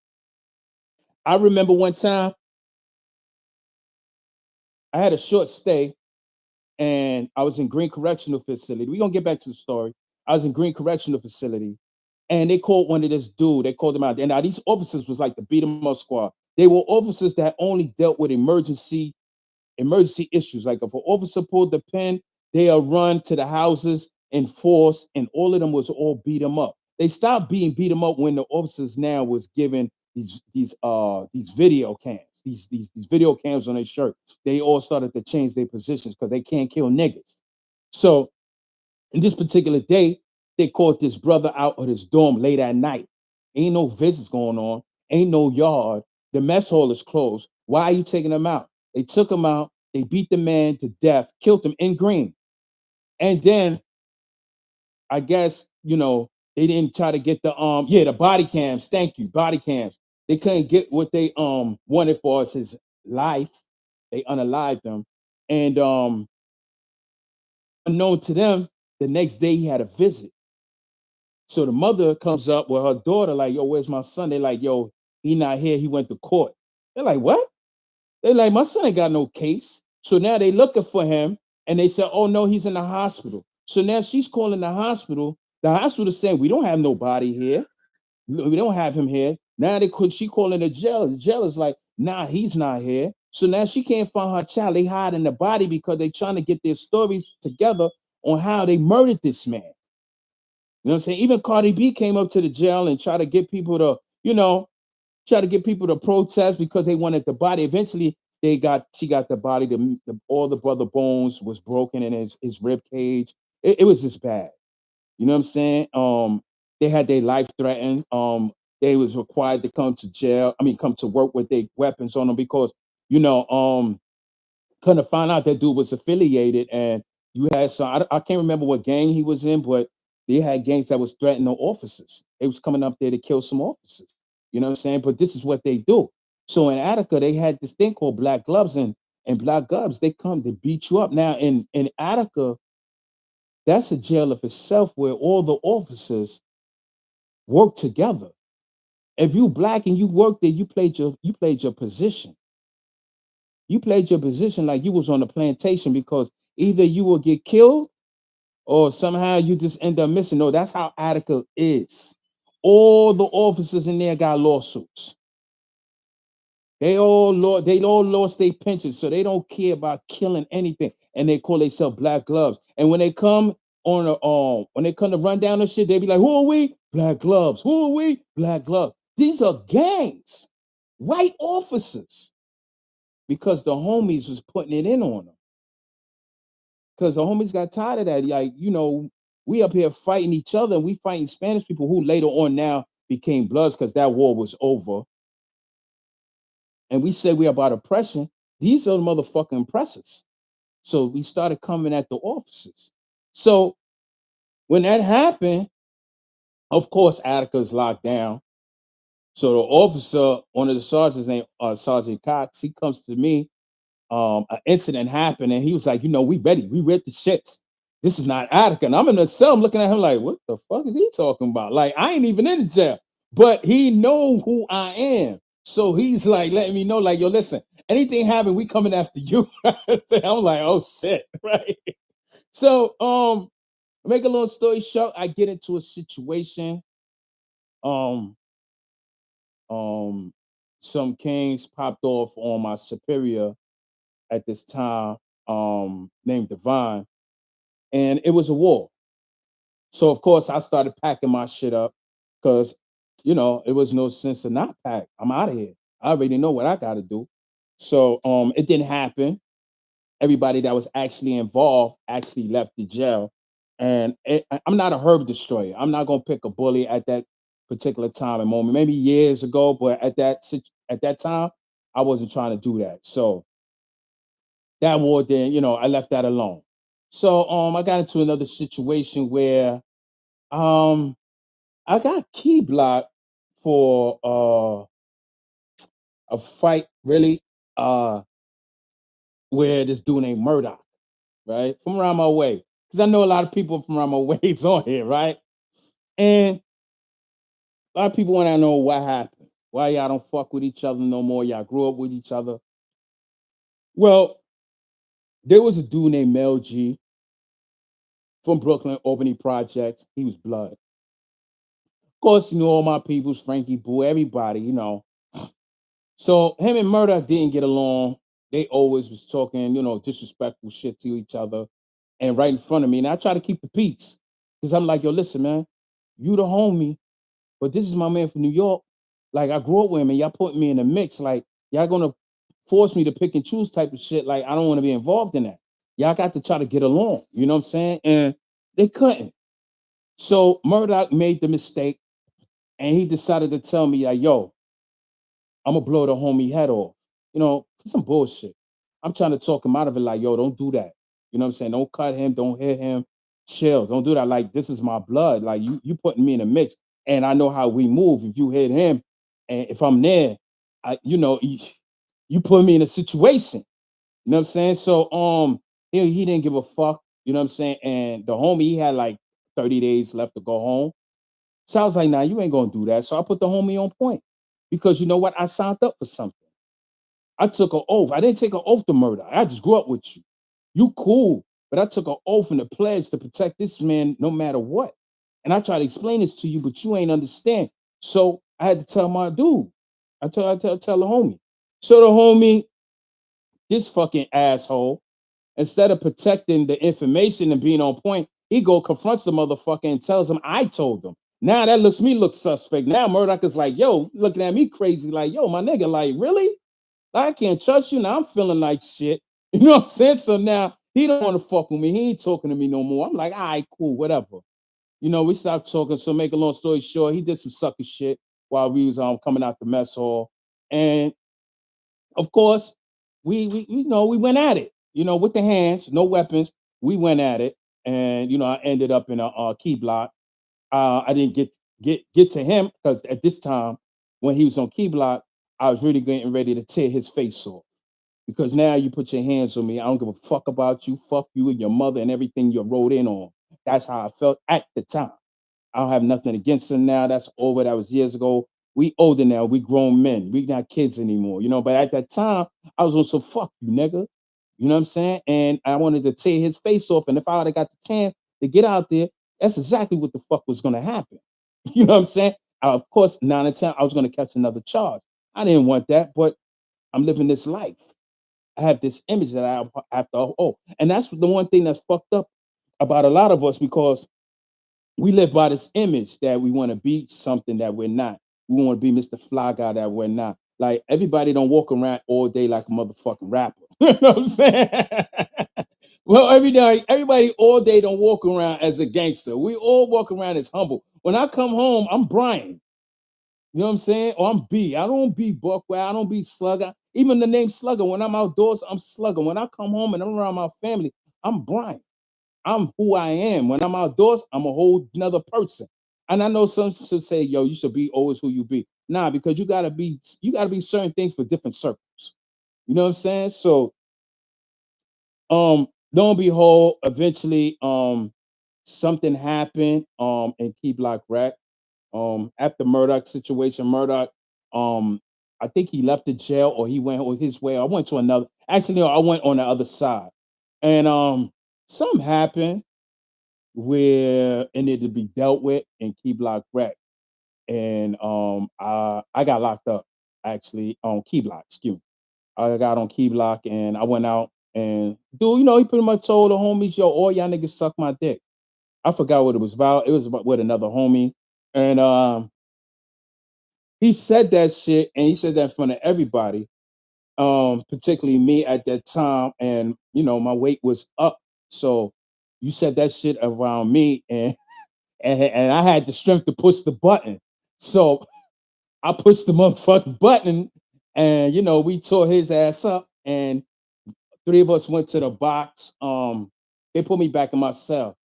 [SPEAKER 1] I remember one time I had a short stay and I was in Green Correctional Facility. We're gonna get back to the story. I was in Green Correctional Facility and they called one of this dude. They called him out. And now these officers was like the beat 'em up squad. They were officers that only dealt with emergency emergency issues. Like if an officer pulled the pin, they'll run to the houses in force, and all of them was all beat them up. They stopped being beat them up when the officers now was given these video cams, these video cams on their shirt. They all started to change their positions because they can't kill niggas. So in this particular day, they caught this brother out of his dorm late at night. Ain't no visits going on, ain't no yard. The mess hall is closed. Why are you taking him out? They took him out, they beat the man to death, killed him in green. And then I guess, they didn't try to get the body cams. Thank you, body cams. They couldn't get what they wanted for us, his life. They unalived him. And unknown to them, the next day he had a visit. So the mother comes up with her daughter, like, yo, where's my son? They're like, yo, he not here. He went to court. They're like, what? They're like, my son ain't got no case. So now they looking for him, and they said, oh no, he's in the hospital. So now she's calling the hospital. The hospital saying, we don't have nobody here. We don't have him here. Now she calling the jail. The jail is like, nah, he's not here. So now she can't find her child. They hiding the body because they trying to get their stories together on how they murdered this man. You know what I'm saying? Even Cardi B came up to the jail and tried to get people to, protest because they wanted the body. Eventually, she got the body. All the brother bones was broken in his rib cage. It was just bad. You know what I'm saying? They had their life threatened. They was required to come to jail. Come to work with their weapons on them because, couldn't find out that dude was affiliated, and you had some. I can't remember what gang he was in, but they had gangs that was threatening the officers. They was coming up there to kill some officers. You know what I'm saying? But this is what they do. So in Attica, they had this thing called black gloves, and black gloves, they come to beat you up. Now in Attica, that's a jail of itself where all the officers work together. If you black and you work there, you played your position. You played your position like you was on a plantation because either you will get killed or somehow you just end up missing. No, that's how Attica is. All the officers in there got lawsuits. They all lost their pensions, so they don't care about killing anything, and they call themselves black gloves. And when they come when they come to run down the shit, they be like, "Who are we? Black gloves. Who are we? Black gloves." These are gangs, white officers, because the homies was putting it in on them. Because the homies got tired of that. Like, we up here fighting each other, and we fighting Spanish people who later on now became Bloods because that war was over. And we say we about oppression. These are the motherfucking oppressors. So we started coming at the officers. So when that happened, of course, Attica's locked down. So the officer, one of the sergeants named Sergeant Cox, he comes to me. An incident happened, and he was like, we ready. We read the shits. This is not Attica. And I'm in the cell. I'm looking at him like, what the fuck is he talking about? Like, I ain't even in the jail. But he know who I am. So he's like letting me know, like, yo, listen, anything happen, we coming after you. I'm like, oh shit, right? So make a long story short, I get into a situation. Um, some kings popped off on my superior at this time, named Divine, and it was a war. So of course I started packing my shit up because it was no sense to not pack. I'm out of here. I already know what I got to do. So it didn't happen. Everybody that was actually involved actually left the jail, and I'm not a herb destroyer. I'm not gonna pick a bully at that particular time and moment. Maybe years ago, but at that time, I wasn't trying to do that. So that war, then I left that alone. So I got into another situation where I got key blocked for a fight, really, where this dude named Murdoch, right, from around my way, because I know a lot of people from around my ways on here, right, and a lot of people want to know what happened, why y'all don't fuck with each other no more, y'all grew up with each other. Well, there was a dude named Mel G from Brooklyn, Albany Projects. He was blood. Of course, all my peoples, Frankie Boo, everybody, So him and Murdoch didn't get along. they always was talking, disrespectful shit to each other and right in front of me. And I try to keep the peace because I'm like, yo, listen, man, you the homie, but this is my man from New York. Like I grew up with him and y'all putting me in the mix. Like y'all gonna force me to pick and choose type of shit. Like I don't want to be involved in that. Y'all got to try to get along. You know what I'm saying? And they couldn't. So Murdoch made the mistake and he decided to tell me, like, yo, I'm gonna blow the homie head off. Some bullshit. I'm trying to talk him out of it, like, yo, don't do that. You know what I'm saying? Don't cut him, don't hit him, chill. Don't do that. Like, this is my blood. Like you putting me in a mix. And I know how we move. If you hit him, and if I'm there, you put me in a situation. You know what I'm saying? So he didn't give a fuck, you know what I'm saying? And the homie, he had like 30 days left to go home. So I was like, nah, you ain't gonna do that. So I put the homie on point. Because you know what? I signed up for something. I took an oath. I didn't take an oath to murder. I just grew up with you. You cool, but I took an oath and a pledge to protect this man no matter what. And I tried to explain this to you, but you ain't understand. So I had to tell my dude. I tell the homie. So the homie, this fucking asshole, instead of protecting the information and being on point, he go confronts the motherfucker and tells him I told him. Now that look suspect. Now Murdoch is like, yo, looking at me crazy, like, yo, my nigga, like, really? I can't trust you. Now I'm feeling like shit. You know what I'm saying? So now he don't want to fuck with me. He ain't talking to me no more. I'm like, all right, cool, whatever. We stopped talking. So make a long story short, he did some sucker shit while we was coming out the mess hall. And of course, we went at it, with the hands, no weapons. We went at it. And I ended up in a key block. I didn't get to him because at this time, when he was on key block, I was really getting ready to tear his face off. Because now you put your hands on me. I don't give a fuck about you. Fuck you and your mother and everything you rode in on. That's how I felt at the time. I don't have nothing against him now. That's over. That was years ago. We older now. We grown men. We not kids anymore. But at that time, I was also fuck you, nigga. You know what I'm saying? And I wanted to tear his face off. And if I would have got the chance to get out there, that's exactly what the fuck was gonna happen. You know what I'm saying? Of course, 9 and 10, I was gonna catch another charge. I didn't want that, but I'm living this life. I have this image that I have to, and that's the one thing that's fucked up about a lot of us because we live by this image that we want to be something that we're not. We want to be Mr. Fly Guy that we're not. Like everybody don't walk around all day like a motherfucking rapper. You know what I'm saying? Well, every day, everybody all day don't walk around as a gangster. We all walk around as humble. When I come home, I'm Brian. You know what I'm saying? Or I'm B. I don't be Buckwell. I don't be Slugger. Even the name Slugger. When I'm outdoors, I'm Slugger. When I come home and I'm around my family, I'm Brian. I'm who I am. When I'm outdoors, I'm a whole another person. And I know some say, yo, you should be always who you be. Nah, because you gotta be certain things for different circles. You know what I'm saying? So lo and behold, eventually something happened in Key Block Rack. After Murdoch situation, Murdoch, I think he left the jail or he went his way. I went to another. Actually, no, I went on the other side, and something happened where it needed to be dealt with in Key Block Rec, and I got locked up actually on Key Block. Excuse me. I got on Key Block and I went out and dude, he pretty much told the homies, yo, all y'all niggas suck my dick. I forgot what it was about. It was about with another homie, and he said that shit and he said that in front of everybody, particularly me at that time. And my weight was up. So you said that shit around me and I had the strength to push the button. So I pushed the motherfucking button and we tore his ass up and three of us went to the box. They put me back in my cell.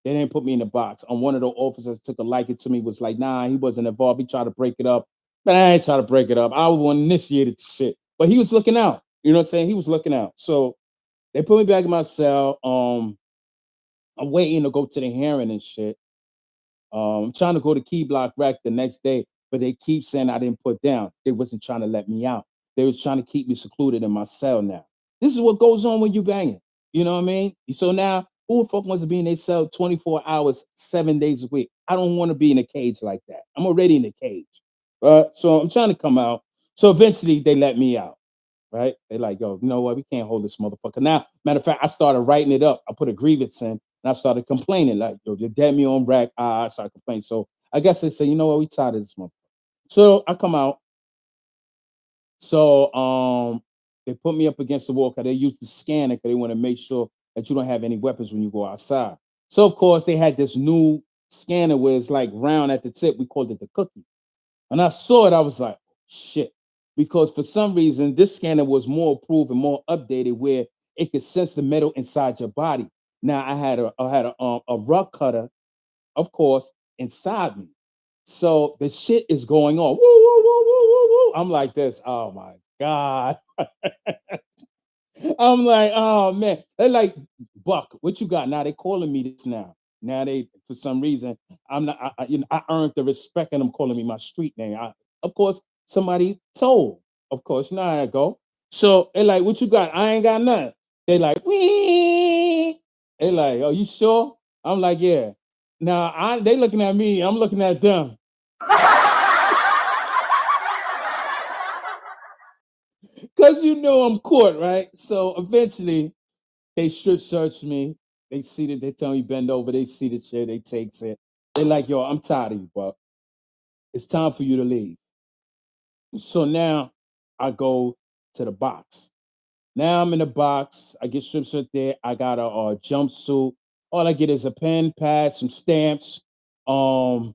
[SPEAKER 1] They didn't put me in the box. One of the officers took a liking to me, was like, nah, he wasn't involved. He tried to break it up. But I ain't trying to break it up. I was one initiated shit. But he was looking out. You know what I'm saying? He was looking out. So they put me back in my cell. I'm waiting to go to the hearing and shit. I'm trying to go to Key Block Rack the next day, but they keep saying I didn't put down. They wasn't trying to let me out. They was trying to keep me secluded in my cell now. This is what goes on when you banging. You know what I mean? So now, who the fuck wants to be in their cell 24 hours, 7 days a week? I don't want to be in a cage like that. I'm already in a cage. So I'm trying to come out. So eventually they let me out. right? They like, yo, you know what? We can't hold this motherfucker. Now, matter of fact, I started writing it up. I put a grievance in and I started complaining, like, yo, you dead me on rack. I started complaining. So I guess they say, you know what, we tired of this motherfucker. So I come out. So they put me up against the wall because they used the scanner because they want to make sure that you don't have any weapons when you go outside. So of course they had this new scanner where it's like round at the tip. We called it the cookie. And I saw it, I was like, shit. Because for some reason, this scanner was more approved and more updated where it could sense the metal inside your body. Now I had a rock cutter, of course, inside me. So the shit is going on. Woo, woo, woo, woo, woo, woo. I'm like this. Oh my God. I'm like, oh man. They're like, Buck, what you got? Now they calling me this now. Now they, for some reason, I'm not. I earned the respect, and them calling me my street name. Of course, somebody told. Of course, you know how I go. So they like, what you got? I ain't got nothing. They like, wee. They like, oh, you sure? I'm like, yeah. Now they looking at me. I'm looking at them. Cause you know I'm caught, right? So eventually they strip search me. They see that they tell me bend over. They see the shit. They takes it. They like, yo, I'm tired of you, but it's time for you to leave. So now I go to the box. Now I'm in the box. I get strip searched there. I got a jumpsuit. All I get is a pen, pad, some stamps. Um,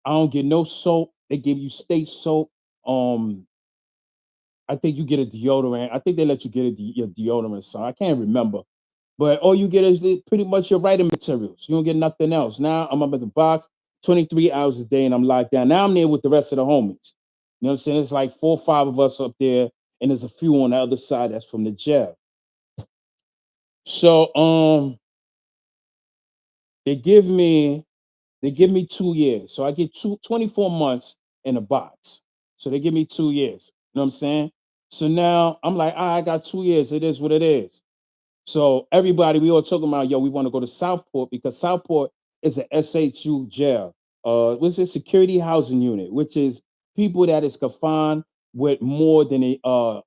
[SPEAKER 1] I don't get no soap. They give you state soap. Um, I think you get a deodorant. I think they let you get your deodorant. So I can't remember. But all you get is pretty much your writing materials. You don't get nothing else. Now I'm up at the box 23 hours a day and I'm locked down. Now I'm there with the rest of the homies. You know what I'm saying? It's like 4 or 5 of us up there, and there's a few on the other side that's from the jail. So they give me they give me 2 years. So I get 24 months in a box. So they give me 2 years. You know what I'm saying? So now I'm like, I got 2 years. It is what it is. So everybody, we all talking about, yo, we want to go to Southport because Southport is an SHU jail. What's it? Security housing unit, which is people that is confined with more than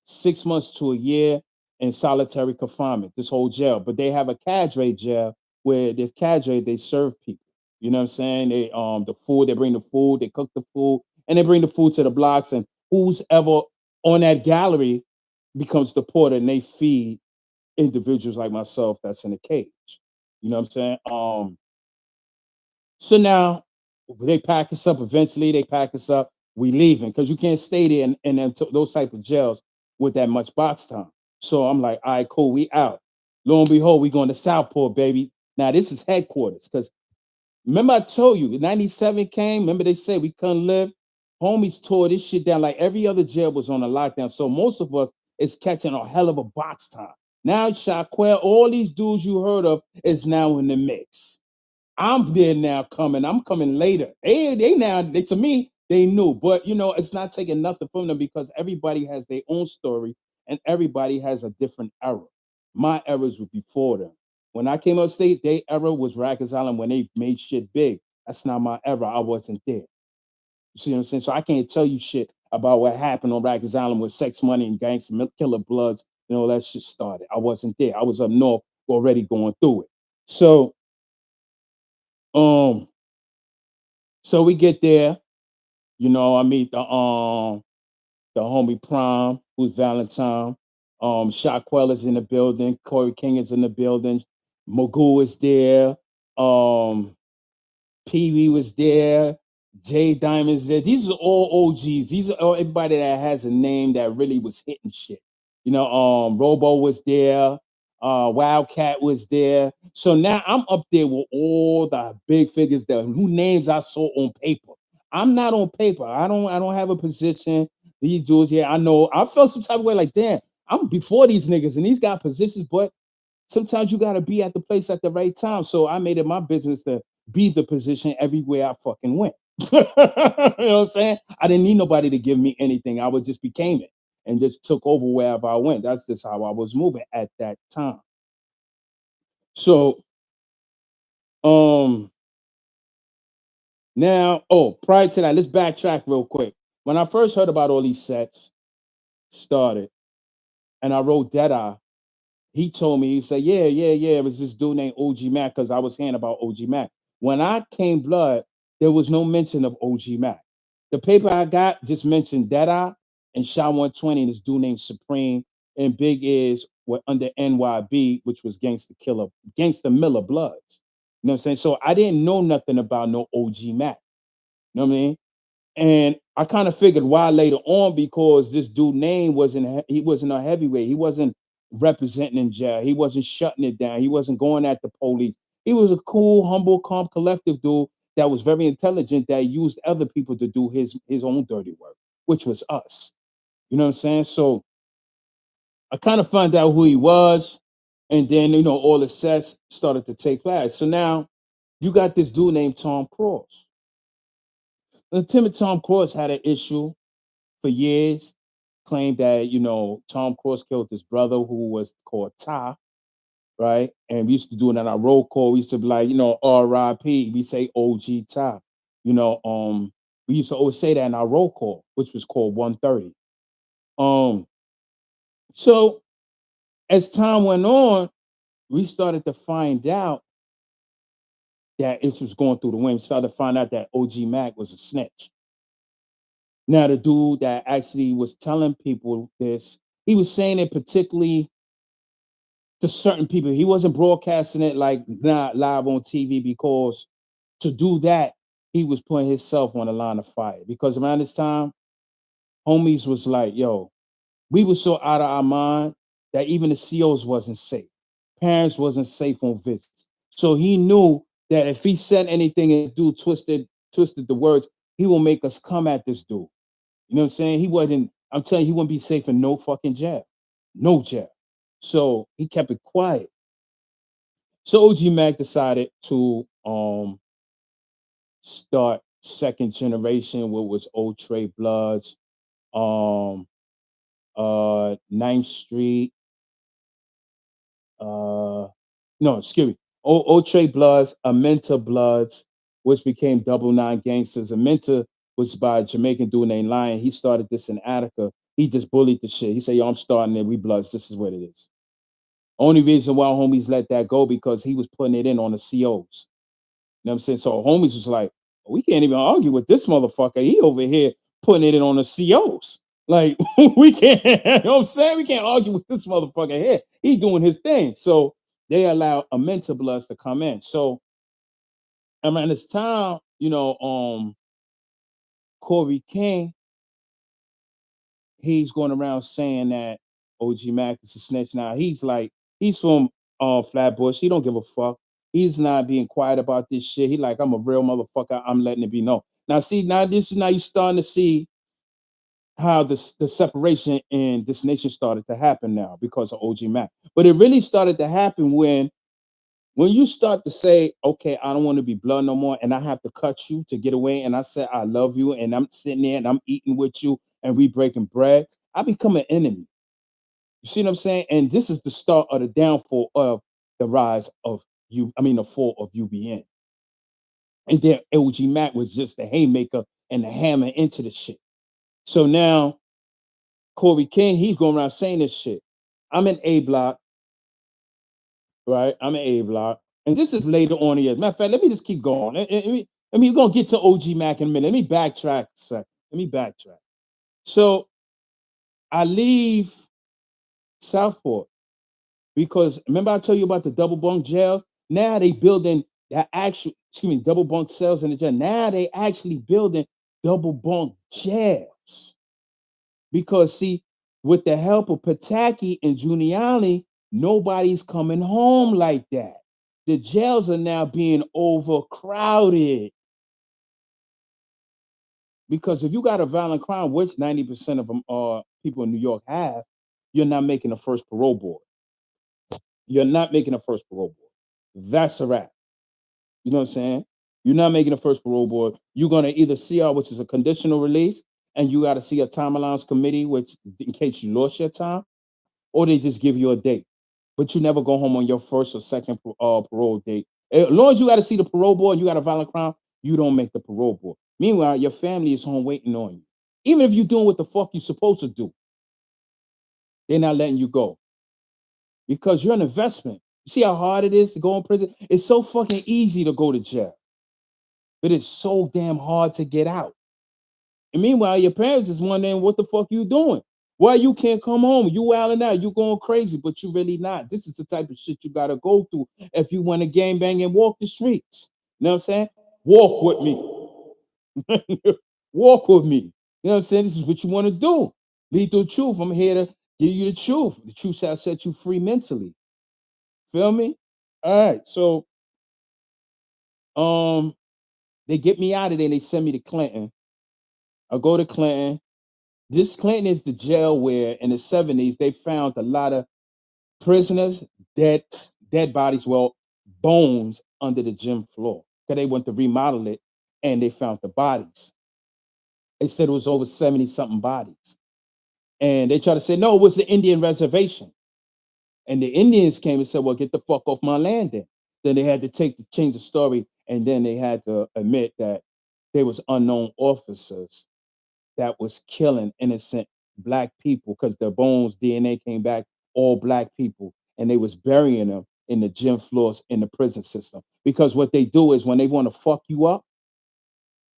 [SPEAKER 1] 6 months to a year in solitary confinement. This whole jail, but they have a cadre jail where this cadre they serve people. You know what I'm saying? They the food, they bring the food, they cook the food, and they bring the food to the blocks, and who's ever on that gallery becomes the porter, and they feed individuals like myself that's in a cage. You know what I'm saying? So now they pack us up. Eventually, they pack us up. We leaving because you can't stay there in those type of jails with that much box time. So I'm like, all right, cool, we out. Lo and behold, we going to Southport, baby. Now this is headquarters because remember I told you, 97 came. Remember they said we couldn't live. Homies tore this shit down like every other jail was on a lockdown. So most of us is catching a hell of a box time. Now Shaquille, all these dudes you heard of is now in the mix. I'm there now coming. I'm coming later. They now they to me they knew, but you know it's not taking nothing from them because everybody has their own story and everybody has a different era. My eras were before them. When I came up state, their era was Rikers Island when they made shit big. That's not my era. I wasn't there. You see what I'm saying? So I can't tell you shit about what happened on Rikers Island with sex money and gangster killer bloods and all that shit started. I wasn't there. I was up north already going through it. So um so we get there, you know, I meet the homie Prime, who's Valentine. Shotquell is in the building, Corey King is in the building, Magoo is there, um, Pee Wee was there, Jay Diamond's there. These are all OGs. These are all everybody that has a name that really was hitting shit. You know, Robo was there, Wildcat was there. So now I'm up there with all the big figures that who names I saw on paper. I'm not on paper. I don't have a position. These dudes, yeah, I know. I felt some type of way like, damn, I'm before these niggas and these got positions, but sometimes you gotta be at the place at the right time. So I made it my business to be the position everywhere I fucking went. You know what I'm saying? I didn't need nobody to give me anything. I would just became it and just took over wherever I went. That's just how I was moving at that time. So um now, oh, prior to that, let's backtrack real quick. When I first heard about all these sets started, and I wrote Deadeye. He told me, he said, yeah, it was this dude named OG Mac, because I was hearing about OG Mac. When I came blood, there was no mention of OG Mac. The paper I got just mentioned Deadeye and Sha 120 and this dude named Supreme, and Big Is were under NYB, which was Gangsta Miller Bloods. You know what I'm saying? So I didn't know nothing about no OG Mac. You know what I mean? And I kind of figured why later on, because this dude name he wasn't a heavyweight. He wasn't representing in jail. He wasn't shutting it down. He wasn't going at the police. He was a cool, humble, calm, collective dude that was very intelligent, that used other people to do his own dirty work, which was us. You know what I'm saying? So I kind of found out who he was, and then all the sets started to take place. So now you got this dude named Tom Cross. Tim and Tom Cross had an issue for years, claimed that Tom Cross killed his brother, who was called Ty, right? And we used to do it on our roll call. We used to be like, R.I.P. We say OG Ty. We used to always say that in our roll call, which was called 130. So as time went on, we started to find out that it was going through the wind. We started to find out that OG Mac was a snitch. Now, the dude that actually was telling people this, he was saying it particularly to certain people. He wasn't broadcasting it like not live on TV, because to do that, he was putting himself on the line of fire. Because around this time, homies was like, yo, we were so out of our mind that even the COs wasn't safe. Parents wasn't safe on visits. So he knew that if he said anything and this dude twisted the words, he will make us come at this dude. You know what I'm saying? I'm telling you, he wouldn't be safe in no fucking jail. No jail. So he kept it quiet. So OG Mac decided to start second generation, what was Old Trey Bloods, um 9th Street, no, excuse me, Old Trey Bloods, Amenta Bloods, which became Double Nine Gangsters. Amenta was by a Jamaican dude named Lion. He started this in Attica. He just bullied the shit. He said, yo, I'm starting it. We Bloods. This is what it is. Only reason why homies let that go, because he was putting it in on the COs. You know what I'm saying? So homies was like, we can't even argue with this motherfucker. He over here putting it in on the COs. Like, we can't, you know what I'm saying? We can't argue with this motherfucker here. He doing his thing. So they allowed Amenta Bloods to come in. So around this time, Corey King, he's going around saying that OG Mac is a snitch. Now he's from Flatbush. He don't give a fuck. He's not being quiet about this shit. He like, I'm a real motherfucker. I'm letting it be known. Now, see, this is now you starting to see how the separation in this nation started to happen now because of OG Mac. But it really started to happen when you start to say, okay, I don't want to be blood no more, and I have to cut you to get away, and I said I love you, and I'm sitting there and I'm eating with you, and we breaking bread, I become an enemy. You see what I'm saying? And this is the start of the downfall of the rise of the fall of UBN. And then LG Mac was just the haymaker and the hammer into the shit. So now Corey King, he's going around saying this shit. I'm in A block, right? I'm in A block. And this is later on in the year. Matter of fact, let me just keep going. We're going to get to OG Mac in a minute. Let me backtrack a second. Let me backtrack. So I leave Southport because remember I told you about the double bunk jails? Now they building that double bunk cells in the jail. Now they actually building double bunk jails. Because see, with the help of Pataki and Giuliani, nobody's coming home like that. The jails are now being overcrowded. Because if you got a violent crime, which 90% of them are people in New York have, you're not making a first parole board. You're not making a first parole board. That's a wrap. You know what I'm saying? You're not making a first parole board. You're going to either CR, which is a conditional release, and you got to see a time allowance committee, which in case you lost your time, or they just give you a date. But you never go home on your first or second parole date. As long as you got to see the parole board and you got a violent crime, you don't make the parole board. Meanwhile, your family is home waiting on you. Even if you're doing what the fuck you're supposed to do. They're not letting you go because you're an investment. You see how hard it is to go in prison? It's so fucking easy to go to jail, but it's so damn hard to get out. And meanwhile, your parents is wondering what the fuck you doing. Why you can't come home? You wilding out, you going crazy, but you really not. This is the type of shit you gotta go through if you want to gang bang and walk the streets. You know what I'm saying? Walk with me. Walk with me. You know what I'm saying? This is what you want to do. Lethal truth. I'm here to give you the truth. The truth shall set you free mentally. Feel me? All right. So um they get me out of there and they send me to Clinton. I go to Clinton. This Clinton is the jail where in the 70s they found a lot of prisoners, dead, dead bodies, well, bones under the gym floor. Because they went to remodel it and they found the bodies. They said it was over 70 something bodies. And they tried to say, no, it was the Indian reservation. And the Indians came and said, well, get the fuck off my land then. Then they had to change the story, and then they had to admit that there was unknown officers that was killing innocent black people because their bones, DNA came back, all black people, and they was burying them in the gym floors in the prison system. Because what they do is when they want to fuck you up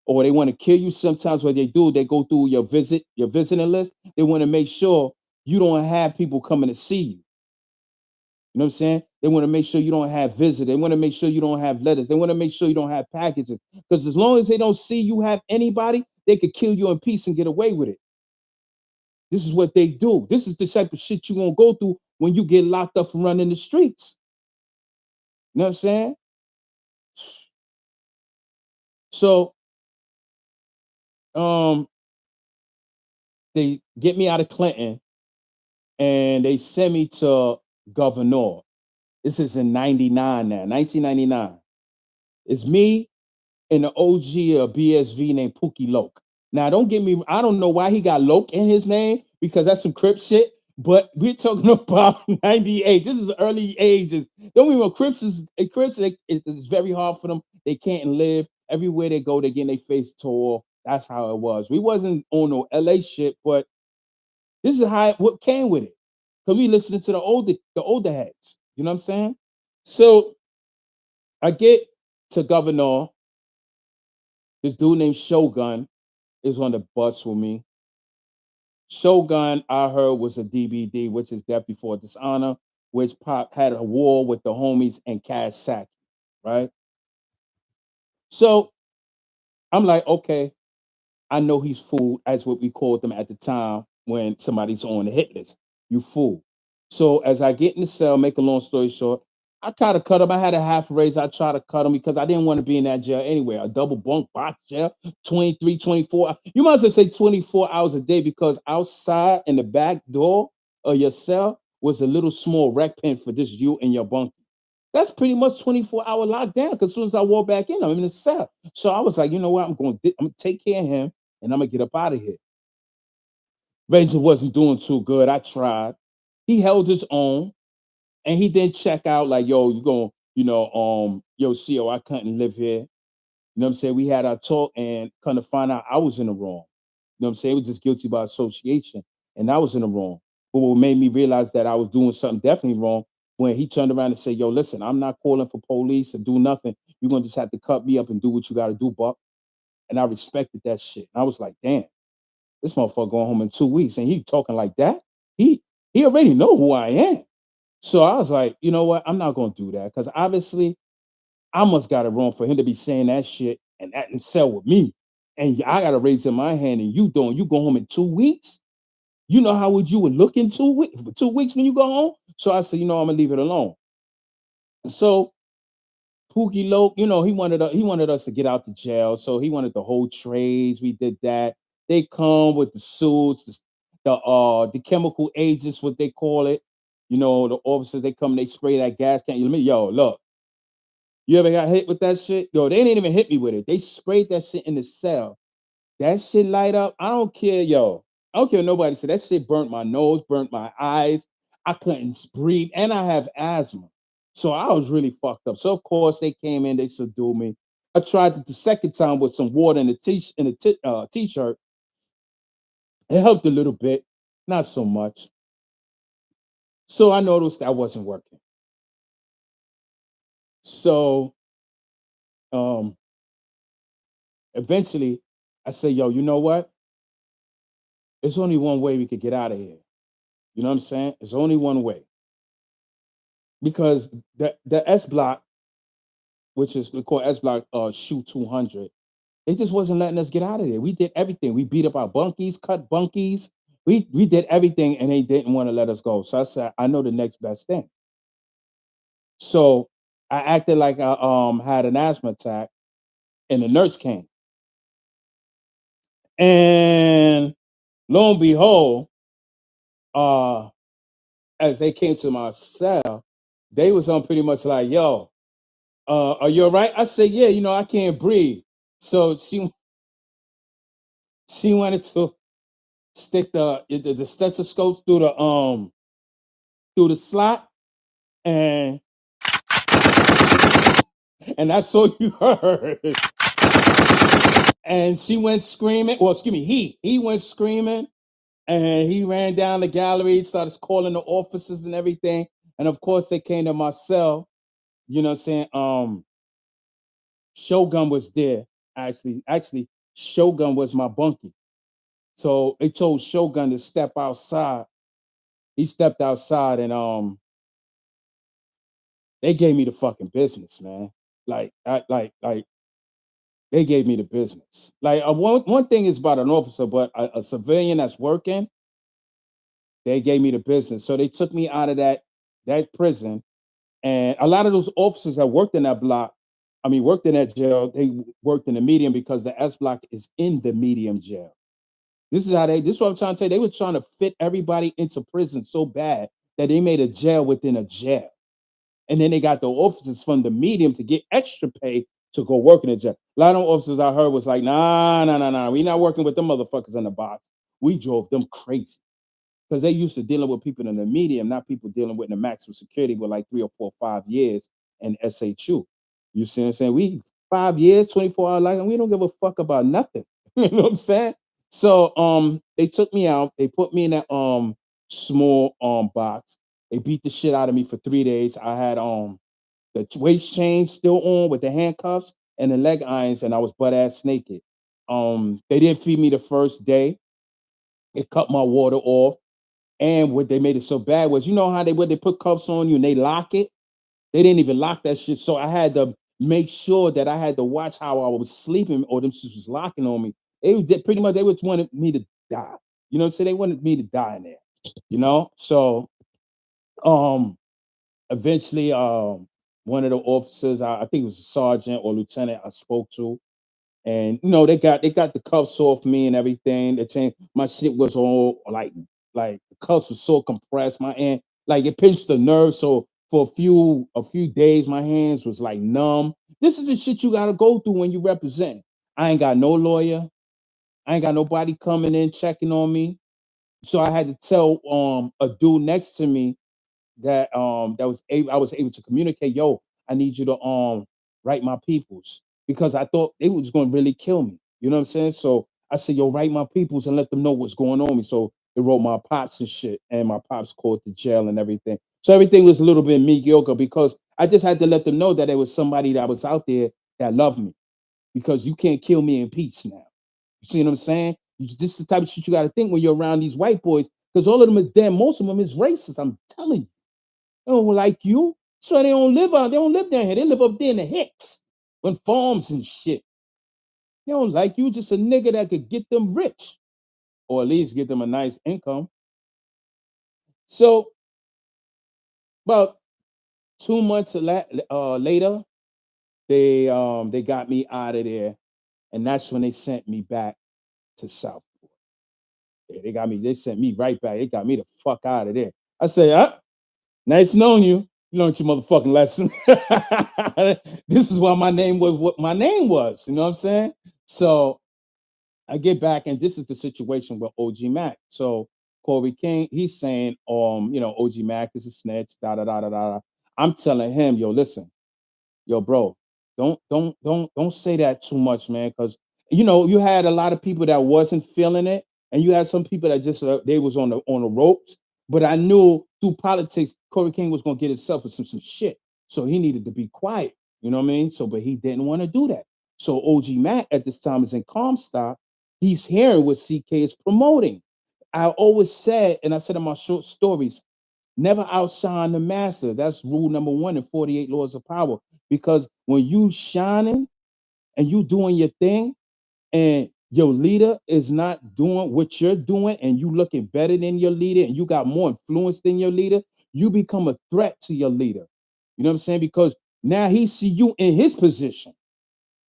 [SPEAKER 1] or they want to kill you, sometimes what they do, they go through your visiting list. They want to make sure you don't have people coming to see you. You know what I'm saying? They want to make sure you don't have visitors. They want to make sure you don't have letters. They want to make sure you don't have packages. Because as long as they don't see you have anybody, they could kill you in peace and get away with it. This is what they do. This is the type of shit you're going to go through when you get locked up from running the streets. You know what I'm saying? So, um, they get me out of Clinton and they send me to Governor. This is in 99 now, 1999. It's me and the OG of BSV named Pookie Loke. Now, don't get me, I don't know why he got Loke in his name because that's some Crip shit, but we're talking about 98. This is early ages. Don't even know Crips, it's very hard for them. They can't live. Everywhere they go, they get their face tore off. That's how it was. We wasn't on no LA shit, but this is how what came with it. Because we listening to the older heads. You know what I'm saying? So I get to Governor. This dude named Shogun is on the bus with me. Shogun, I heard, was a DBD, which is Death Before Dishonor, which Pop had a war with the homies and Cass Saki, right? So I'm like, okay, I know he's fool, as what we called them at the time when somebody's on the hit list. You fool. So as I get in the cell, make a long story short, I try to cut him. I had a half raise. I try to cut him because I didn't want to be in that jail anyway. A double bunk box jail, 23, 24. You might as well say 24 hours a day because outside in the back door of your cell was a little small rec pen for just you and your bunk. That's pretty much 24-hour lockdown because as soon as I walk back in, I'm in the cell. So I was like, you know what? I'm going to take care of him and I'm going to get up out of here. Razor wasn't doing too good. I tried. He held his own and he didn't check out like, yo, you going, yo, CO, I couldn't live here. You know what I'm saying? We had our talk and kind of find out I was in the wrong. You know what I'm saying? It was just guilty by association and I was in the wrong. But what made me realize that I was doing something definitely wrong when he turned around and said, yo, listen, I'm not calling for police or do nothing. You're going to just have to cut me up and do what you got to do, Buck. And I respected that shit. And I was like, damn, this motherfucker going home in 2 weeks. And he talking like that. He already know who I am. So I was like, you know what? I'm not going to do that because obviously I must got it wrong for him to be saying that shit and sell with me. And I got to raise in my hand and you don't. You go home in 2 weeks? You know how would you would look in 2 weeks, 2 weeks when you go home? So I said, I'm gonna leave it alone. So Pookie Loke, he wanted us to get out the jail. So he wanted the whole trades. We did that. They come with the suits, the chemical agents, what they call it. The officers, they come, they spray that gas can. Yo, look, you ever got hit with that shit? Yo, they didn't even hit me with it. They sprayed that shit in the cell. That shit light up. I don't care, yo. I don't care what nobody said. That shit burnt my nose, burnt my eyes. I couldn't breathe, and I have asthma. So I was really fucked up. So of course they came in, they subdued me. I tried it the second time with some water in a t-shirt. It helped a little bit, not so much. So I noticed that wasn't working. So um, eventually, I said, "Yo, you know what? There's only one way we could get out of here. You know what I'm saying? There's only one way because the S block, which is we call S block, shoot 200. They just wasn't letting us get out of there. We did everything. We beat up our bunkies, cut bunkies. We did everything, and they didn't want to let us go. So I said, I know the next best thing. So I acted like I had an asthma attack, and the nurse came. And lo and behold, uh, as they came to my cell, they was on pretty much like, "Yo, are you all right?" I said, "Yeah, I can't breathe." So she wanted to stick the stethoscope through the slot, and that's all you heard. And she went screaming. Well, excuse me, he went screaming, and he ran down the gallery, started calling the officers and everything. And of course, they came to my cell. You know what I'm saying? Shogun was there. Actually, Shogun was my bunkie. So they told Shogun to step outside. He stepped outside, and they gave me the fucking business, man. Like they gave me the business. Like one thing is about an officer, but a civilian that's working, they gave me the business. So they took me out of that prison, and a lot of those officers that worked in that block, worked in that jail, they worked in the medium because the S block is in the medium jail. This is what I'm trying to tell you. They were trying to fit everybody into prison so bad that they made a jail within a jail. And then they got the officers from the medium to get extra pay to go work in the jail. A lot of officers I heard was like, nah. We not working with them motherfuckers in the box. We drove them crazy because they used to dealing with people in the medium, not people dealing with the maximum security with like 3 or 4 or 5 years and SHU. You see what I'm saying? We 5 years, 24 hour life, and we don't give a fuck about nothing. You know what I'm saying? So they took me out, they put me in that small box. They beat the shit out of me for 3 days. I had the waist chain still on with the handcuffs and the leg irons, and I was butt ass naked. They didn't feed me the first day. They cut my water off. And what they made it so bad was, you know how they put cuffs on you and they lock it? They didn't even lock that shit. So I had to make sure that I had to watch how I was sleeping, or them shit was locking on me. Pretty much they just wanted me to die. You know what I'm saying? They wanted me to die in there. So um eventually one of the officers, I think it was a sergeant or lieutenant, I spoke to, and they got the cuffs off me and everything. They changed my shit was all like the cuffs was so compressed, my hand like it pinched the nerve. So for a few days, my hands was like numb. This is the shit you gotta go through when you represent. I ain't got no lawyer. I ain't got nobody coming in checking on me. So I had to tell a dude next to me that I was able to communicate, yo, I need you to write my peoples, because I thought they was gonna really kill me. You know what I'm saying? So I said, yo, write my peoples and let them know what's going on me. So they wrote my pops and shit, and my pops called the jail and everything. So everything was a little bit mediocre because I just had to let them know that there was somebody that was out there that loved me, because you can't kill me in peace now. You see what I'm saying? This is the type of shit you got to think when you're around these white boys, because all of them is dead. Most of them is racist. I'm telling you. They don't like you. So they don't live out. They don't live down here. They live up there in the hicks, on farms and shit. They don't like you. Just a nigga that could get them rich, or at least get them a nice income. So about 2 months later, they got me out of there, and that's when they sent me back to South. Yeah, they got me. They sent me right back. They got me the fuck out of there. I say, nice knowing you. You learned your motherfucking lesson. This is why my name was what my name was. You know what I'm saying? So I get back, and this is the situation with OG Mac. So Corey King, he's saying, OG Mac is a snitch, da da da da da. I'm telling him, yo, listen, yo, bro, don't say that too much, man, because you had a lot of people that wasn't feeling it, and you had some people that just they was on the ropes. But I knew through politics, Corey King was gonna get himself in some shit. So he needed to be quiet. You know what I mean? So, but he didn't want to do that. So OG Mac at this time is in Comstock. He's hearing what CK is promoting. I always said, and I said in my short stories, never outshine the master. That's rule number one in 48 Laws of Power. Because when you shining and you doing your thing, and your leader is not doing what you're doing, and you looking better than your leader, and you got more influence than your leader, you become a threat to your leader. You know what I'm saying? Because now he see you in his position.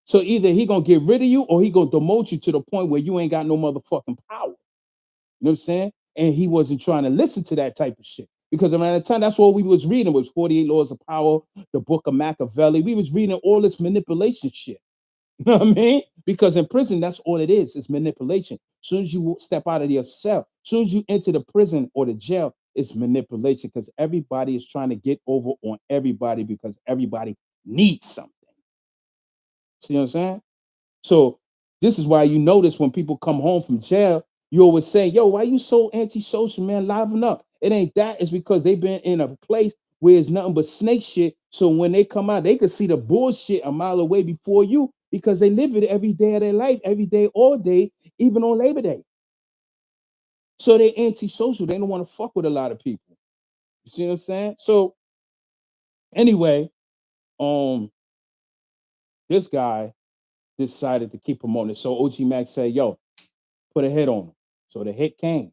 [SPEAKER 1] So either he gonna get rid of you or he gonna demote you to the point where you ain't got no motherfucking power. You know what I'm saying? And he wasn't trying to listen to that type of shit. Because around the time, that's what we was reading was 48 Laws of Power, the book of Machiavelli. We was reading all this manipulation shit. You know what I mean? Because in prison, that's all it is. It's manipulation. As soon as you step out of your cell, as soon as you enter the prison or the jail, it's manipulation because everybody is trying to get over on everybody because everybody needs something. See what I'm saying? So this is why you notice when people come home from jail, you always say, yo, why you so antisocial, man? Liven up. It ain't that. It's because they've been in a place where it's nothing but snake shit. So when they come out, they can see the bullshit a mile away before you because they live it every day of their life, every day, all day, even on Labor Day. So they antisocial. They don't want to fuck with a lot of people. You see what I'm saying? So anyway, um, this guy decided to keep promoting it. So OG Max said, yo, put a hit on him. So the hit came.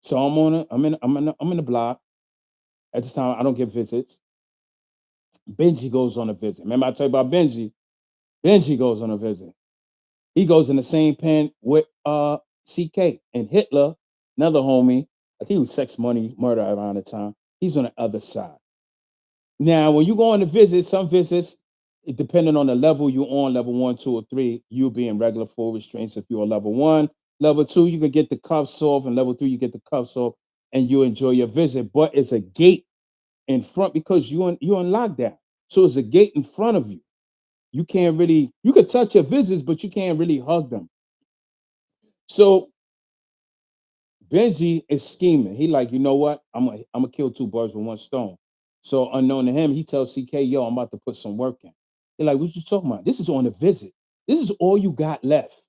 [SPEAKER 1] So I'm in the block. At this time, I don't get visits. Benji goes on a visit. Remember I told you about Benji? Benji goes on a visit. He goes in the same pen with CK and Hitler, another homie. I think it was Sex Money Murder around the time. He's on the other side. Now, when you go on the visit, some visits, depending on the level you're on, level 1, 2, or 3, you'll be in regular full restraints if you're a level 1. Level 2, you can get the cuffs off, and level 3, you get the cuffs off, and you enjoy your visit. But it's a gate in front because you're in lockdown. So it's a gate in front of you. You can't really, you can touch your visits, but you can't really hug them. So Benji is scheming. He like, you know what? I'm gonna kill two birds with one stone. So unknown to him, he tells CK, yo, I'm about to put some work in. They're like, what you talking about? This is on a visit. This is all you got left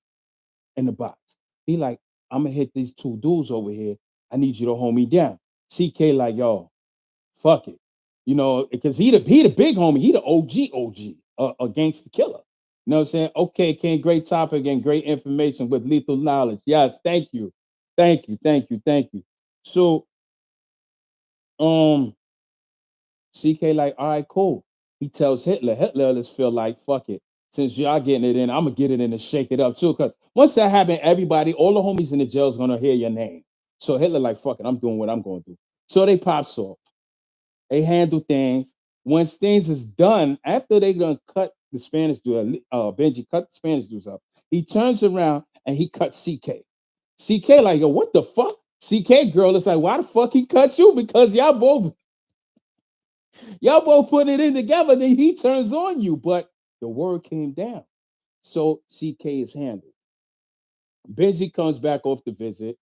[SPEAKER 1] in the box. He like, I'm gonna hit these two dudes over here. I need you to hold me down. CK like, yo, fuck it. You know, because he the big homie, he the OG, against the killer. You know what I'm saying? Okay, Ken, great topic and great information with lethal knowledge. Yes, thank you. Thank you, thank you, thank you. So um CK like, all right, cool. He tells Hitler, let's feel like fuck it. Since y'all getting it in, I'm gonna get it in and shake it up too. Cause once that happens, everybody, all the homies in the jail is gonna hear your name. So Hitler like, fuck it, I'm doing what I'm gonna do. So they pops off. They handle things. Once things is done, after they gonna cut the Spanish dude, Benji cut the Spanish dudes up, he turns around and he cuts CK. CK like, yo, what the fuck? CK girl is like, why the fuck he cut you? Because y'all both put it in together. Then he turns on you, but the word came down. So CK is handled. Benji comes back off the visit.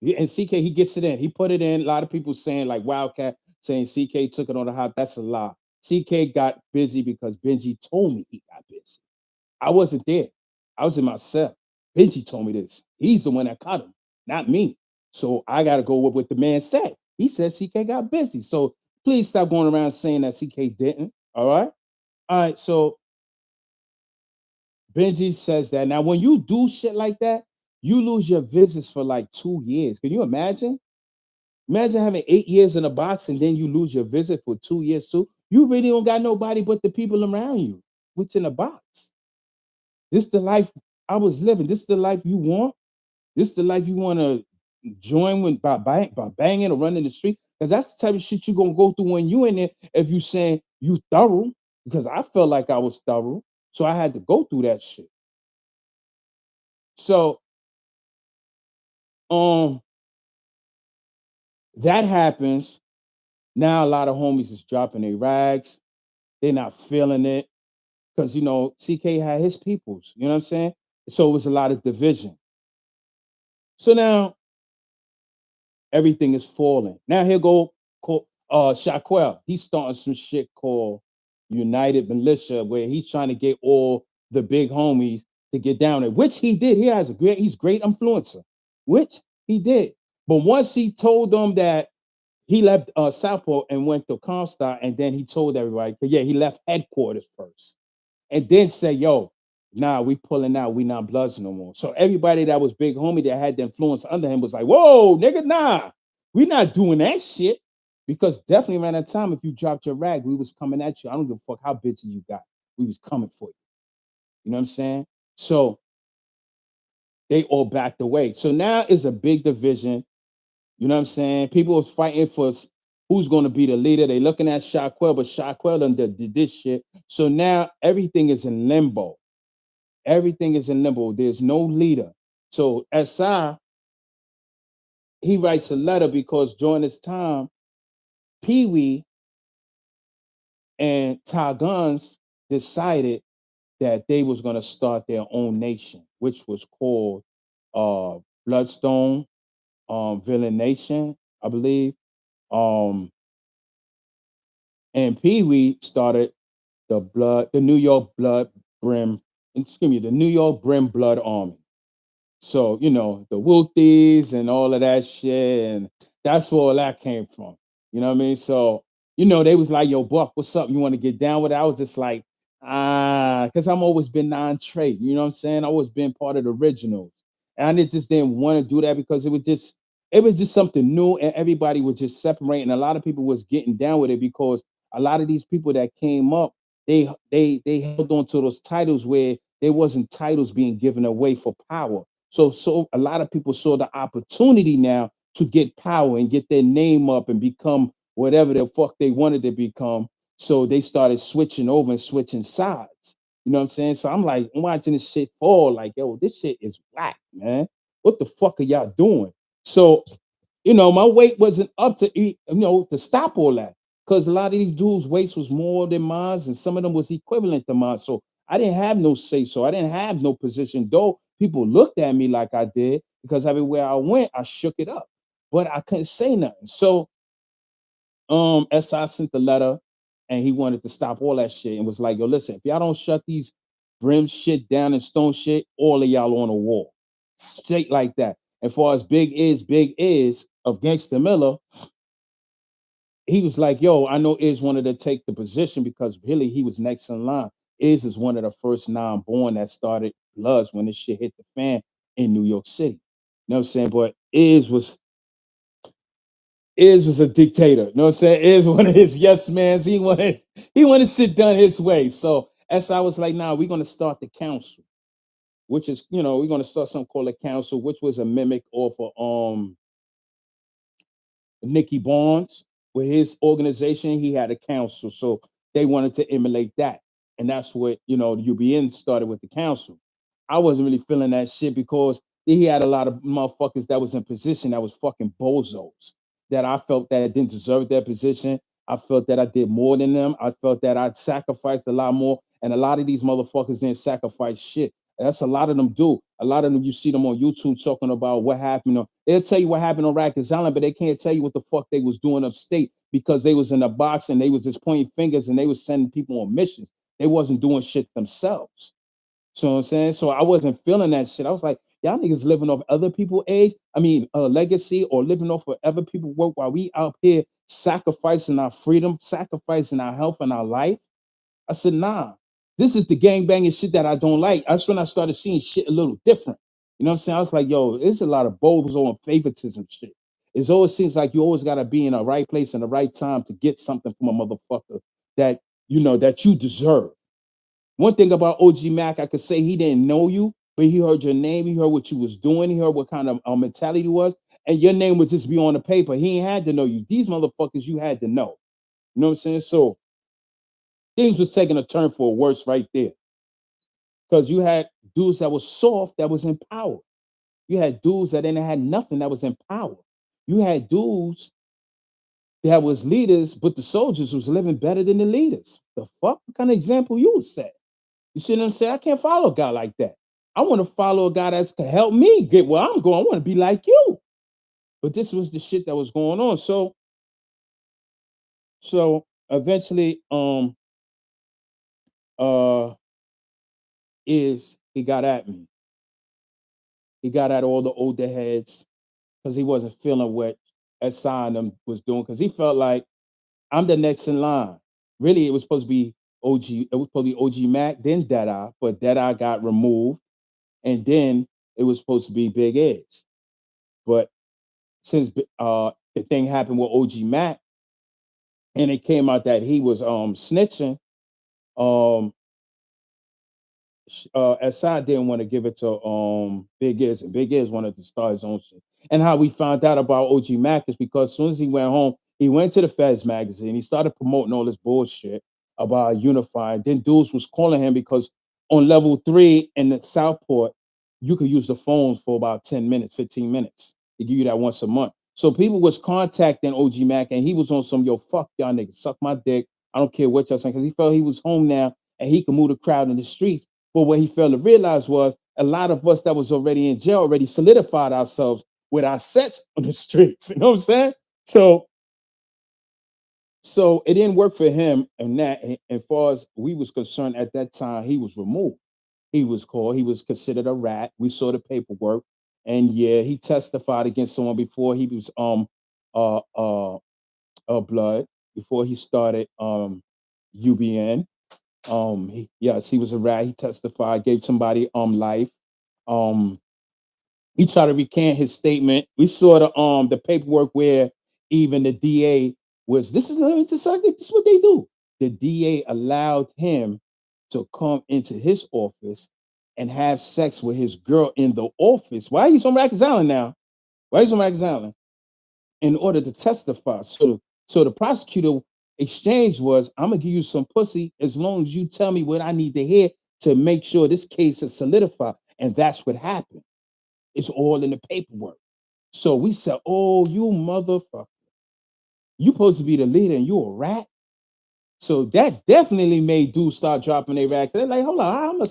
[SPEAKER 1] And CK, he gets it in. He put it in. A lot of people saying, like Wildcat, saying CK took it on the hop. That's a lie. CK got busy because Benji told me he got busy. I wasn't there. I was in my cell. Benji told me this. He's the one that caught him, not me. So I got to go with what the man said. He said CK got busy. So please stop going around saying that CK didn't. All right. All right. So Benji says that. Now, when you do shit like that, you lose your visits for like 2 years. Can you imagine? Imagine having 8 years in a box and then you lose your visit for 2 years too. You really don't got nobody but the people around you. What's in a box? This the life I was living. This the life you want. This the life you want to join with by banging or running the street. Because that's the type of shit you're gonna go through when you in there. If you saying you thorough, because I felt like I was thorough, so I had to go through that shit. So um, that happens. Now a lot of homies is dropping their rags. They're not feeling it because CK had his peoples. You know what I'm saying? So it was a lot of division. So now Everything is falling. Now here go Shaquille. He's starting some shit called United Militia, where he's trying to get all the big homies to get down there, which he did. He's great influencer, which he did. But once he told them that he left Southport and went to Comstock, and then he told everybody, yeah, he left headquarters first, and then say, yo, nah, we pulling out, we not Bloods no more. So everybody that was big homie that had the influence under him was like, whoa, nigga, nah, we not doing that shit. Because definitely around that time, if you dropped your rag, we was coming at you. I don't give a fuck how bitchy you got. We was coming for you. You know what I'm saying? So they all backed away. So now is a big division. You know what I'm saying? People was fighting for who's going to be the leader. They looking at Shaquille, but Shaquille did this shit. So now everything is in limbo. Everything is in limbo. There's no leader. So SI, he writes a letter because during this time, Pee Wee and Ty Guns decided that they was going to start their own nation, which was called Bloodstone Villain Nation, I believe. And Pee Wee started the New York the New York Brim Blood Army. So, you know, the Wilties and all of that shit. And that's where all that came from. You know what I mean? So, you know, they was like, yo, Buck, what's up? You want to get down with it? I was just like, because I'm always been non-trade. You know what I'm saying? I always been part of the originals. And I just didn't want to do that because it was just something new and everybody was just separating. A lot of people was getting down with it because a lot of these people that came up, they held on to those titles where there wasn't titles being given away for power. So a lot of people saw the opportunity now to get power and get their name up and become whatever the fuck they wanted to become. So they started switching over and switching sides. You know what I'm saying? So I'm watching this shit fall like, yo, this shit is whack, man. What the fuck are y'all doing? So, you know, my weight wasn't up to eat, you know, to stop all that. Because a lot of these dudes' weights was more than mine, and some of them was equivalent to mine. So I didn't have no say so. I didn't have no position, though people looked at me like I did, because everywhere I went, I shook it up. But I couldn't say nothing. So SI sent the letter and he wanted to stop all that shit and was like, yo, listen, if y'all don't shut these brim shit down and stone shit, all of y'all on a wall. Straight like that. And far as Big is of Gangsta Miller, he was like, yo, I know Iz wanted to take the position because really he was next in line. Iz is one of the first non-born that started Bloods when this shit hit the fan in New York City. You know what I'm saying? But Iz was a dictator. You know what I'm saying? Iz one of his yes mans. He wanted to sit down his way. So as I was like, nah, we're gonna start the council, which is, you know, we're gonna start something called a council, which was a mimic off of Nicky Barnes. With his organization, he had a council. So they wanted to emulate that. And that's what, you know, the UBN started with the council. I wasn't really feeling that shit because he had a lot of motherfuckers that was in position that was fucking bozos. That I felt that I didn't deserve that position. I felt that I did more than them. I felt that I'd sacrificed a lot more. And a lot of these motherfuckers didn't sacrifice shit. That's a lot of them do. A lot of them, you see them on YouTube talking about what happened. They'll tell you what happened on Rikers Island, but they can't tell you what the fuck they was doing upstate because they was in a box and they was just pointing fingers and they was sending people on missions. They wasn't doing shit themselves. So I'm saying, so I wasn't feeling that shit. I was like, y'all niggas living off other people's legacy, or living off of other people's work while we out here sacrificing our freedom, sacrificing our health and our life. I said, nah, this is the gang banging shit that I don't like. That's when I started seeing shit a little different. You know what I'm saying? I was like, yo, there's a lot of bozo and favoritism shit. It always seems like you always gotta be in the right place in the right time to get something from a motherfucker that you know that you deserve. One thing about OG Mac, I could say he didn't know you, but he heard your name, he heard what you was doing, he heard what kind of mentality you was, and your name would just be on the paper. He ain't had to know you. These motherfuckers you had to know. You know what I'm saying? So things was taking a turn for a worse right there. Because you had dudes that was soft that was in power. You had dudes that didn't had nothing that was in power. You had dudes that was leaders, but the soldiers was living better than the leaders. The fuck? What kind of example you would set? You see what I'm saying? I can't follow a guy like that. I want to follow a guy that can help me get where I'm going. I want to be like you. But this was the shit that was going on. So eventually, uh, is he got at me. He got at all the older heads because he wasn't feeling what SI and them was doing because he felt like I'm the next in line. Really, it was supposed to be OG. It was supposed to be OG Mac, then Deadeye, but Deadeye got removed, and then it was supposed to be Big Eggs. But since the thing happened with OG Mac, and it came out that he was snitching, um, SI didn't want to give it to Big Iz, and Big Iz wanted to start his own shit. And how we found out about OG Mac is because as soon as he went home, he went to the Feds magazine. He started promoting all this bullshit about unifying. Then dudes was calling him because on level 3 in the Southport, you could use the phones for about 10 minutes, 15 minutes. They give you that once a month. So people was contacting OG Mac, and he was on some, yo, fuck y'all niggas, suck my dick. I don't care what y'all saying, because he felt he was home now and he could move the crowd in the streets. But what he failed to realize was a lot of us that was already in jail already solidified ourselves with our sets on the streets. You know what I'm saying? So it didn't work for him. And that, as far as we was concerned at that time, he was removed. He was called. He was considered a rat. We saw the paperwork, and yeah, he testified against someone before he was uh uh blood before he started UBN. Yes, he was a rat. He testified, gave somebody life. Um, he tried to recant his statement. We saw the paperwork where even the DA was. This is this is what they do. The DA allowed him to come into his office and have sex with his girl in the office. Why are you on Rikers Island now? Why are you on Rikers Island? In order to testify. So the prosecutor exchange was, I'm gonna give you some pussy as long as you tell me what I need to hear to make sure this case is solidified. And that's what happened. It's all in the paperwork. So we said, oh, you motherfucker. You supposed to be the leader and you a rat? So that definitely made dudes start dropping their rat. They're like, hold on, I'm gonna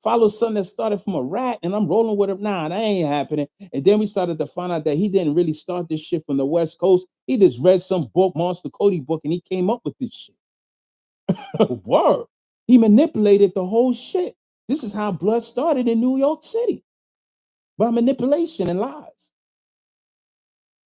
[SPEAKER 1] follow something that started from a rat and I'm rolling with him. Nah, that ain't happening. And then we started to find out that he didn't really start this shit from the West Coast. He just read some book, Monster Cody book, and he came up with this shit. Word. He manipulated the whole shit. This is how blood started in New York City by manipulation and lies.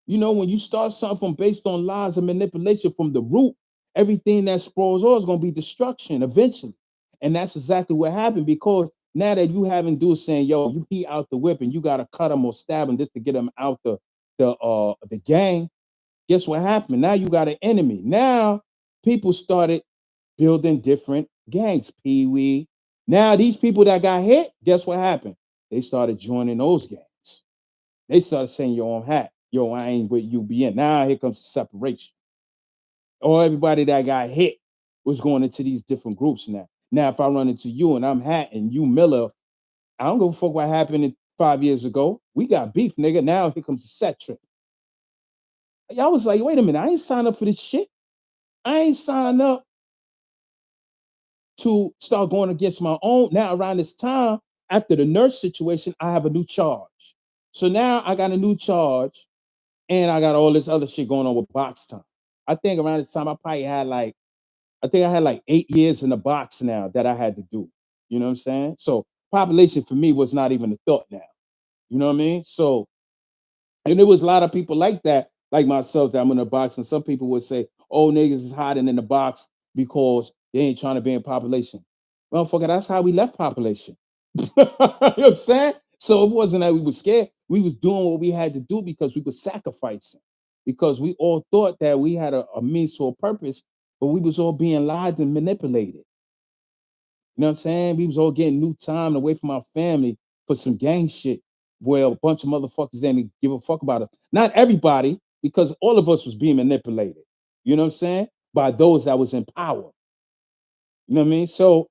[SPEAKER 1] You know, when you start something from based on lies and manipulation from the root, everything that sprawls on is going to be destruction eventually. And that's exactly what happened because now that you having dudes saying, yo, you heat out the whip and you got to cut them or stab them just to get them out the gang, guess what happened? Now you got an enemy. Now people started building different gangs. Pee Wee. Now these people that got hit, guess what happened? They started joining those gangs. They started saying, yo, I'm hat. Yo, I ain't with you being. Now here comes separation. Or everybody that got hit was going into these different groups now. Now, if I run into you and I'm Hat and you Miller, I don't give a fuck what happened 5 years ago. We got beef, nigga. Now here comes the set trip. Y'all was like, wait a minute, I ain't signed up for this shit. I ain't signed up to start going against my own. Now, around this time, after the nurse situation, I have a new charge. So now I got a new charge and I got all this other shit going on with box time. I think around this time I think I had like 8 years in the box now that I had to do. You know what I'm saying? So population for me was not even a thought now. You know what I mean? So, and there was a lot of people like that, like myself, that I'm in the box, and some people would say, "Oh, niggas is hiding in the box because they ain't trying to be in population." Motherfucker, that's how we left population. You know what I'm saying? So it wasn't that we were scared. We was doing what we had to do because we were sacrificing. Because we all thought that we had a means to a purpose, but we was all being lied and manipulated. You know what I'm saying? We was all getting new time away from our family for some gang shit where a bunch of motherfuckers didn't give a fuck about us. Not everybody, because all of us was being manipulated. You know what I'm saying? By those that was in power. You know what I mean? So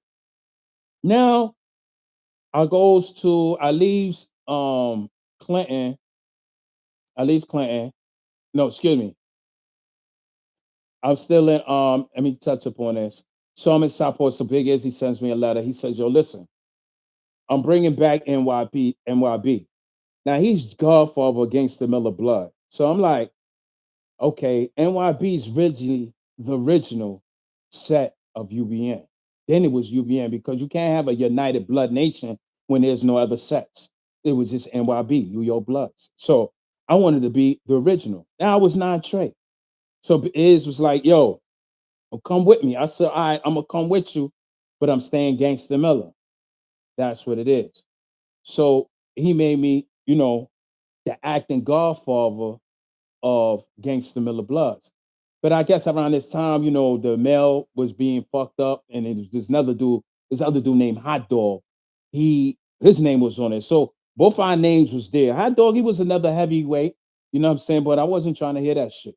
[SPEAKER 1] now I leaves Clinton. I leaves Clinton. No, excuse me. I'm still in let me touch upon this. So I'm in Southport. So Big Izzy sends me a letter. He says, yo, listen, I'm bringing back NYB. Now he's godfather against the Miller blood. So I'm like, okay, NYB is originally the original set of UBN. Then it was UBN because you can't have a United Blood Nation when there's no other sets. It was just NYB, New York Bloods. So I wanted to be the original. Now I was non-trade. So Iz was like, yo, well, come with me. I said, all right, I'm gonna come with you, but I'm staying Gangsta Miller. That's what it is. So he made me, the acting godfather of Gangsta Miller Bloods. But I guess around this time, the mail was being fucked up, and it was this other dude named Hot Dog. His name was on it. So both our names was there. Hot Dog, he was another heavyweight, you know what I'm saying? But I wasn't trying to hear that shit.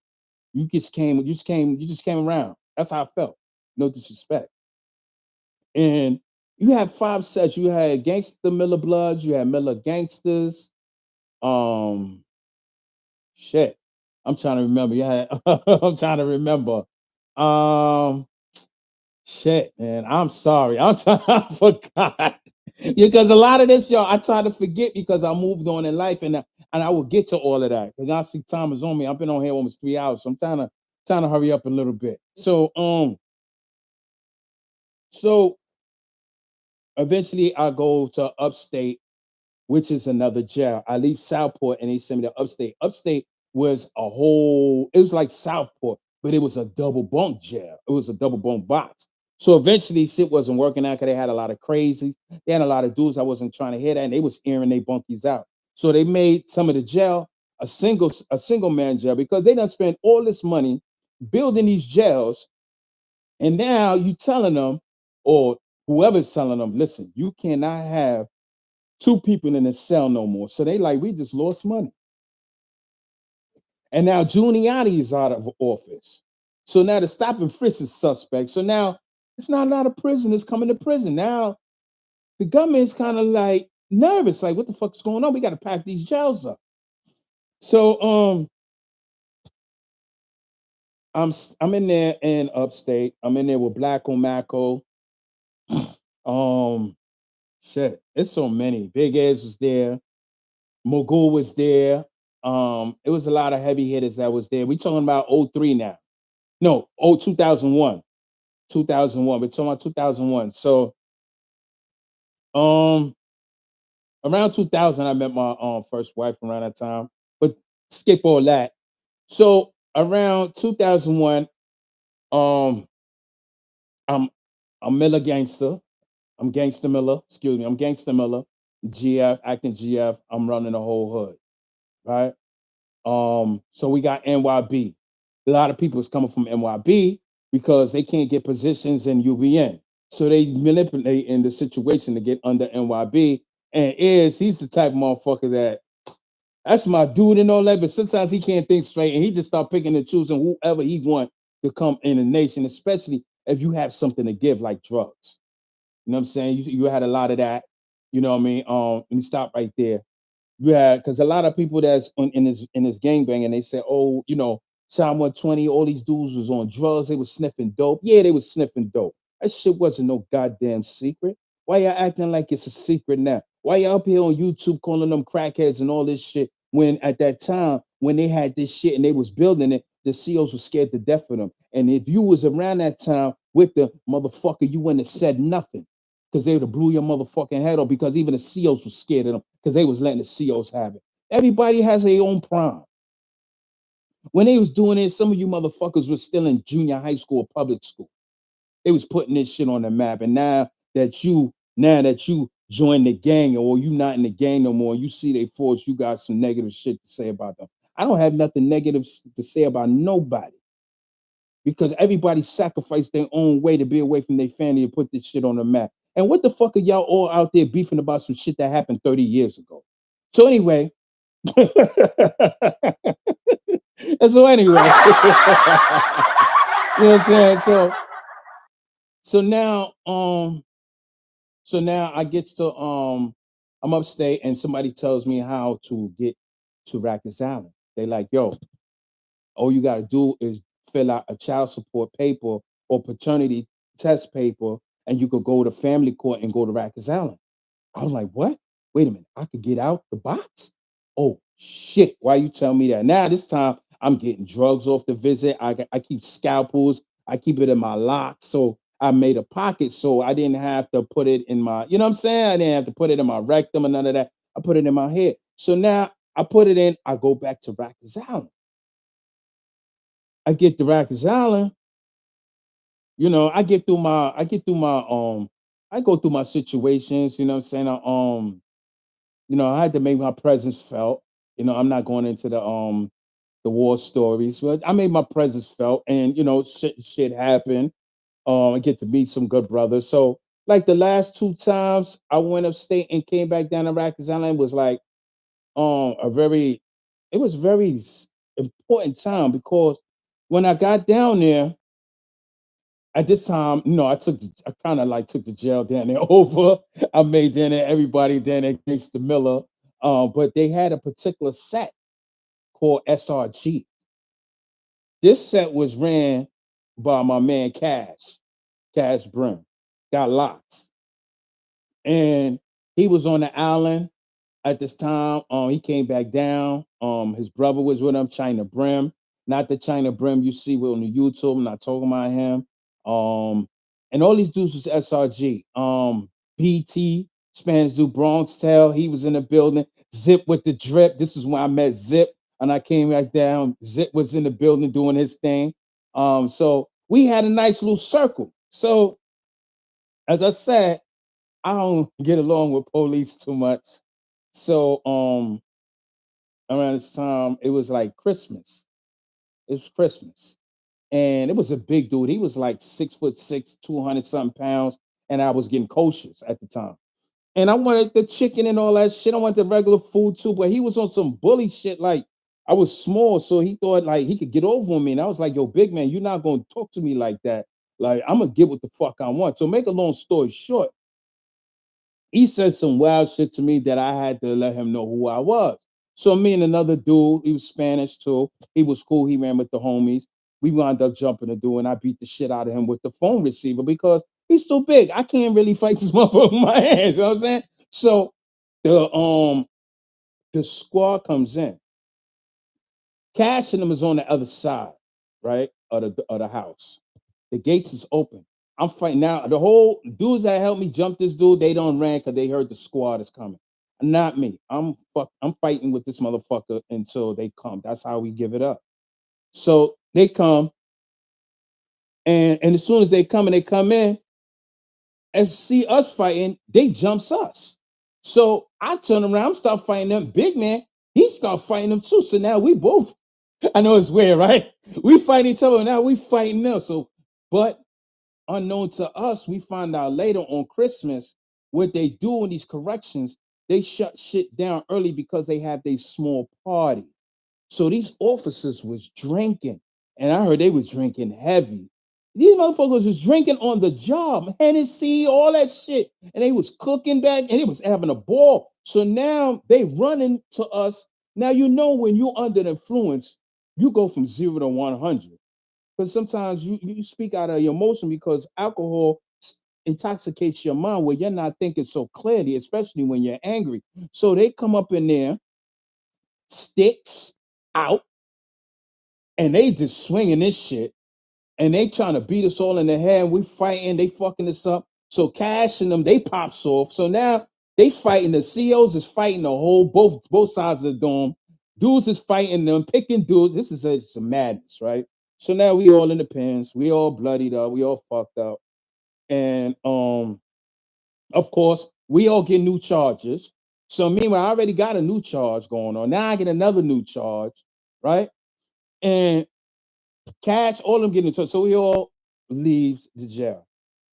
[SPEAKER 1] You just came around. That's how I felt. No disrespect. And you had five sets. You had Gangsta Miller Bloods, you had Miller Gangsters. Um, shit. I'm trying to remember. Yeah, I'm trying to remember. Um, shit, man. I'm sorry. I forgot. Because a lot of this, y'all, I try to forget because I moved on in life, and I will get to all of that. Because I see time is on me. I've been on here almost 3 hours, so I'm trying to hurry up a little bit. So eventually I go to upstate, which is another jail. I leave Southport and they send me to upstate. Upstate was it was like Southport, but it was a double bunk jail. It was a double bunk box. So eventually shit wasn't working out because they had a lot of crazy. They had a lot of dudes I wasn't trying to hear that, and they was airing their bunkies out. So they made some of the jail a single man jail because they done spent all this money building these jails, and now you telling them, or whoever's telling them, listen, you cannot have two people in a cell no more. So they like, we just lost money. And now Giuliani is out of office. So now the stop and frisk is suspect. So now it's not a lot of prisoners coming to prison. Now the government's kind of like nervous, like, what the fuck is going on? We got to pack these jails up. So I'm in there in upstate. I'm in there with Black on Macco. Um Shit, it's so many. Big Eds was there. Mogul was there. It was a lot of heavy hitters that was there. We talking about '03 now. No, 2001. 2001. We're talking about 2001. So um around 2000, I met my first wife around that time. But skip all that. So around 2001, um, I'm I'm Miller Gangster. I'm Gangster Miller. Excuse me. I'm Gangster Miller. GF, acting GF. I'm running the whole hood. Right. So we got NYB. A lot of people is coming from NYB because they can't get positions in UBN. So they manipulate in the situation to get under NYB. And he's the type of motherfucker that's my dude and all that, but sometimes he can't think straight and he just start picking and choosing whoever he want to come in the nation, especially if you have something to give like drugs. You know what I'm saying? You had a lot of that. You know what I mean? Let me stop right there. Yeah, because a lot of people that's in this gangbang, and they say, oh, Psalm 120, all these dudes was on drugs, they was sniffing dope. Yeah, they was sniffing dope. That shit wasn't no goddamn secret. Why y'all acting like it's a secret now? Why y'all up here on YouTube calling them crackheads and all this shit when at that time when they had this shit and they was building it, the CEOs were scared to death of them. And if you was around that time with the motherfucker, you wouldn't have said nothing because they would have blew your motherfucking head off because even the CEOs were scared of them because they was letting the CEOs have it. Everybody has their own prime. When they was doing it, some of you motherfuckers was still in junior high school or public school. They was putting this shit on the map. And now that you join the gang or you not in the gang no more, and you see they force, you got some negative shit to say about them. I don't have nothing negative to say about nobody because everybody sacrificed their own way to be away from their family and put this shit on the map. And what the fuck are y'all all out there beefing about some shit that happened 30 years ago? So anyway, and so anyway, you know what I'm saying? So now I get to I'm upstate and somebody tells me how to get to Rikers Island. They like, yo, all you gotta do is fill out a child support paper or paternity test paper, and you could go to family court and go to Rikers Island. I was like, what? Wait a minute, I could get out the box? Oh Shit, why you tell me that? Now this time I'm getting drugs off the visit. I keep scalpels. I keep it in my lock. So I made a pocket so I didn't have to put it in my, you know what I'm saying? I didn't have to put it in my rectum or none of that. I put it in my head. So now I put it in, I go back to Rikers Island. I get to Rikers Island, I go through my situations, you know what I'm saying? I had to make my presence felt. I'm not going into the war stories, but I made my presence felt, and shit happened. I get to meet some good brothers. So, like the last two times I went upstate and came back down to Rikers Island was like a very, it was very important time because when I got down there at this time, I kind of like took the jail down there over. I made down there everybody down there against the Miller. But they had a particular set called SRG. This set was ran by my man Cash Brim, got lots. And he was on the island at this time. He came back down. His brother was with him, China Brim. Not the China Brim you see with on the YouTube. I'm not talking about him. And all these dudes was SRG. BT, Spanish dude, Bronx Tale. He was in the building. Zip with the drip. This is when I met Zip. And I came back down. Zip was in the building doing his thing. So we had a nice little circle. So as I said, I don't get along with police too much. So around this time, it was like Christmas. It was Christmas. And it was a big dude. He was like 6'6", 200 something pounds. And I was getting kosher at the time. And I wanted the chicken and all that shit. I wanted the regular food too, but he was on some bully shit. Like I was small, so he thought like he could get over on me. And I was like, yo, big man, you're not gonna talk to me like that. Like, I'm gonna get what the fuck I want. So make a long story short, he said some wild shit to me that I had to let him know who I was. So me and another dude, he was Spanish too. He was cool. He ran with the homies. We wound up jumping the dude, and I beat the shit out of him with the phone receiver because he's too big. I can't really fight this motherfucker with my hands. You know what I'm saying? So the squad comes in. Cash and them is on the other side, right? Of the house. The gates is open. I'm fighting now. The whole dudes that helped me jump this dude, they don't ran because they heard the squad is coming. Not me. I'm fighting with this motherfucker until they come. That's how we give it up. So they come, and as soon as they come and they come in and see us fighting, they jumps us. So I turn around, start fighting them. Big man, he start fighting them too. So now we both, I know it's weird, right? We fight each other, now we fighting them. So, but unknown to us, we find out later on Christmas what they do in these corrections. They shut shit down early because they have their small party. So these officers was drinking, and I heard they was drinking heavy. These motherfuckers was drinking on the job, Hennessy, all that shit, and they was cooking back, and they was having a ball. So now they running to us. Now when you're under the influence, you go from 0 to 100 because sometimes you speak out of your emotion because alcohol intoxicates your mind where you're not thinking so clearly, especially when you're angry. So they come up in there, sticks out, and they just swinging this shit, and they trying to beat us all in the head. We fighting, they fucking us up. So Cash and them, they pops off. So now they fighting. The COs is fighting the whole both sides of the dome. Dudes is fighting them, picking dudes. This is it's a madness, right? So now we all in the pens. We all bloodied up. We all fucked up. And of course, we all get new charges. So meanwhile, I already got a new charge going on. Now I get another new charge, right? And Cash, all of them getting in trouble. So we all leave the jail.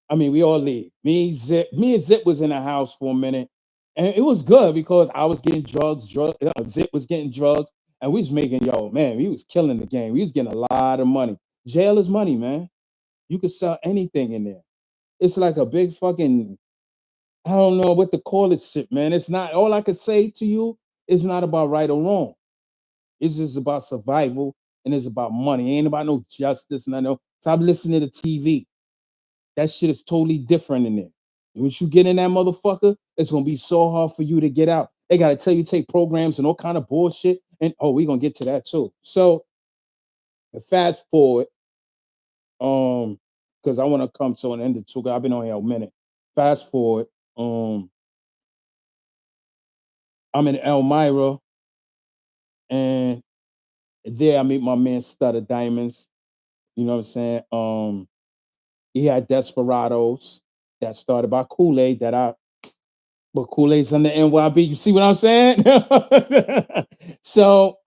[SPEAKER 1] I mean, we all leave. Me and Zip was in the house for a minute. And it was good because I was getting Zip was getting drugs. And we was making, man, we was killing the game. We was getting a lot of money. Jail is money, man. You could sell anything in there. It's like a big fucking, I don't know what to call it shit, man. It's not, all I could say to you is not about right or wrong. It's just about survival and it's about money. It ain't about no justice. And I know, stop listening to TV. That shit is totally different in there. Once you get in that motherfucker, it's gonna be so hard for you to get out. They gotta tell you take programs and all kind of bullshit. And oh, we're gonna get to that too. So fast forward, because I want to come to an end of two. I've been on here a minute. Fast forward, um, I'm in Elmira, and there I meet my man Stutter Diamonds. You know what I'm saying? He had Desperados that started by Kool-Aid but Kool-Aid's on the NYB. You see what I'm saying? So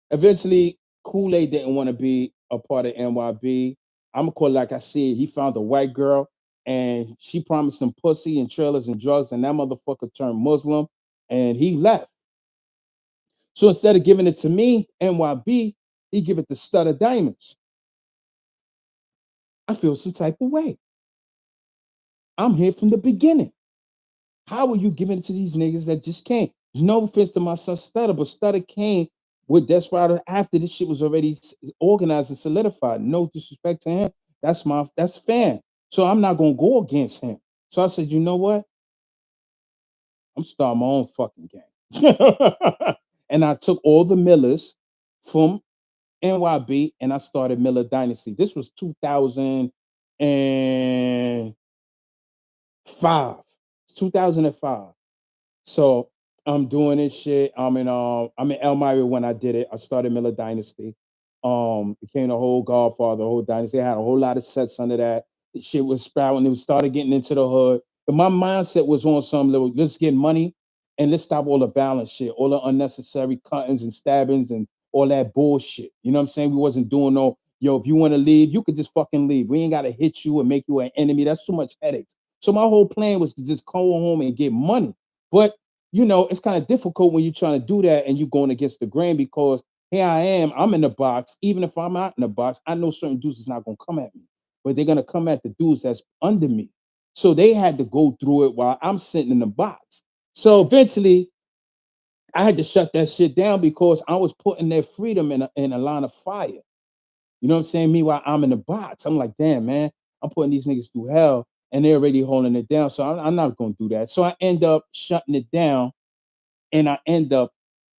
[SPEAKER 1] eventually Kool-Aid didn't want to be a part of NYB. I'm gonna call it like I said, he found a white girl and she promised him pussy and trailers and drugs, and that motherfucker turned Muslim and he left. So instead of giving it to me, NYB, he give it to Stutter Diamonds. I feel some type of way. I'm here from the beginning. How are you giving it to these niggas that just came? No offense to my son Stutter, but Stutter came with Desperado after this shit was already organized and solidified. No disrespect to him. That's fan. So I'm not gonna go against him. So I said, you know what? I'm starting my own fucking game. And I took all the Millers from NYB and I started Miller Dynasty. This was 2005. 2005. So I'm doing this shit. I'm in Elmira when I did it. I started Miller Dynasty. Became the whole Godfather, the whole dynasty. I had a whole lot of sets under that. The shit was sprouting. It started getting into the hood. But my mindset was on some level, let's get money and let's stop all the violent shit, all the unnecessary cuttings and stabbings and all that bullshit. You know what I'm saying? We wasn't doing no, yo, if you want to leave, you could just fucking leave. We ain't gotta hit you and make you an enemy. That's too much headaches. So my whole plan was to just go home and get money. But it's kind of difficult when you're trying to do that and you're going against the grain because here I am, I'm in the box. Even if I'm out in the box, I know certain dudes is not gonna come at me, but they're gonna come at the dudes that's under me. So they had to go through it while I'm sitting in the box. So eventually I had to shut that shit down because I was putting their freedom in a line of fire. You know what I'm saying? Meanwhile, I'm in the box. I'm like, damn, man, I'm putting these niggas through hell and they're already holding it down. So I'm not gonna do that. So I end up shutting it down and I end up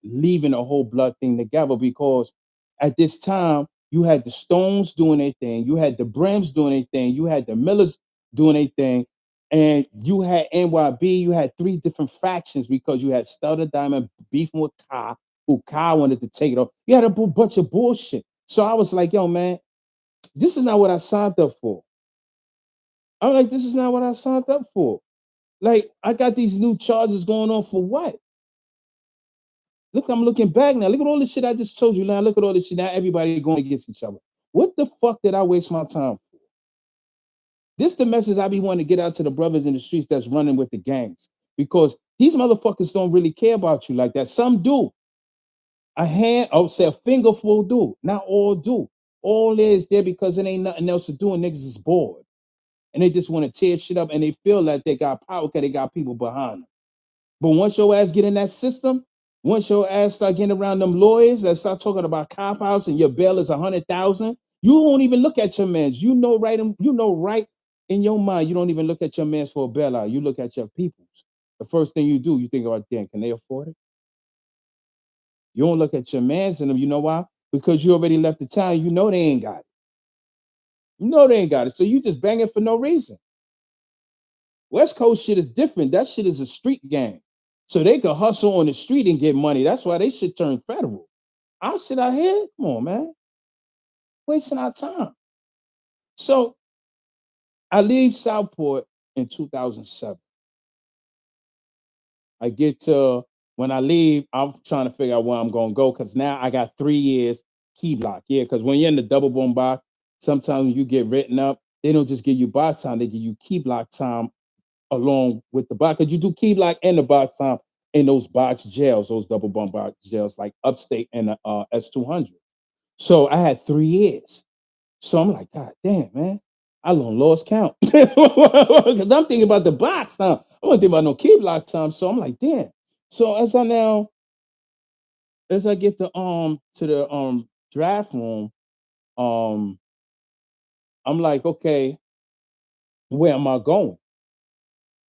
[SPEAKER 1] leaving the whole blood thing together because at this time you had the Stones doing their thing, you had the Brims doing their thing, you had the Millers doing their thing, and you had NYB. You had three different factions because you had Stutter Diamond beefing with Kai, who Kai wanted to take it off. You had a bunch of bullshit. So I was like, yo, man, this is not what I signed up for. I'm like, this is not what I signed up for. Like, I got these new charges going on for what? Look, I'm looking back now. Look at all the shit I just told you. Now look at all this shit. Now everybody going against each other. What the fuck did I waste my time for? This the message I be wanting to get out to the brothers in the streets that's running with the gangs. Because these motherfuckers don't really care about you like that. Some do. A fingerful do. Not all do. All is there because it ain't nothing else to do and niggas is bored. And they just want to tear shit up and they feel like they got power because they got people behind them. But once your ass get in that system, once your ass start getting around them lawyers that start talking about cop outs and your bail is 100,000, you won't even look at your mans. Right in your mind, you don't even look at your mans for a bailout. You look at your people's. The first thing you do, you think about, damn, can they afford it? You don't look at your mans in them. You know why? Because you already left the town. You know they ain't got it. You know they ain't got it. So you just banging for no reason. West Coast shit is different. That shit is a street gang. So they could hustle on the street and get money. That's why they should turn federal. Our shit out here, come on, man. Wasting our time. So I leave Southport in 2007. I get to when I leave, I'm trying to figure out where I'm gonna go because now I got 3 years key block. Yeah, because when you're in the double boom box, sometimes when you get written up, they don't just give you box time, they give you key block time along with the box. Because you do key block and the box time in those box jails, those double bump box jails, like upstate and S200. So I had 3 years. So I'm like, God damn, man. I lost count. Because I'm thinking about the box time. I wasn't thinking about no key block time. So I'm like, damn. So as I get to the draft room, um, I'm like, okay, where am I going?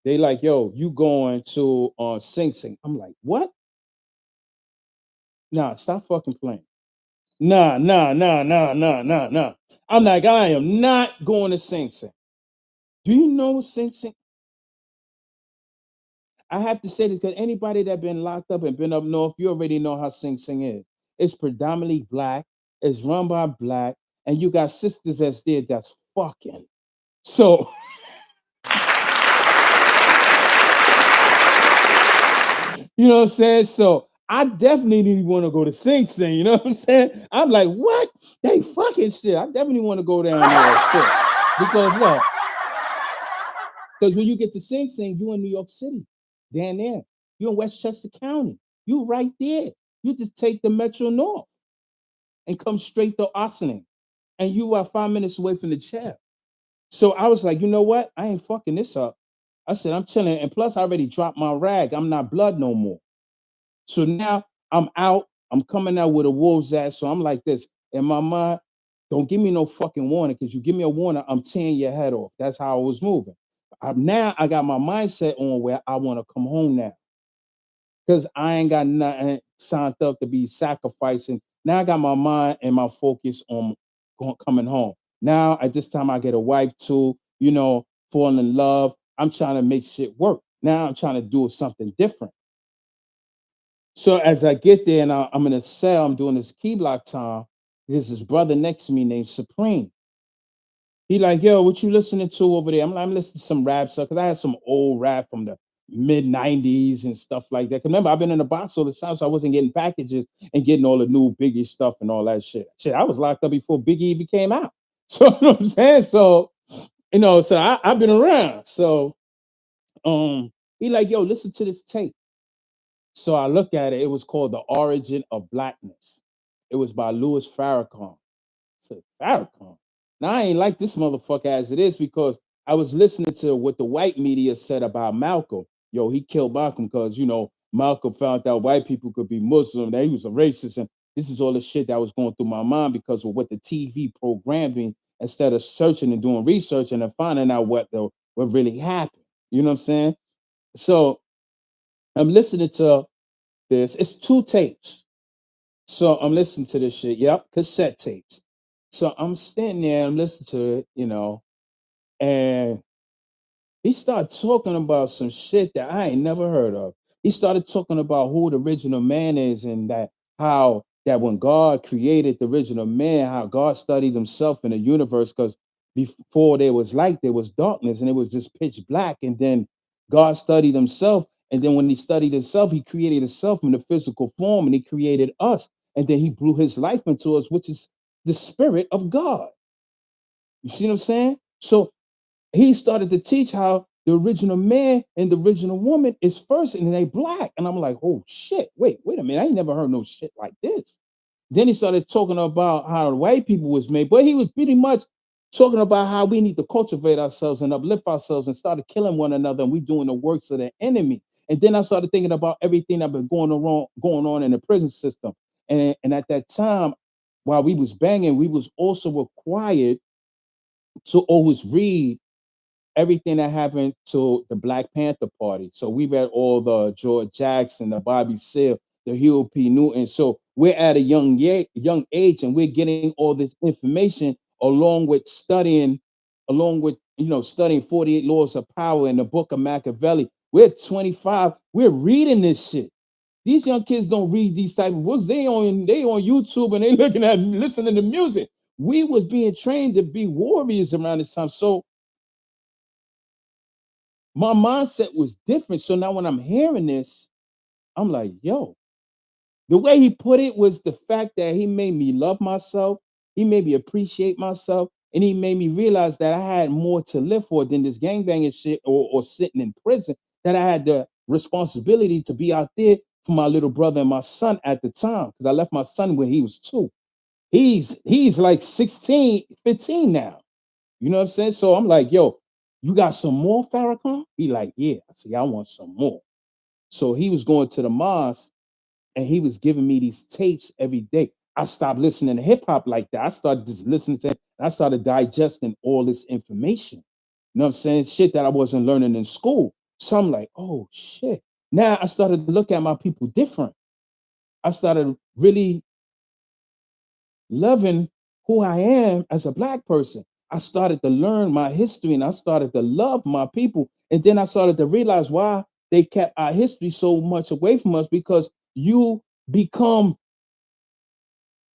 [SPEAKER 1] They like, yo, you going to Sing Sing. I'm like, what? Nah, stop fucking playing. Nah, nah, nah, nah, nah, nah, nah. I'm like, I am not going to Sing Sing. Do you know Sing Sing? I have to say this because anybody that been locked up and been up north, you already know how Sing Sing is. It's predominantly black. It's run by black, and you got sisters that's there that's fucking. So you know what I'm saying? So I definitely didn't want to go to Sing Sing. You know what I'm saying? I'm like, what? They fucking shit. I definitely want to go down there and shit. Because look, because when you get to Sing Sing, you in New York City, down there. You in Westchester County. You right there. You just take the Metro North and come straight to Ossining. And you are 5 minutes away from the chair. So I was like, you know what? I ain't fucking this up. I said, I'm chilling. And plus, I already dropped my rag. I'm not blood no more. So now I'm out. I'm coming out with a wolf's ass. So I'm like this. In my mind, don't give me no fucking warning, because you give me a warning, I'm tearing your head off. That's how I was moving. Now I got my mindset on where I want to come home now, because I ain't got nothing signed up to be sacrificing. Now I got my mind and my focus on coming home. Now at this time I get a wife too, fall in love. I'm trying to make shit work. Now I'm trying to do something different. So as I get there and I'm in a cell, I'm doing this key block time. There's this brother next to me named Supreme. He like, yo, what you listening to over there? I'm listening to some rap stuff, because I had some old rap from the mid 90s and stuff like that. 'Cause remember, I've been in the box all the time, so I wasn't getting packages and getting all the new Biggie stuff and all that shit. Shit, I was locked up before Biggie even came out. So you know what I'm saying? So, so I've been around. So he like, yo, listen to this tape. So I look at it. It was called The Origin of Blackness. It was by Louis Farrakhan. Said Farrakhan. Now I ain't like this motherfucker as it is, because I was listening to what the white media said about Malcolm. Yo, he killed Malcolm because Malcolm found out white people could be Muslim. That he was a racist, and this is all the shit that was going through my mind because of what the TV programmed me, instead of searching and doing research and then finding out what really happened. You know what I'm saying? So I'm listening to this. It's two tapes. So I'm listening to this shit. Yep, cassette tapes. So I'm standing there, I'm listening to it, and he started talking about some shit that I ain't never heard of. He started talking about who the original man is, and that how that when God created the original man, how God studied himself in the universe, because before there was light, there was darkness, and it was just pitch black. And then God studied himself. And then when he studied himself, he created himself in the physical form, and he created us. And then he blew his life into us, which is the spirit of God. You see what I'm saying? So he started to teach how the original man and the original woman is first, and they black. And I'm like, oh shit, wait a minute. I ain't never heard no shit like this. Then he started talking about how the white people was made, but he was pretty much talking about how we need to cultivate ourselves and uplift ourselves, and started killing one another, and we doing the works of the enemy. And then I started thinking about everything that been going on in the prison system. And at that time, while we was banging, we was also required to always read everything that happened to the Black Panther Party. So we read all the George Jackson, the Bobby Seale, the Huey P. Newton. So we're at a young age, and we're getting all this information along with studying 48 Laws of Power and the Book of Machiavelli. We're 25. We're reading this shit. These young kids don't read these type of books. They on YouTube, and they listening to music. We was being trained to be warriors around this time. So my mindset was different. So now when I'm hearing this, I'm like, yo, the way he put it was the fact that he made me love myself. He made me appreciate myself. And he made me realize that I had more to live for than this gangbanging shit, or sitting in prison, that I had the responsibility to be out there for my little brother and my son at the time. Because I left my son when he was 2. He's like 16, 15 now. You know what I'm saying? So I'm like, yo, you got some more, Farrakhan? He like, yeah. I said, I want some more. So he was going to the mosque, and he was giving me these tapes every day. I stopped listening to hip hop like that. I started just listening to it. I started digesting all this information. You know what I'm saying? Shit that I wasn't learning in school. So I'm like, oh shit. Now I started to look at my people different. I started really loving who I am as a black person. I started to learn my history and I started to love my people. And then I started to realize why they kept our history so much away from us, because become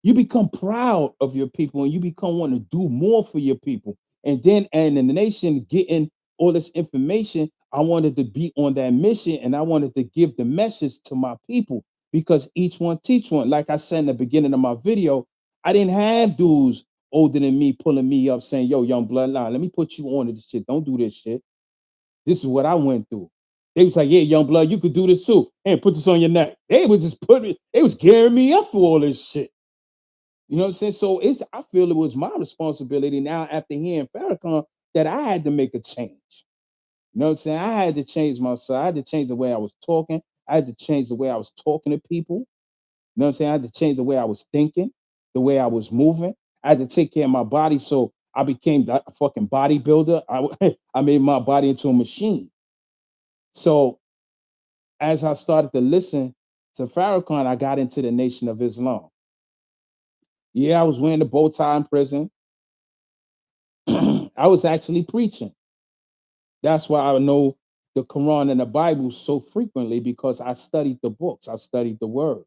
[SPEAKER 1] you become proud of your people and you become want to do more for your people. And in the nation getting all this information, I wanted to be on that mission and I wanted to give the message to my people, because each one teach one. Like I said in the beginning of my video, I didn't have dudes older than me pulling me up saying, yo, young bloodline, let me put you on to this shit. Don't do this shit. This is what I went through. They was like, yeah, young blood, you could do this too. And put this on your neck. They was just putting me, they was gearing me up for all this shit. You know what I'm saying? So I feel it was my responsibility now after hearing Farrakhan that I had to make a change. You know what I'm saying? I had to change myself. I had to change the way I was talking. I had to change the way I was talking to people. You know what I'm saying? I had to change the way I was thinking, the way I was moving. I had to take care of my body. So I became a fucking bodybuilder. I made my body into a machine. So as I started to listen to Farrakhan, I got into the Nation of Islam. Yeah, I was wearing the bow tie in prison. I was actually preaching. That's why I know the Quran and the Bible so frequently, because I studied the books, I studied the word.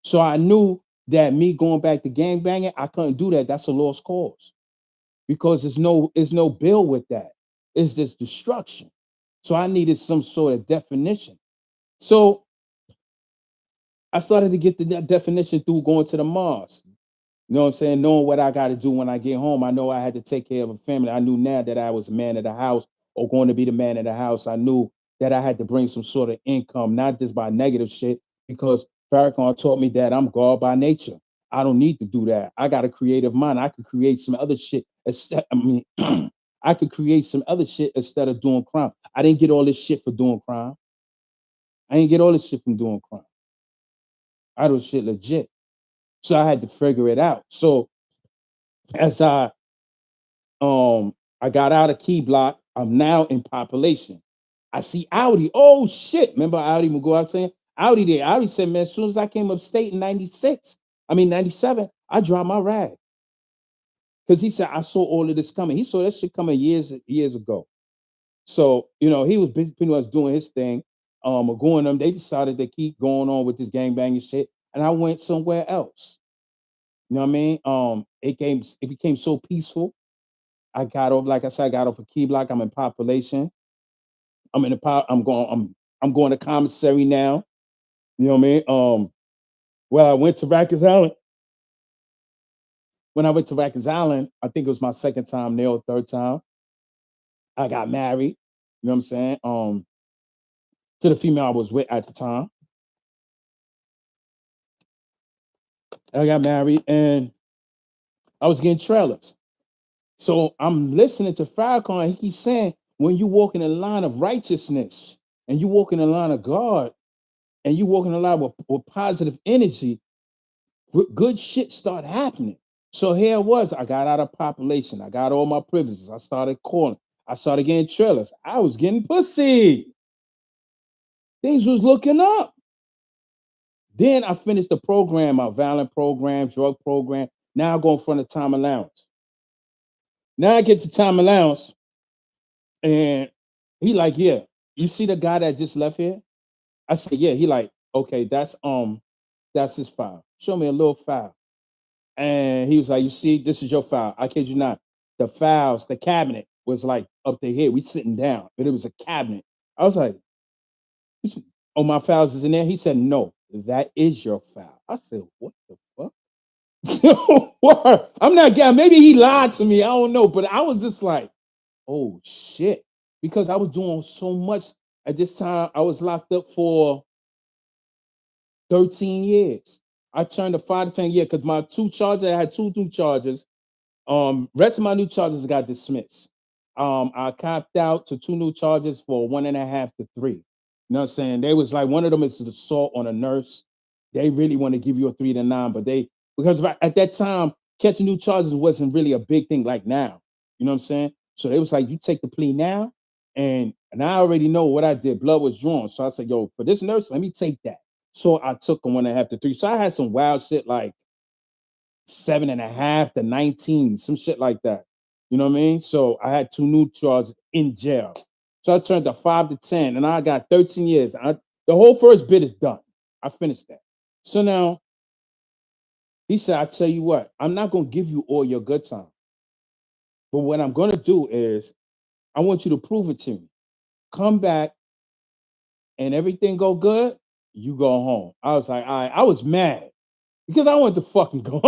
[SPEAKER 1] So I knew that me going back to gangbanging, I couldn't do that. That's a lost cause, because there's no bill with that. It's just destruction. So I needed some sort of definition. So I started to get the definition through going to the mosque. You know what I'm saying? Knowing what I got to do when I get home. I know I had to take care of a family. I knew now that I was a man of the house, or going to be the man of the house. I knew that I had to bring some sort of income, not just by negative shit, because Farrakhan taught me that I'm God by nature. I don't need to do that. I got a creative mind. I could create some other shit. I could create some other shit instead of doing crime. I didn't get all this shit for doing crime. I didn't get all this shit from doing crime. I do shit legit. So I had to figure it out. So as I got out of Key Block. I'm now in Population. I see Audi. Oh shit. Remember Audi Mugo? I was saying Audi there. Audi said, man, as soon as I came upstate in 96, I mean 97, I dropped my rag. Because he said, I saw all of this coming. He saw that shit coming years ago. So, he was pretty much doing his thing. Going them, they decided to keep going on with this gangbanging shit. And I went somewhere else. You know what I mean? It became so peaceful. I got off, like I said, I got off a Key Block. I'm in Population. I'm in the pop. I'm going to commissary now. You know what I mean? Well, I went to Rikers Island. When I went to Rikers Island, I think it was my second time there or third time. I got married. You know what I'm saying? To the female I was with at the time. I got married and I was getting trailers. So I'm listening to Farrakhan. He keeps saying, when you walk in the line of righteousness and you walk in the line of God and you walk in the line with positive energy, good shit start happening. So here it was. I got out of Population. I got all my privileges. I started calling. I started getting trailers. I was getting pussy. Things was looking up. Then I finished the program, my violent program, drug program. Now I go in front of time allowance. Now I get to time allowance, and he like, yeah, you see the guy that just left here? I said, yeah. He like, okay, that's his file. Show me a little file. And he was like, you see, this is your file. I kid you not. The files, the cabinet was like up to here. We sitting down, but it was a cabinet. I was like, oh, my files is in there. He said, no, that is your file. I said, what the fuck? I'm not getting, maybe he lied to me. I don't know. But I was just like, oh shit. Because I was doing so much at this time. I was locked up for 13 years. I turned to 5 to 10 years because my two charges, I had two new charges. Rest of my new charges got dismissed. I copped out to two new charges for 1.5 to 3. You know what I'm saying? They was like, one of them is assault on a nurse. They really want to give you a 3 to 9, but because at that time, catching new charges wasn't really a big thing like now. You know what I'm saying? So they was like, you take the plea now, and And I already know what I did. Blood was drawn. So I said, yo, for this nurse, let me take that. So I took him 1.5 to 3. So I had some wild shit like 7.5 to 19, some shit like that. You know what I mean? So I had 2 new charges in jail. So I turned to 5 to 10, and I got 13 years. The whole first bit is done. I finished that. So now he said, I tell you what, I'm not gonna give you all your good time. But what I'm gonna do is I want you to prove it to me. Come back and everything go good, you go home. I was like, all right, I was mad because I wanted to fucking go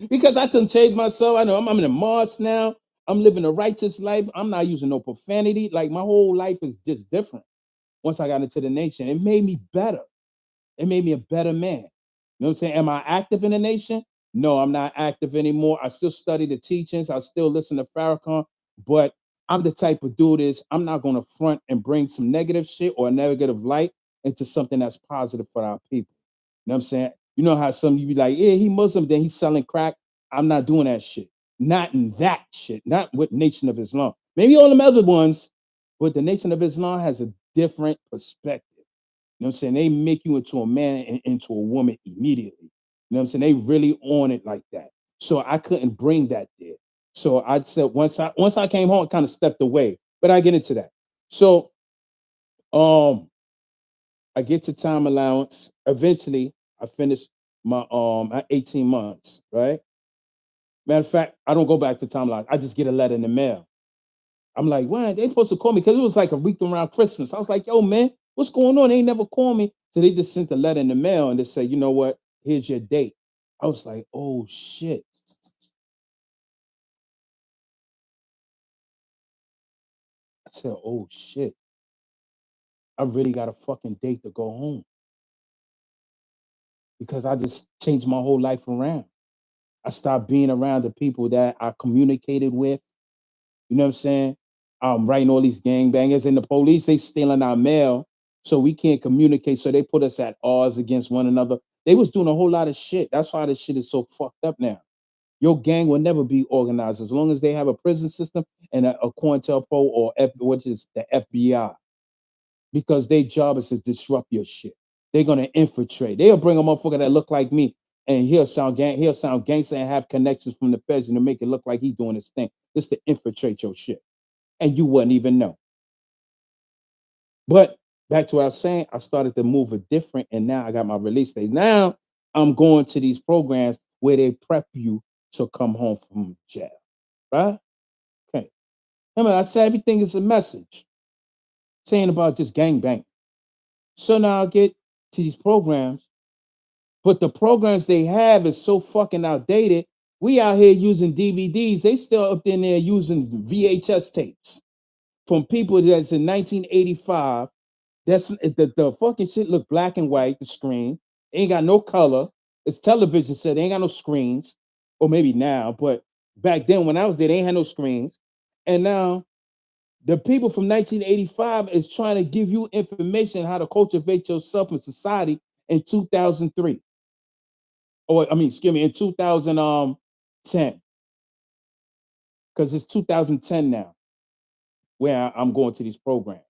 [SPEAKER 1] because I done changed myself. I know I'm in a Mars now. I'm living a righteous life. I'm not using no profanity. Like my whole life is just different. Once I got into the nation, it made me better. It made me a better man. You know what I'm saying? Am I active in the nation? No, I'm not active anymore. I still study the teachings. I still listen to Farrakhan, but I'm the type of dude is I'm not going to front and bring some negative shit or negative light into something that's positive for our people. You know what I'm saying? You know how some you be like, yeah, he Muslim, then he's selling crack. I'm not doing that shit. Not in that shit. Not with Nation of Islam. Maybe all them other ones, but the Nation of Islam has a different perspective. You know what I'm saying? They make you into a man and into a woman immediately. You know what I'm saying? They really on it like that. So I couldn't bring that there. So I said once I came home, I kind of stepped away. But I get into that. So I get to time allowance. Eventually, I finish my 18 months, right? Matter of fact, I don't go back to time allowance. I just get a letter in the mail. I'm like, why? They supposed to call me because it was like a week around Christmas. I was like, yo, man, what's going on? They ain't never called me. So they just sent a letter in the mail and they say, you know what? Here's your date. I was like, oh shit. I said, oh shit. I really got a fucking date to go home because I just changed my whole life around. I stopped being around the people that I communicated with. You know what I'm saying? Writing all these gangbangers and the police, they stealing our mail. So we can't communicate. So they put us at odds against one another. They was doing a whole lot of shit. That's why this shit is so fucked up now. Your gang will never be organized as long as they have a prison system and a COINTELPRO or which is the FBI, because their job is to disrupt your shit. They're gonna infiltrate. They'll bring a motherfucker that look like me, and he'll sound gangster and have connections from the feds and to make it look like he's doing his thing, just to infiltrate your shit, and you wouldn't even know. But back to what I was saying, I started to move it different, and now I got my release date. Now I'm going to these programs where they prep you to come home from jail, right? Okay. Remember, I said everything is a message saying about just gangbang. So now I get to these programs, but the programs they have is so fucking outdated. We out here using DVDs. They still up in there using VHS tapes from people that's in 1985. That's the fucking shit look black and white, the screen. Ain't got no color. It's television set. They ain't got no screens. Or maybe now, but back then when I was there, they ain't had no screens. And now the people from 1985 is trying to give you information how to cultivate yourself in society in 2003. Or I mean, excuse me, in 2010. Because it's 2010 now where I'm going to these programs.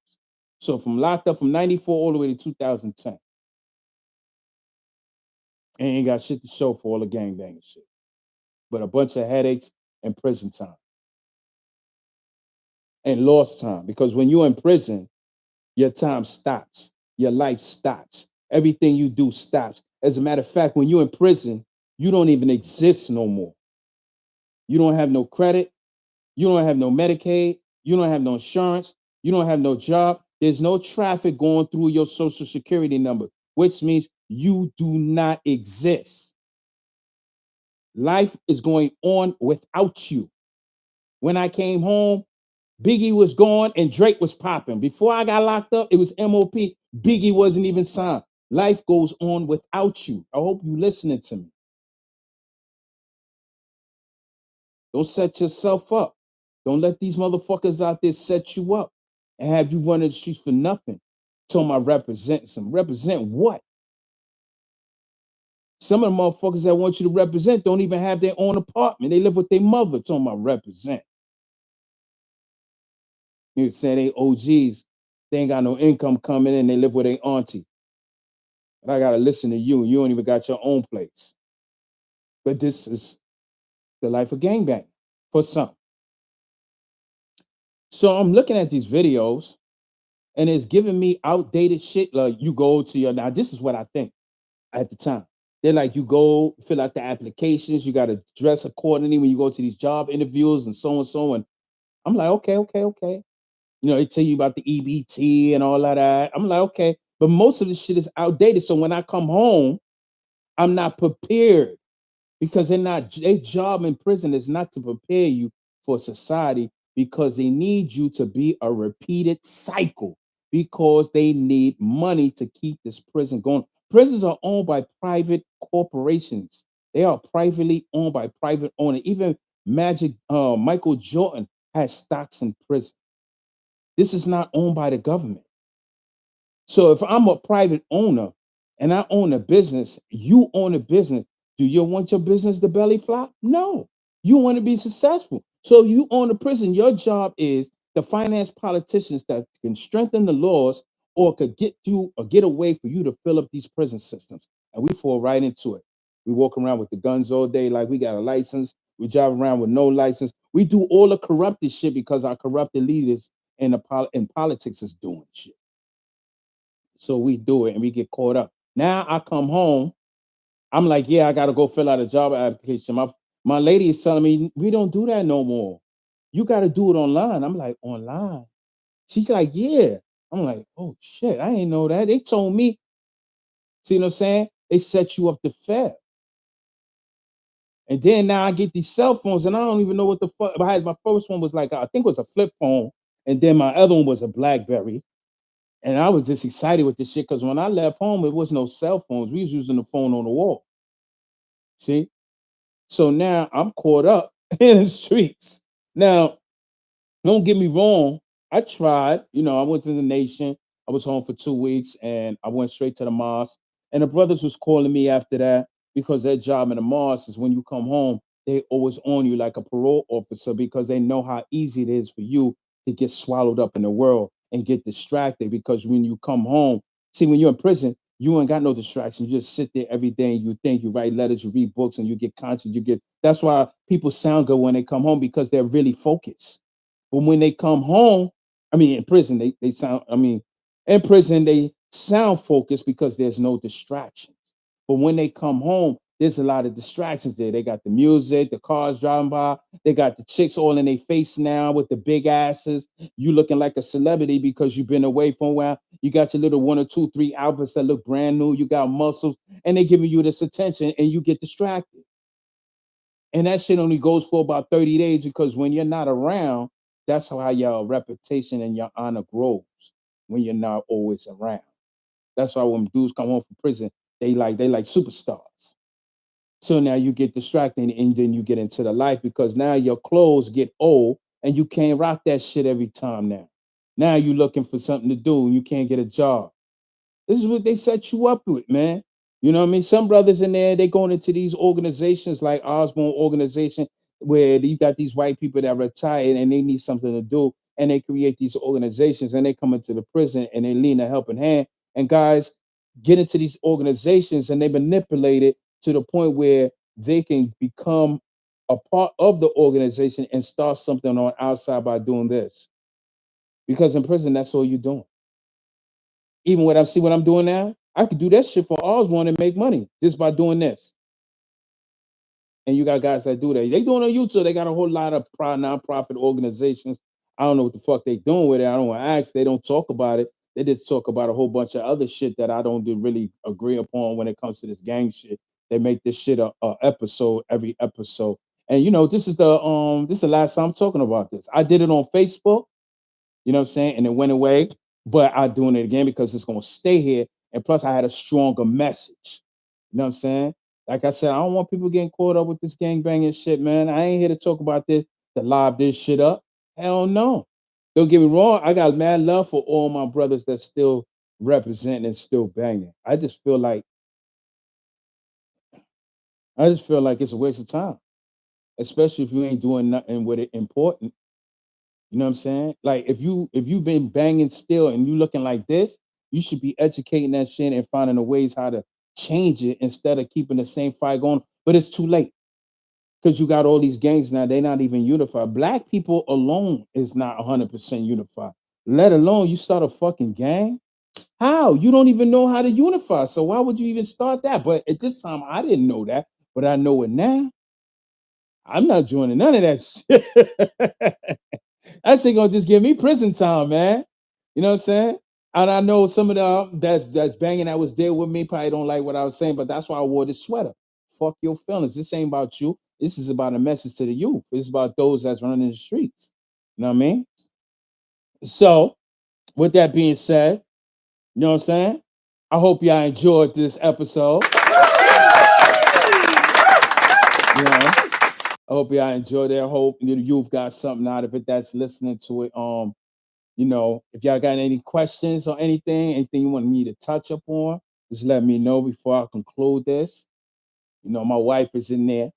[SPEAKER 1] So from locked up from 94 all the way to 2010. And ain't got shit to show for all the gangbanging shit. But a bunch of headaches and prison time. And lost time. Because when you're in prison, your time stops. Your life stops. Everything you do stops. As a matter of fact, when you're in prison, you don't even exist no more. You don't have no credit. You don't have no Medicaid. You don't have no insurance. You don't have no job. There's no traffic going through your social security number, which means you do not exist. Life is going on without you. When I came home, Biggie was gone and Drake was popping. Before I got locked up, it was MOP. Biggie wasn't even signed. Life goes on without you. I hope you listening to me. Don't set yourself up. Don't let these motherfuckers out there set you up and have you running the streets for nothing. Told I represent some. Represent what? Some of the motherfuckers that want you to represent don't even have their own apartment. They live with their mother. Told I represent. You say they OGs, they ain't got no income coming in, they live with their auntie. But I gotta listen to you, and you don't even got your own place. But this is the life of gangbang for some. So I'm looking at these videos, and it's giving me outdated shit. Like you go to your now, this is what I think at the time. They're like, you go fill out the applications, you got to dress accordingly when you go to these job interviews and so and so. And I'm like, okay, okay, okay. You know, they tell you about the EBT and all of that. I'm like, okay. But most of the shit is outdated. So when I come home, I'm not prepared because their job in prison is not to prepare you for society because they need you to be a repeated cycle because they need money to keep this prison going. Prisons are owned by private corporations. They are privately owned by private owners. Even Michael Jordan has stocks in prison. This is not owned by the government. So if I'm a private owner and I own a business, you own a business, do you want your business to belly flop? No. You want to be successful. So you own a prison. Your job is to finance politicians that can strengthen the laws or could get you or get a way for you to fill up these prison systems. And we fall right into it. We walk around with the guns all day like we got a license. We drive around with no license. We do all the corrupted shit because our corrupted leaders in politics is doing shit. So we do it and we get caught up. Now I come home. I'm like, yeah, I got to go fill out a job application. My lady is telling me we don't do that no more. You got to do it online. I'm like, online. She's like, yeah. I'm like, oh shit, I ain't know that. They told me. See what I'm saying? They set you up to fail. And then now I get these cell phones and I don't even know what the fuck. My first one was like, I think it was a flip phone. And then my other one was a BlackBerry. And I was just excited with this shit because when I left home, it was no cell phones. We was using the phone on the wall. See? So now I'm caught up in the streets. Now, don't get me wrong. I tried, I went to the nation. I was home for 2 weeks and I went straight to the mosque. And the brothers was calling me after that because their job in the mosque is when you come home, they always on you like a parole officer because they know how easy it is for you to get swallowed up in the world and get distracted. Because when you come home, see, when you're in prison, you ain't got no distractions. You just sit there every day and you think, you write letters, you read books, and you get conscious. That's why people sound good when they come home because they're really focused. But when they come home, in prison, they sound, in prison, they sound focused because there's no distractions. But when they come home, there's a lot of distractions there. They got the music, the cars driving by, they got the chicks all in their face now with the big asses. You looking like a celebrity because you've been away for a while. You got your little 1 or 2, 3 outfits that look brand new. You got muscles, and they giving you this attention, and you get distracted. And that shit only goes for about 30 days because when you're not around, that's how your reputation and your honor grows when you're not always around. That's why when dudes come home from prison, they like superstars. So now you get distracted and then you get into the life because now your clothes get old and you can't rock that shit every time now. Now you're looking for something to do and you can't get a job. This is what they set you up with, man. You know what I mean? Some brothers in there, they going into these organizations like Osborne organization, where you got these white people that retired and they need something to do, and they create these organizations and they come into the prison and they lean a helping hand. And guys get into these organizations and they manipulate it to the point where they can become a part of the organization and start something on outside by doing this. Because in prison, that's all you're doing. Even what I'm doing now, I could do that shit for Osborne and make money just by doing this. And you got guys that do that. They doing on YouTube. They got a whole lot of nonprofit organizations. I don't know what the fuck they doing with it. I don't want to ask. They don't talk about it. They just talk about a whole bunch of other shit that I don't really agree upon when it comes to this gang shit. They make this shit a episode every episode. And this is the last time I'm talking about this. I did it on Facebook. You know what I'm saying? And it went away, but I'm doing it again because it's going to stay here. And plus, I had a stronger message. You know what I'm saying? Like I said, I don't want people getting caught up with this gang banging shit, man. I ain't here to talk about this, to live this shit up. Hell no. Don't get me wrong. I got mad love for all my brothers that still representing and still banging. I just feel like it's a waste of time, especially if you ain't doing nothing with it important. You know what I'm saying? Like if you've been banging still and you looking like this, you should be educating that shit and finding the ways how to change it instead of keeping the same fight going. But it's too late because you got all these gangs now. They're not even unified. Black people alone is not 100% unified. Let alone you start a fucking gang. How? You don't even know how to unify. So why would you even start that? But at this time, I didn't know that, but I know it now. I'm not joining none of that shit. That shit gonna just give me prison time, man. You know what I'm saying? And I know some of the that's banging that was there with me probably don't like what I was saying, but that's why I wore this sweater. Fuck your feelings. This ain't about you. This is about a message to the youth. It's about those that's running the streets. You know what I mean? So, with that being said, you know what I'm saying? I hope y'all enjoyed this episode. You know, I hope y'all enjoyed it. I hope you've got something out of it that's listening to it. If y'all got any questions or anything you want me to touch up on, just let me know before I conclude this. My wife is in there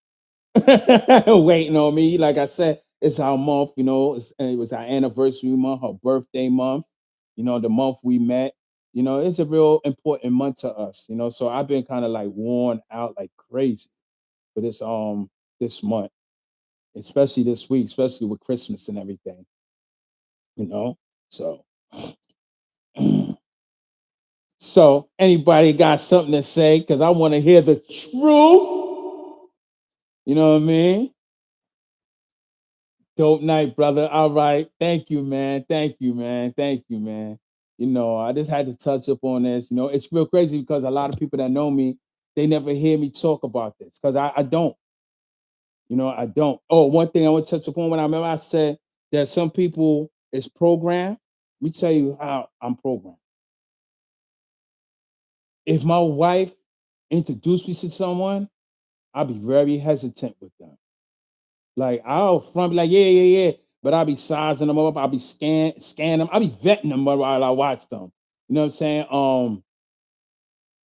[SPEAKER 1] waiting on me. Like I said, it's our month, it was our anniversary month, her birthday month, the month we met. It's a real important month to us, so I've been kind of like worn out like crazy for this month, especially this week, especially with Christmas and everything, you know. So so anybody got something to say? Because I want to hear the truth. You know what I mean? Dope night, brother. All right. Thank you, man. Thank you, man. Thank you, man. I just had to touch up on this. It's real crazy because a lot of people that know me, they never hear me talk about this because I don't. I don't. Oh, one thing I want to touch upon when I remember I said that some people is programmed. Let me tell you how I'm programmed. If my wife introduced me to someone, I'll be very hesitant with them. Like I'll front be like, yeah, yeah, yeah. But I'll be sizing them up. I'll be scan them. I'll be vetting them while I watch them. You know what I'm saying?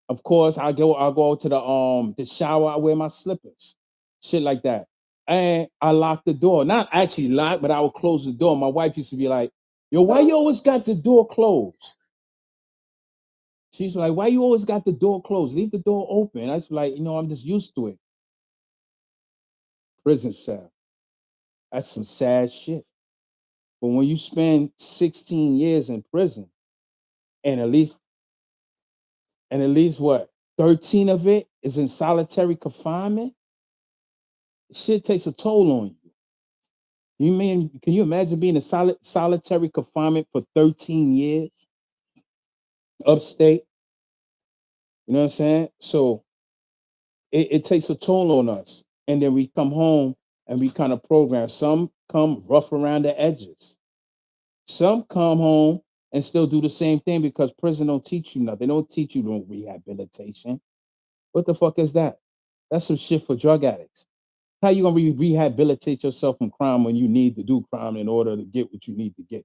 [SPEAKER 1] Of course, I'll go to the shower, I wear my slippers. Shit like that. And I lock the door. Not actually lock, but I will close the door. My wife used to be like, yo, why you always got the door closed? She's like, why you always got the door closed? Leave the door open. I was like, I'm just used to it. Prison cell. That's some sad shit. But when you spend 16 years in prison, and at least what 13 of it is in solitary confinement, shit takes a toll on you. Can you imagine being in solitary confinement for 13 years upstate? You know what I'm saying? So it takes a toll on us. And then we come home and we kind of program. Some come rough around the edges. Some come home and still do the same thing because prison don't teach you nothing. They don't teach you no rehabilitation. What the fuck is that? That's some shit for drug addicts. How you gonna rehabilitate yourself from crime when you need to do crime in order to get what you need to get?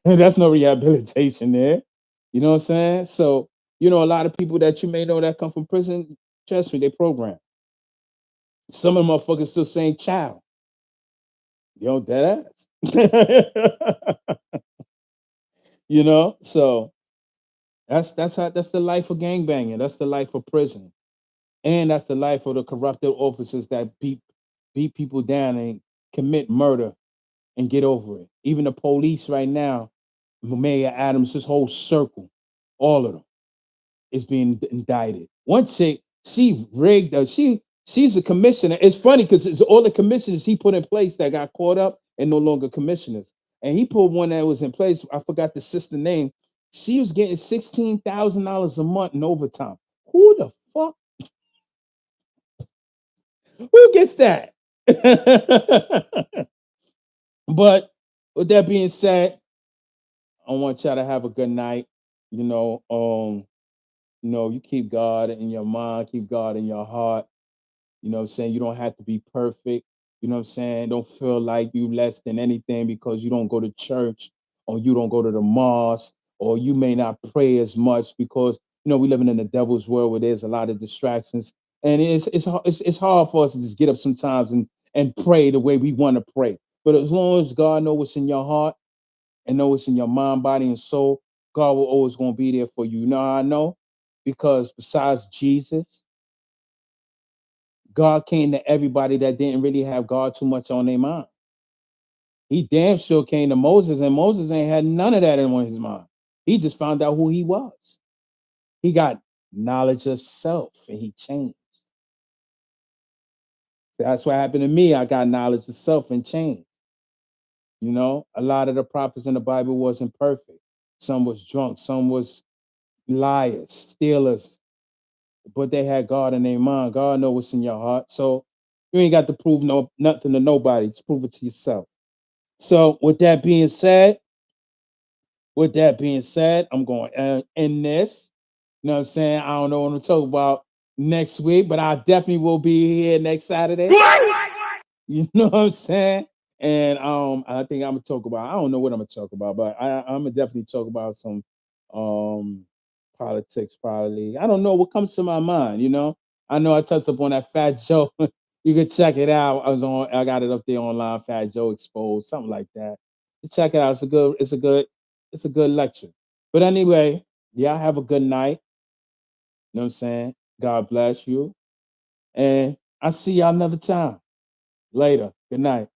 [SPEAKER 1] That's no rehabilitation there. You know what I'm saying? So, a lot of people that you may know that come from prison, trust me, they program. Some of them motherfuckers still saying child. Dead ass. So that's the life of gangbanging. That's the life of prison. And that's the life of the corrupted officers that beat people down and commit murder and get over it. Even the police right now, Mayor Adams, this whole circle, all of them is being indicted. One chick, she rigged her. She's a commissioner. It's funny because it's all the commissioners he put in place that got caught up and no longer commissioners. And he put one that was in place. I forgot the sister name. She was getting $16,000 a month in overtime. Who the fuck? Who gets that? But with that being said, I want y'all to have a good night. You keep God in your mind, keep God in your heart. You know what I'm saying? You don't have to be perfect. You know what I'm saying? Don't feel like you less than anything because you don't go to church or you don't go to the mosque or you may not pray as much because we living in the devil's world where there's a lot of distractions. And it's hard for us to just get up sometimes and pray the way we want to pray. But as long as God knows what's in your heart and know what's in your mind, body, and soul, God will always gonna be there for you. You know how I know? Because besides Jesus, God came to everybody that didn't really have God too much on their mind. He damn sure came to Moses, and Moses ain't had none of that on his mind. He just found out who he was. He got knowledge of self and he changed. That's what happened to me. I got knowledge of self and changed. You know, a lot of the prophets in the Bible wasn't perfect. Some was drunk, some was liars, stealers, but they had God in their mind. God know what's in your heart. So you ain't got to prove nothing to nobody. Just prove it to yourself. So with that being said, I'm going to end this. You know what I'm saying? I don't know what I'm talking about next week, but I definitely will be here next Saturday. You know what I'm saying? And I think I'm gonna talk about. I don't know what I'm gonna talk about, but I'm gonna definitely talk about some um politics. Probably. I don't know what comes to my mind. You know, I know I touched upon that Fat Joe. You can check it out. I got it up there online. Fat Joe Exposed, something like that. Check it out. It's a good lecture. But anyway, y'all have a good night. You know what I'm saying? God bless you. And I'll see y'all another time. Later. Good night.